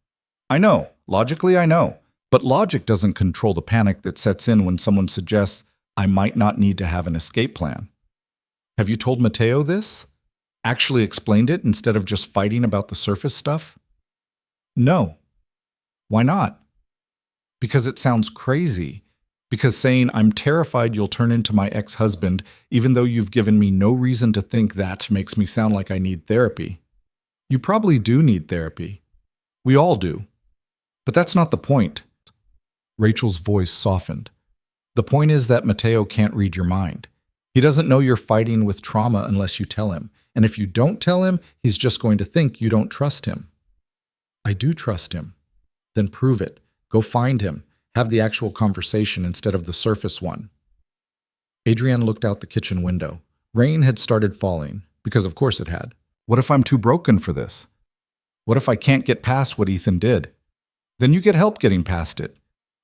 I know. Logically, I know. But logic doesn't control the panic that sets in when someone suggests I might not need to have an escape plan. Have you told Mateo this? Actually explained it instead of just fighting about the surface stuff? No. Why not? Because it sounds crazy. Because saying I'm terrified you'll turn into my ex-husband, even though you've given me no reason to think that, makes me sound like I need therapy. You probably do need therapy. We all do. But that's not the point. Rachel's voice softened. The point is that Mateo can't read your mind. He doesn't know you're fighting with trauma unless you tell him. And if you don't tell him, he's just going to think you don't trust him. I do trust him. Then prove it. Go find him. Have the actual conversation instead of the surface one. Adrienne looked out the kitchen window. Rain had started falling, because of course it had. What if I'm too broken for this? What if I can't get past what Ethan did? Then you get help getting past it.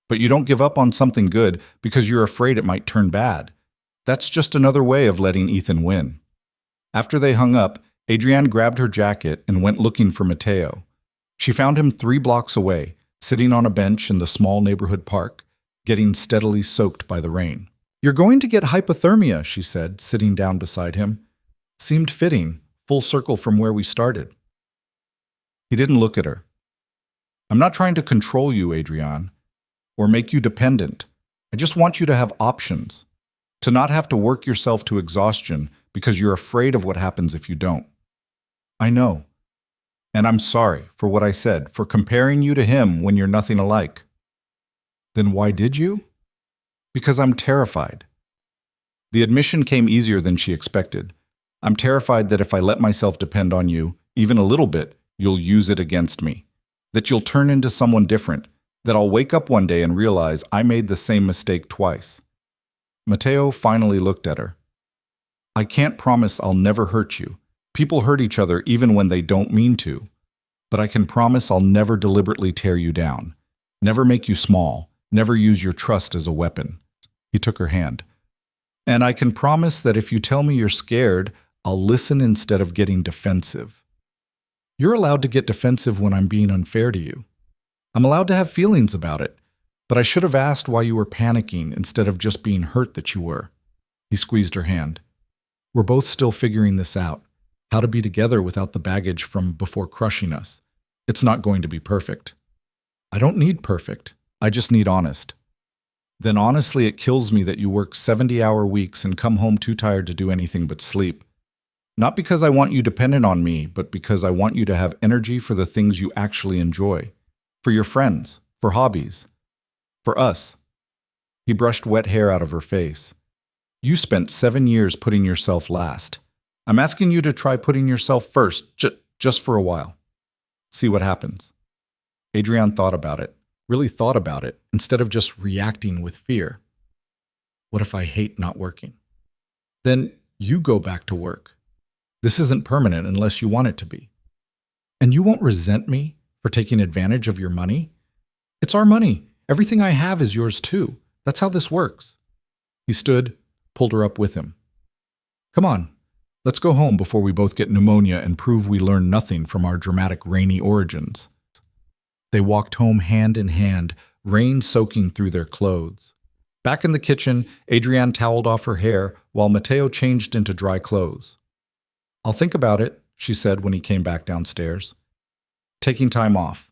But you don't give up on something good because you're afraid it might turn bad. That's just another way of letting Ethan win. After they hung up, Adrienne grabbed her jacket and went looking for Mateo. She found him 3 blocks away, sitting on a bench in the small neighborhood park, getting steadily soaked by the rain. You're going to get hypothermia, she said, sitting down beside him. Seemed fitting, full circle from where we started. He didn't look at her. I'm not trying to control you, Adrian, or make you dependent. I just want you to have options, to not have to work yourself to exhaustion because you're afraid of what happens if you don't. I know. And I'm sorry for what I said, for comparing you to him when you're nothing alike. Then why did you? Because I'm terrified. The admission came easier than she expected. I'm terrified that if I let myself depend on you, even a little bit, you'll use it against me. That you'll turn into someone different. That I'll wake up one day and realize I made the same mistake twice. Mateo finally looked at her. I can't promise I'll never hurt you. People hurt each other even when they don't mean to. But I can promise I'll never deliberately tear you down. Never make you small. Never use your trust as a weapon. He took her hand. And I can promise that if you tell me you're scared, I'll listen instead of getting defensive. You're allowed to get defensive when I'm being unfair to you. I'm allowed to have feelings about it, but I should have asked why you were panicking instead of just being hurt that you were. He squeezed her hand. We're both still figuring this out, how to be together without the baggage from before crushing us. It's not going to be perfect. I don't need perfect. I just need honest. Then honestly, it kills me that you work 70-hour weeks and come home too tired to do anything but sleep. Not because I want you dependent on me, but because I want you to have energy for the things you actually enjoy. For your friends, for hobbies, for us. He brushed wet hair out of her face. You spent 7 years putting yourself last. I'm asking you to try putting yourself first, just for a while. See what happens. Adrian thought about it, really thought about it, instead of just reacting with fear. What if I hate not working? Then you go back to work. This isn't permanent unless you want it to be. And you won't resent me for taking advantage of your money? It's our money. Everything I have is yours too. That's how this works. He stood, pulled her up with him. Come on, let's go home before we both get pneumonia and prove we learn nothing from our dramatic rainy origins. They walked home hand in hand, rain soaking through their clothes. Back in the kitchen, Adrian toweled off her hair while Mateo changed into dry clothes. I'll think about it, she said when he came back downstairs. Taking time off.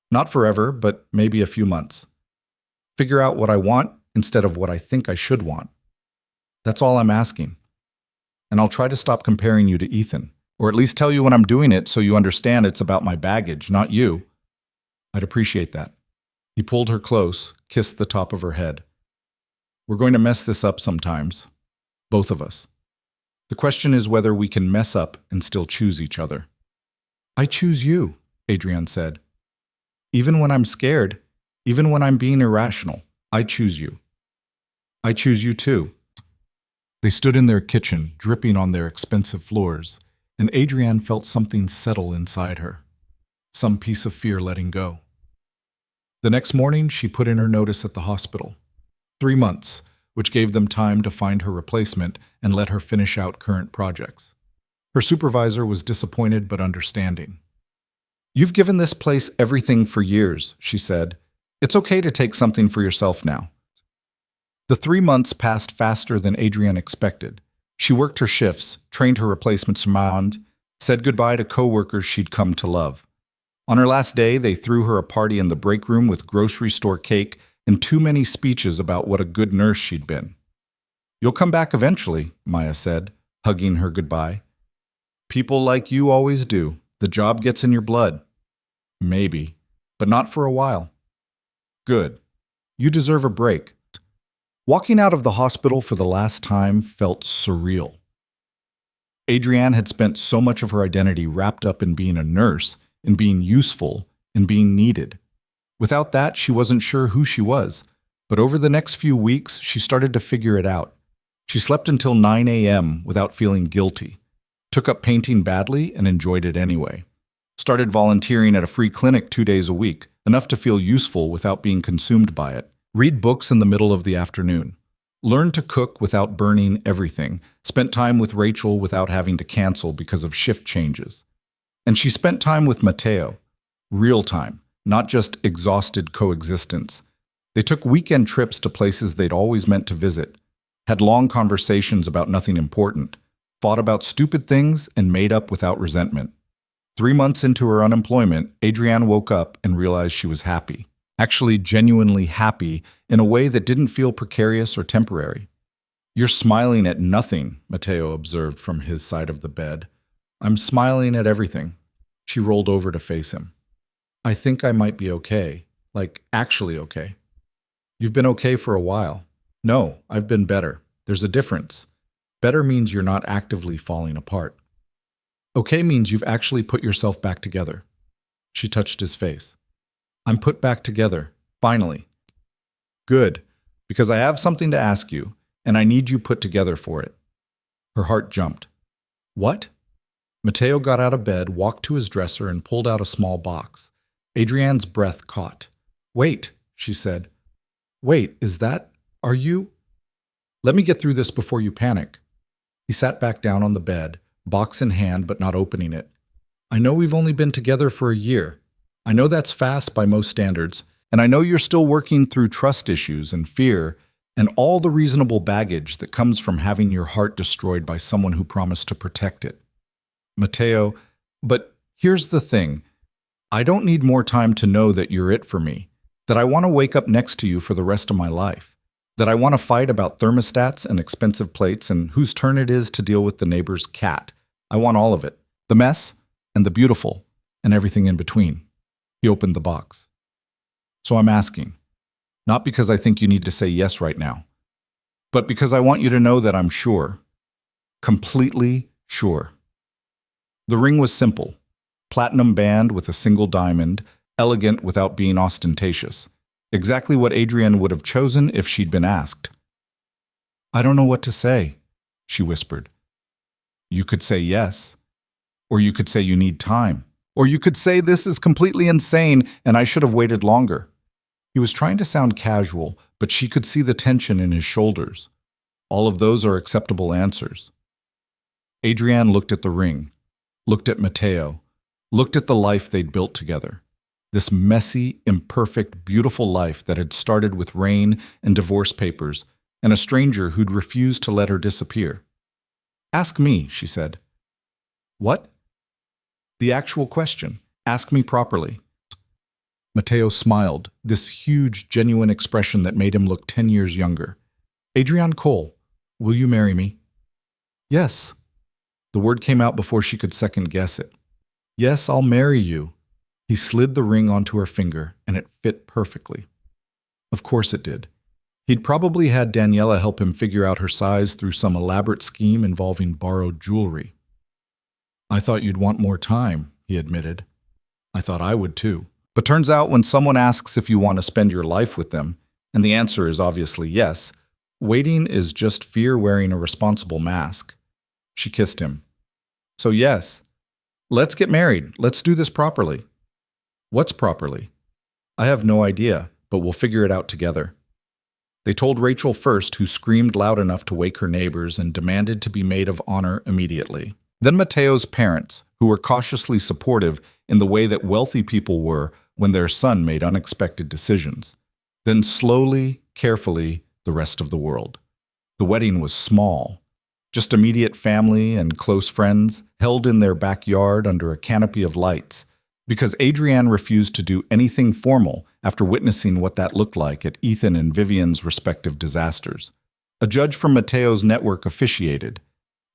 Not forever, but maybe a few months. Figure out what I want instead of what I think I should want. That's all I'm asking. And I'll try to stop comparing you to Ethan, or at least tell you when I'm doing it so you understand it's about my baggage, not you. I'd appreciate that. He pulled her close, kissed the top of her head. We're going to mess this up sometimes. Both of us. The question is whether we can mess up and still choose each other. I choose you, Adrian said. Even when I'm scared, even when I'm being irrational, I choose you. I choose you too. They stood in their kitchen, dripping on their expensive floors, and Adrian felt something settle inside her. Some piece of fear letting go. The next morning, she put in her notice at the hospital. 3 months, which gave them time to find her replacement and let her finish out current projects. Her supervisor was disappointed but understanding. You've given this place everything for years, she said. It's okay to take something for yourself now. The 3 months passed faster than Adrian expected. She worked her shifts, trained her replacements around, said goodbye to co-workers she'd come to love. On her last day, they threw her a party in the break room with grocery store cake and too many speeches about what a good nurse she'd been. You'll come back eventually, Maya said, hugging her goodbye. People like you always do. The job gets in your blood. Maybe, but not for a while. Good. You deserve a break. Walking out of the hospital for the last time felt surreal. Adrienne had spent so much of her identity wrapped up in being a nurse, in being useful, in being needed. Without that, she wasn't sure who she was, but over the next few weeks, she started to figure it out. She slept until 9 a.m. without feeling guilty, took up painting badly and enjoyed it anyway. Started volunteering at a free clinic 2 days a week, enough to feel useful without being consumed by it. Read books in the middle of the afternoon. Learned to cook without burning everything. Spent time with Rachel without having to cancel because of shift changes. And she spent time with Mateo. Real time, not just exhausted coexistence. They took weekend trips to places they'd always meant to visit. Had long conversations about nothing important. Fought about stupid things and made up without resentment. 3 months into her unemployment, Adrienne woke up and realized she was happy. Actually, genuinely happy in a way that didn't feel precarious or temporary. "You're smiling at nothing," Matteo observed from his side of the bed. "I'm smiling at everything." She rolled over to face him. "I think I might be okay. Like, actually okay." "You've been okay for a while." "No, I've been better. There's a difference. Better means you're not actively falling apart. Okay means you've actually put yourself back together." She touched his face. "I'm put back together, finally." "Good, because I have something to ask you, and I need you put together for it." Her heart jumped. "What?" Matteo got out of bed, walked to his dresser, and pulled out a small box. Adrienne's breath caught. "Wait," she said. "Wait, are you?" "Let me get through this before you panic." He sat back down on the bed, box in hand but not opening it. "I know we've only been together for a year. I know that's fast by most standards, and I know you're still working through trust issues and fear and all the reasonable baggage that comes from having your heart destroyed by someone who promised to protect it. Matteo, but here's the thing. I don't need more time to know that you're it for me, that I want to wake up next to you for the rest of my life, that I want to fight about thermostats and expensive plates and whose turn it is to deal with the neighbor's cat. I want all of it, the mess and the beautiful and everything in between." He opened the box. "So I'm asking, not because I think you need to say yes right now, but because I want you to know that I'm sure, completely sure." The ring was simple, platinum band with a single diamond, elegant without being ostentatious, exactly what Adrienne would have chosen if she'd been asked. "I don't know what to say," she whispered. "You could say yes, or you could say you need time, or you could say this is completely insane and I should have waited longer." He was trying to sound casual, but she could see the tension in his shoulders. All of those are acceptable answers. Adrienne looked at the ring, looked at Matteo, looked at the life they'd built together. This messy, imperfect, beautiful life that had started with rain and divorce papers and a stranger who'd refused to let her disappear. "Ask me," she said. "What?" "The actual question. Ask me properly." Matteo smiled, this huge, genuine expression that made him look 10 years younger. "Adrienne Cole, will you marry me?" "Yes." The word came out before she could second-guess it. "Yes, I'll marry you." He slid the ring onto her finger, and it fit perfectly. Of course it did. He'd probably had Daniela help him figure out her size through some elaborate scheme involving borrowed jewelry. "I thought you'd want more time," he admitted. "I thought I would too. But turns out when someone asks if you want to spend your life with them, and the answer is obviously yes, waiting is just fear wearing a responsible mask." She kissed him. "So yes, let's get married. Let's do this properly." "What's properly?" "I have no idea, but we'll figure it out together." They told Rachel first, who screamed loud enough to wake her neighbors and demanded to be maid of honor immediately. Then Matteo's parents, who were cautiously supportive in the way that wealthy people were when their son made unexpected decisions. Then slowly, carefully, the rest of the world. The wedding was small. Just immediate family and close friends, held in their backyard under a canopy of lights, because Adrienne refused to do anything formal after witnessing what that looked like at Ethan and Vivian's respective disasters. A judge from Matteo's network officiated.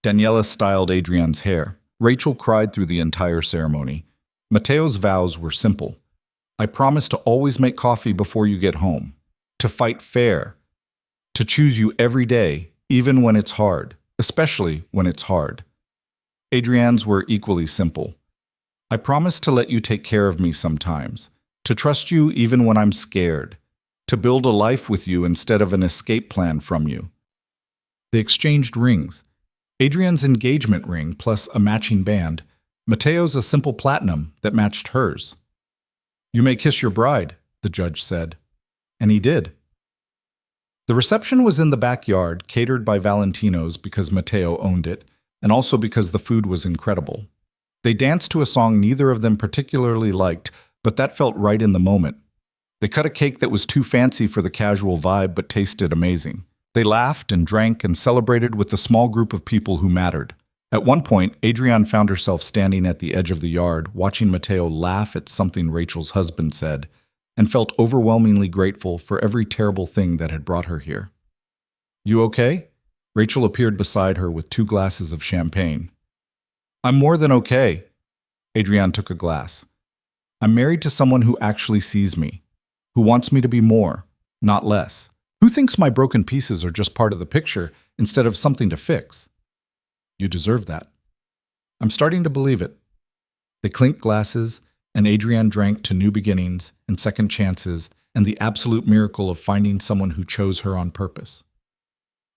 Daniela styled Adrienne's hair. Rachel cried through the entire ceremony. Matteo's vows were simple. "I promise to always make coffee before you get home, to fight fair, to choose you every day, even when it's hard, especially when it's hard." Adrienne's were equally simple. "I promise to let you take care of me sometimes, to trust you even when I'm scared, to build a life with you instead of an escape plan from you." They exchanged rings. Adrienne's engagement ring plus a matching band, Matteo's a simple platinum that matched hers. "You may kiss your bride," the judge said. And he did. The reception was in the backyard, catered by Valentino's because Matteo owned it, and also because the food was incredible. They danced to a song neither of them particularly liked, but that felt right in the moment. They cut a cake that was too fancy for the casual vibe but tasted amazing. They laughed and drank and celebrated with the small group of people who mattered. At one point, Adrienne found herself standing at the edge of the yard, watching Mateo laugh at something Rachel's husband said, and felt overwhelmingly grateful for every terrible thing that had brought her here. "You okay?" Rachel appeared beside her with 2 glasses of champagne. "I'm more than okay." Adrienne took a glass. "I'm married to someone who actually sees me, who wants me to be more, not less. Who thinks my broken pieces are just part of the picture instead of something to fix. You deserve that." "I'm starting to believe it." They clinked glasses, and Adrienne drank to new beginnings and second chances and the absolute miracle of finding someone who chose her on purpose.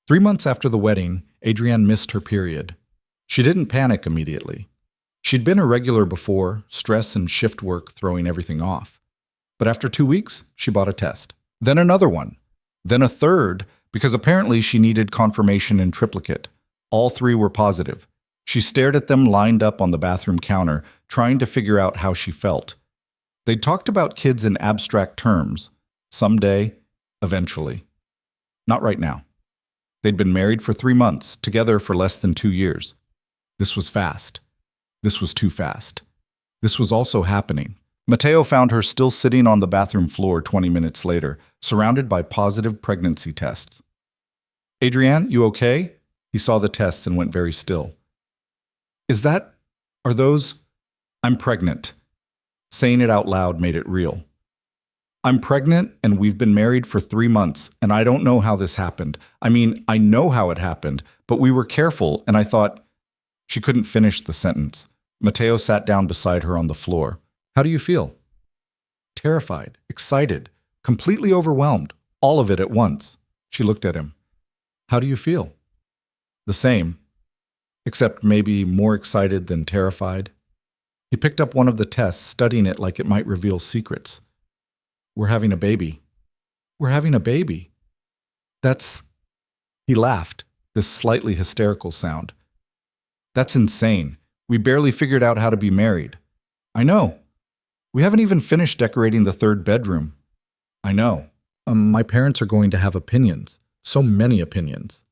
3 months after the wedding, Adrienne missed her period. She didn't panic immediately. She'd been irregular before, stress and shift work throwing everything off. But after 2 weeks, she bought a test. Then another one. Then a third, because apparently she needed confirmation in triplicate. All 3 were positive. She stared at them lined up on the bathroom counter, trying to figure out how she felt. They'd talked about kids in abstract terms. Someday, eventually. Not right now. They'd been married for 3 months, together for less than 2 years. This was fast. This was too fast. This was also happening. Mateo found her still sitting on the bathroom floor 20 minutes later, surrounded by positive pregnancy tests. "Adrienne, you okay?" He saw the tests and went very still. Are those? "I'm pregnant." Saying it out loud made it real. "I'm pregnant, and we've been married for 3 months, and I don't know how this happened. I mean, I know how it happened, but we were careful, and I thought—" She couldn't finish the sentence. Mateo sat down beside her on the floor. "How do you feel?" "Terrified, excited, completely overwhelmed, all of it at once." She looked at him. "How do you feel?" "The same, except maybe more excited than terrified." He picked up one of the tests, studying it like it might reveal secrets. "We're having a baby." "We're having a baby? That's—" He laughed, this slightly hysterical sound. "That's insane. We barely figured out how to be married." "I know. We haven't even finished decorating the 3rd bedroom." "I know. My parents are going to have opinions. So many opinions."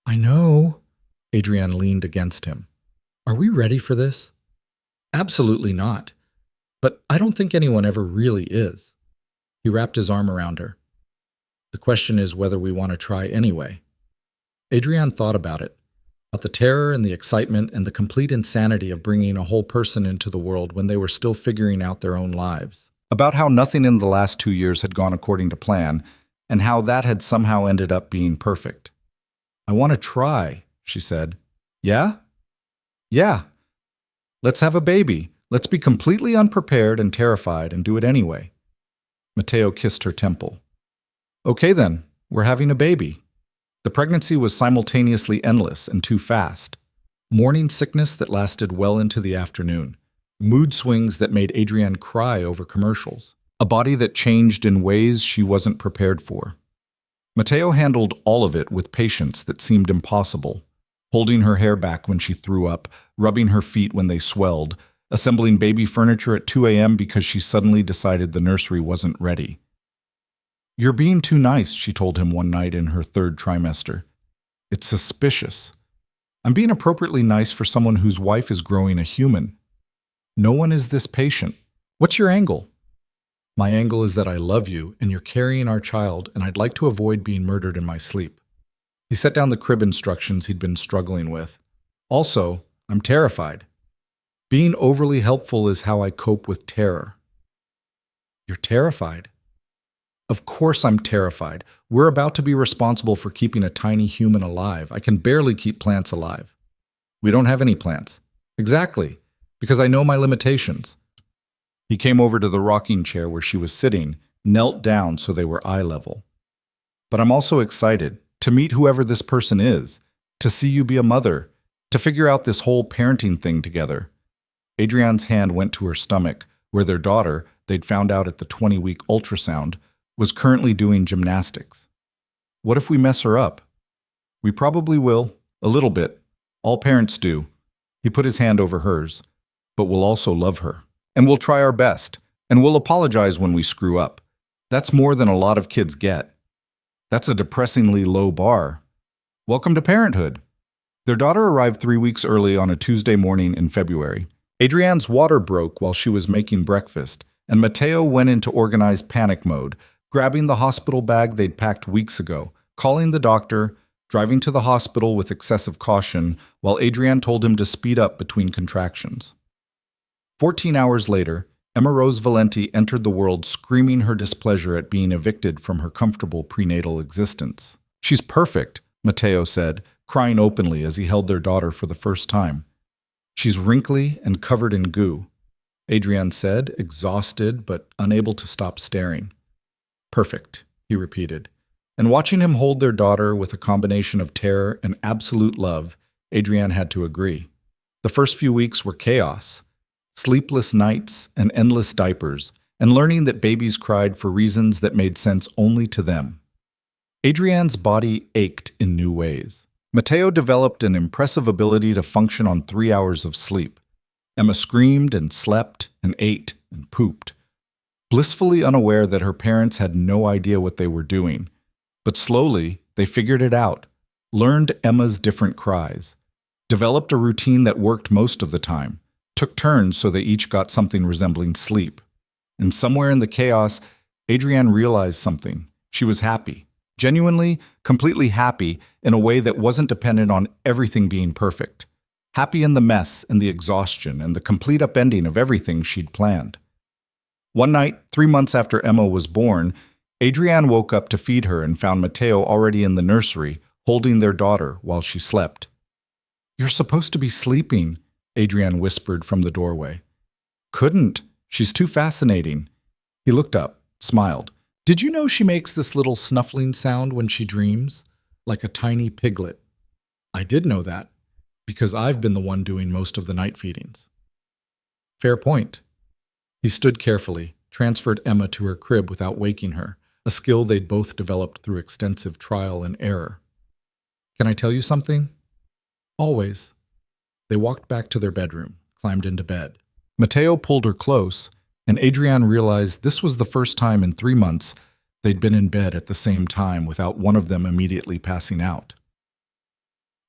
"I know." Adrienne leaned against him. "Are we ready for this?" "Absolutely not. But I don't think anyone ever really is." He wrapped his arm around her. "The question is whether we want to try anyway." Adrienne thought about it. About the terror and the excitement and the complete insanity of bringing a whole person into the world when they were still figuring out their own lives. About how nothing in the last 2 years had gone according to plan, and how that had somehow ended up being perfect. "I want to try," she said. "Yeah?" "Yeah. Let's have a baby. Let's be completely unprepared and terrified and do it anyway." Mateo kissed her temple. "Okay then, we're having a baby." The pregnancy was simultaneously endless and too fast. Morning sickness that lasted well into the afternoon. Mood swings that made Adrienne cry over commercials. A body that changed in ways she wasn't prepared for. Mateo handled all of it with patience that seemed impossible. Holding her hair back when she threw up, rubbing her feet when they swelled, assembling baby furniture at 2 a.m. because she suddenly decided the nursery wasn't ready. "You're being too nice," she told him one night in her 3rd trimester. "It's suspicious. I'm being appropriately nice for someone whose wife is growing a human. No one is this patient. What's your angle?" "My angle is that I love you, and you're carrying our child, and I'd like to avoid being murdered in my sleep." He set down the crib instructions he'd been struggling with. "Also, I'm terrified. Being overly helpful is how I cope with terror." "You're terrified?" "Of course I'm terrified. We're about to be responsible for keeping a tiny human alive. I can barely keep plants alive." "We don't have any plants." "Exactly, because I know my limitations." He came over to the rocking chair where she was sitting, knelt down so they were eye level. "But I'm also excited to meet whoever this person is, to see you be a mother, to figure out this whole parenting thing together." Adrienne's hand went to her stomach, where their daughter, they'd found out at the 20-week ultrasound, was currently doing gymnastics. "What if we mess her up?" "We probably will, a little bit. All parents do." He put his hand over hers. "But we'll also love her. And we'll try our best. And we'll apologize when we screw up. That's more than a lot of kids get. That's a depressingly low bar. Welcome to parenthood." Their daughter arrived 3 weeks early on a Tuesday morning in February. Adrian's water broke while she was making breakfast, and Matteo went into organized panic mode, grabbing the hospital bag they'd packed weeks ago, calling the doctor, driving to the hospital with excessive caution, while Adrian told him to speed up between contractions. 14 hours later, Emma Rose Valenti entered the world screaming her displeasure at being evicted from her comfortable prenatal existence. "She's perfect," Matteo said, crying openly as he held their daughter for the first time. "She's wrinkly and covered in goo," Adrian said, exhausted but unable to stop staring. "Perfect," he repeated. And watching him hold their daughter with a combination of terror and absolute love, Adrian had to agree. The first few weeks were chaos. Sleepless nights and endless diapers, and learning that babies cried for reasons that made sense only to them. Adrian's body ached in new ways. Matteo developed an impressive ability to function on 3 hours of sleep. Emma screamed and slept and ate and pooped, blissfully unaware that her parents had no idea what they were doing. But slowly, they figured it out, learned Emma's different cries, developed a routine that worked most of the time, took turns so they each got something resembling sleep. And somewhere in the chaos, Adrian realized something. She was happy. Genuinely, completely happy in a way that wasn't dependent on everything being perfect. Happy in the mess and the exhaustion and the complete upending of everything she'd planned. One night, 3 months after Emma was born, Adrian woke up to feed her and found Matteo already in the nursery, holding their daughter while she slept. "You're supposed to be sleeping," Adrian whispered from the doorway. "Couldn't. She's too fascinating." He looked up, smiled. "Did you know she makes this little snuffling sound when she dreams? Like a tiny piglet." "I did know that, because I've been the one doing most of the night feedings." "Fair point." He stood carefully, transferred Emma to her crib without waking her, a skill they'd both developed through extensive trial and error. "Can I tell you something?" "Always." They walked back to their bedroom, climbed into bed. Matteo pulled her close, and Adrian realized this was the first time in 3 months they'd been in bed at the same time without one of them immediately passing out.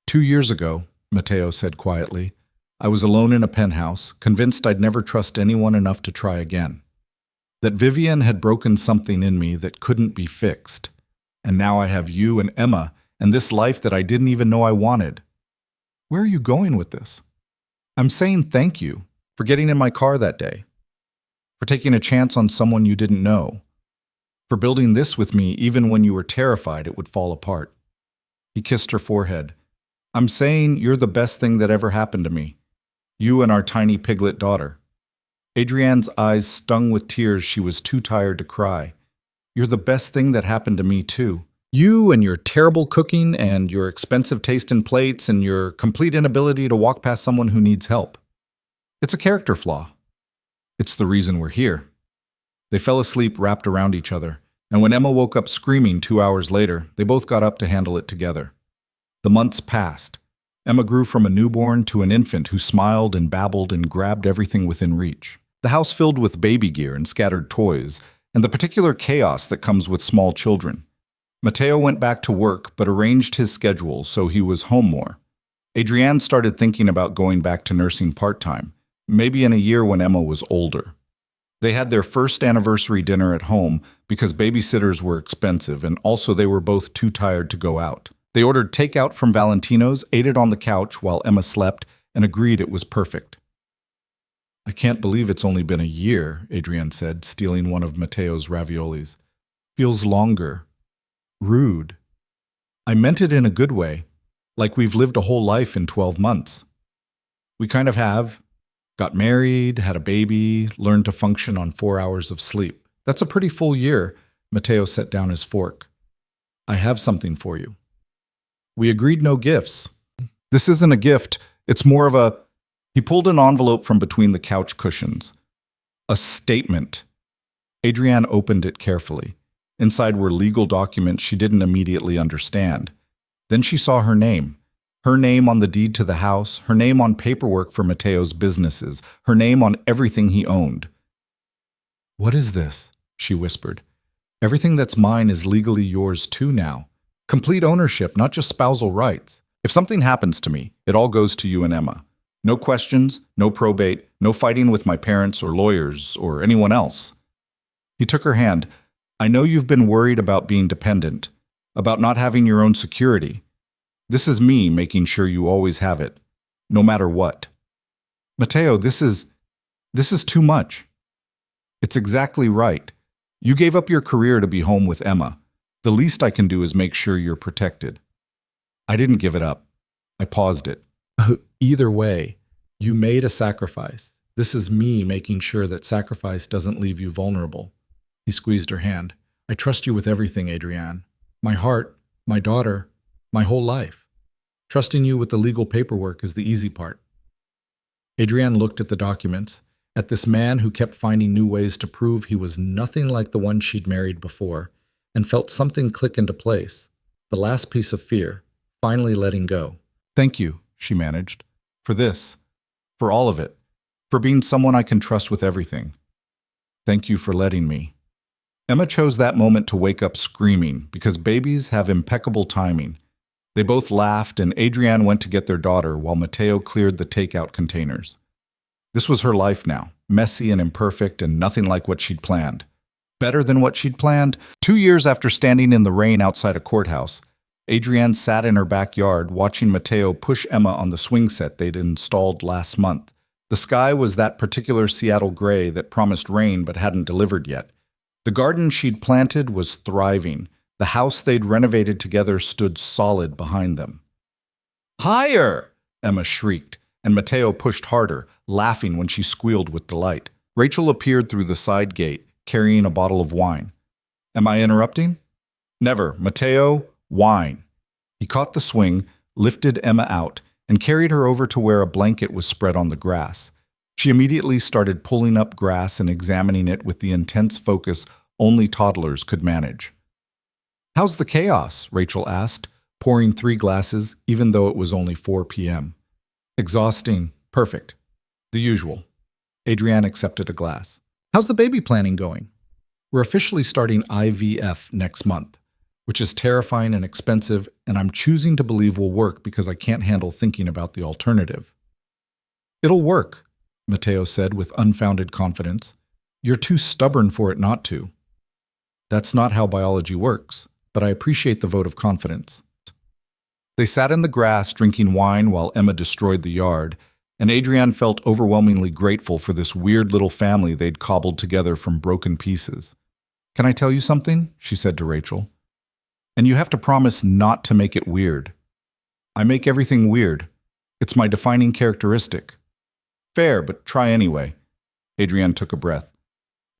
"2 years ago," Matteo said quietly, "I was alone in a penthouse, convinced I'd never trust anyone enough to try again. That Vivian had broken something in me that couldn't be fixed. And now I have you and Emma and this life that I didn't even know I wanted." "Where are you going with this?" "I'm saying thank you for getting in my car that day, for taking a chance on someone you didn't know, for building this with me even when you were terrified it would fall apart." He kissed her forehead. "I'm saying you're the best thing that ever happened to me. You and our tiny piglet daughter." Adrian's eyes stung with tears she was too tired to cry. "You're the best thing that happened to me, too. You and your terrible cooking and your expensive taste in plates and your complete inability to walk past someone who needs help. It's a character flaw. It's the reason we're here." They fell asleep wrapped around each other, and when Emma woke up screaming 2 hours later, they both got up to handle it together. The months passed. Emma grew from a newborn to an infant who smiled and babbled and grabbed everything within reach. The house filled with baby gear and scattered toys, and the particular chaos that comes with small children. Matteo went back to work but arranged his schedule so he was home more. Adrian started thinking about going back to nursing part-time, maybe in a year when Emma was older. They had their first anniversary dinner at home because babysitters were expensive and also they were both too tired to go out. They ordered takeout from Valentino's, ate it on the couch while Emma slept, and agreed it was perfect. "I can't believe it's only been a year," Adrian said, stealing one of Matteo's raviolis. "Feels longer. Rude." "I meant it in a good way, like we've lived a whole life in 12 months. We kind of have. Got married, had a baby, learned to function on 4 hours of sleep. That's a pretty full year." Matteo set down his fork. "I have something for you." "We agreed no gifts." "This isn't a gift. It's more of a..." He pulled an envelope from between the couch cushions. "A statement." Adrian opened it carefully. Inside were legal documents she didn't immediately understand. Then she saw her name. Her name on the deed to the house, her name on paperwork for Matteo's businesses, her name on everything he owned. "What is this?" she whispered. "Everything that's mine is legally yours too now. Complete ownership, not just spousal rights. If something happens to me, it all goes to you and Emma. No questions, no probate, no fighting with my parents or lawyers or anyone else. He took her hand. I know you've been worried about being dependent, about not having your own security. This is me making sure you always have it, no matter what. Mateo, this is too much. It's exactly right. You gave up your career to be home with Emma. The least I can do is make sure you're protected. I didn't give it up. I paused it. Either way, you made a sacrifice. This is me making sure that sacrifice doesn't leave you vulnerable. He squeezed her hand. I trust you with everything, Adrienne. My heart, my daughter, my whole life. Trusting you with the legal paperwork is the easy part. Adrienne looked at the documents, at this man who kept finding new ways to prove he was nothing like the one she'd married before, and felt something click into place. The last piece of fear, finally letting go. Thank you, she managed, for this, for all of it, for being someone I can trust with everything. Thank you for letting me. Emma chose that moment to wake up screaming because babies have impeccable timing. They both laughed and Adrienne went to get their daughter while Mateo cleared the takeout containers. This was her life now, messy and imperfect and nothing like what she'd planned. Better than what she'd planned? 2 years after standing in the rain outside a courthouse, Adrienne sat in her backyard watching Mateo push Emma on the swing set they'd installed last month. The sky was that particular Seattle gray that promised rain but hadn't delivered yet. The garden she'd planted was thriving. The house they'd renovated together stood solid behind them. Higher! Emma shrieked, and Mateo pushed harder, laughing when she squealed with delight. Rachel appeared through the side gate, carrying a bottle of wine. Am I interrupting? Never. Mateo, wine. He caught the swing, lifted Emma out, and carried her over to where a blanket was spread on the grass. She immediately started pulling up grass and examining it with the intense focus only toddlers could manage. How's the chaos? Rachel asked, pouring 3 glasses even though it was only 4 p.m. Exhausting. Perfect. The usual. Adrienne accepted a glass. How's the baby planning going? We're officially starting IVF next month, which is terrifying and expensive, and I'm choosing to believe will work because I can't handle thinking about the alternative. It'll work, Mateo said with unfounded confidence. You're too stubborn for it not to. That's not how biology works, but I appreciate the vote of confidence. They sat in the grass drinking wine while Emma destroyed the yard, and Adrienne felt overwhelmingly grateful for this weird little family they'd cobbled together from broken pieces. Can I tell you something? She said to Rachel. And you have to promise not to make it weird. I make everything weird. It's my defining characteristic. Fair, but try anyway. Adrienne took a breath.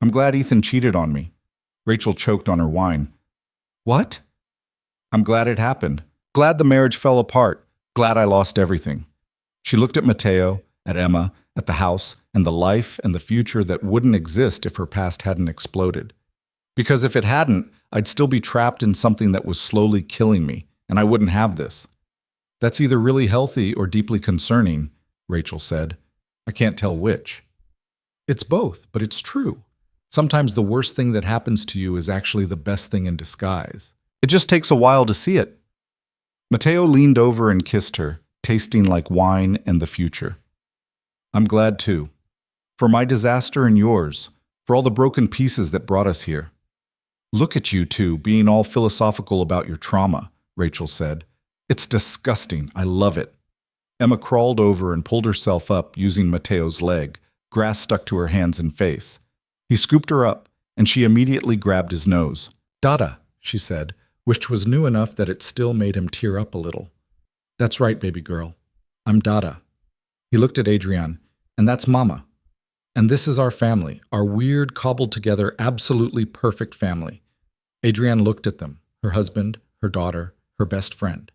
I'm glad Ethan cheated on me. Rachel choked on her wine. What? I'm glad it happened. Glad the marriage fell apart. Glad I lost everything. She looked at Mateo, at Emma, at the house, and the life and the future that wouldn't exist if her past hadn't exploded. Because if it hadn't, I'd still be trapped in something that was slowly killing me, and I wouldn't have this. That's either really healthy or deeply concerning, Rachel said. I can't tell which. It's both, but it's true. Sometimes the worst thing that happens to you is actually the best thing in disguise. It just takes a while to see it. Mateo leaned over and kissed her, tasting like wine and the future. I'm glad too. For my disaster and yours, for all the broken pieces that brought us here. Look at you two being all philosophical about your trauma, Rachel said. It's disgusting. I love it. Emma crawled over and pulled herself up using Mateo's leg, grass stuck to her hands and face. He scooped her up, and she immediately grabbed his nose. Dada, she said, which was new enough that it still made him tear up a little. That's right, baby girl. I'm Dada. He looked at Adrienne, and that's Mama. And this is our family, our weird, cobbled-together, absolutely perfect family. Adrienne looked at them, her husband, her daughter, her best friend,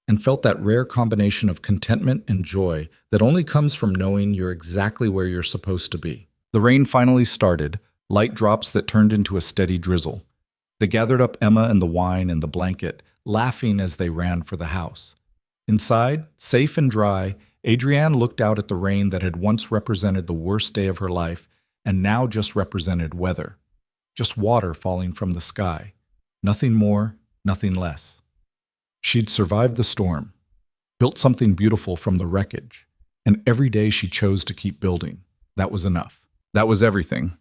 and felt that rare combination of contentment and joy that only comes from knowing you're exactly where you're supposed to be. The rain finally started, light drops that turned into a steady drizzle. They gathered up Emma and the wine and the blanket, laughing as they ran for the house. Inside, safe and dry, Adrienne looked out at the rain that had once represented the worst day of her life and now just represented weather. Just water falling from the sky. Nothing more, nothing less. She'd survived the storm. built something beautiful from the wreckage. And every day she chose to keep building. That was enough. That was everything.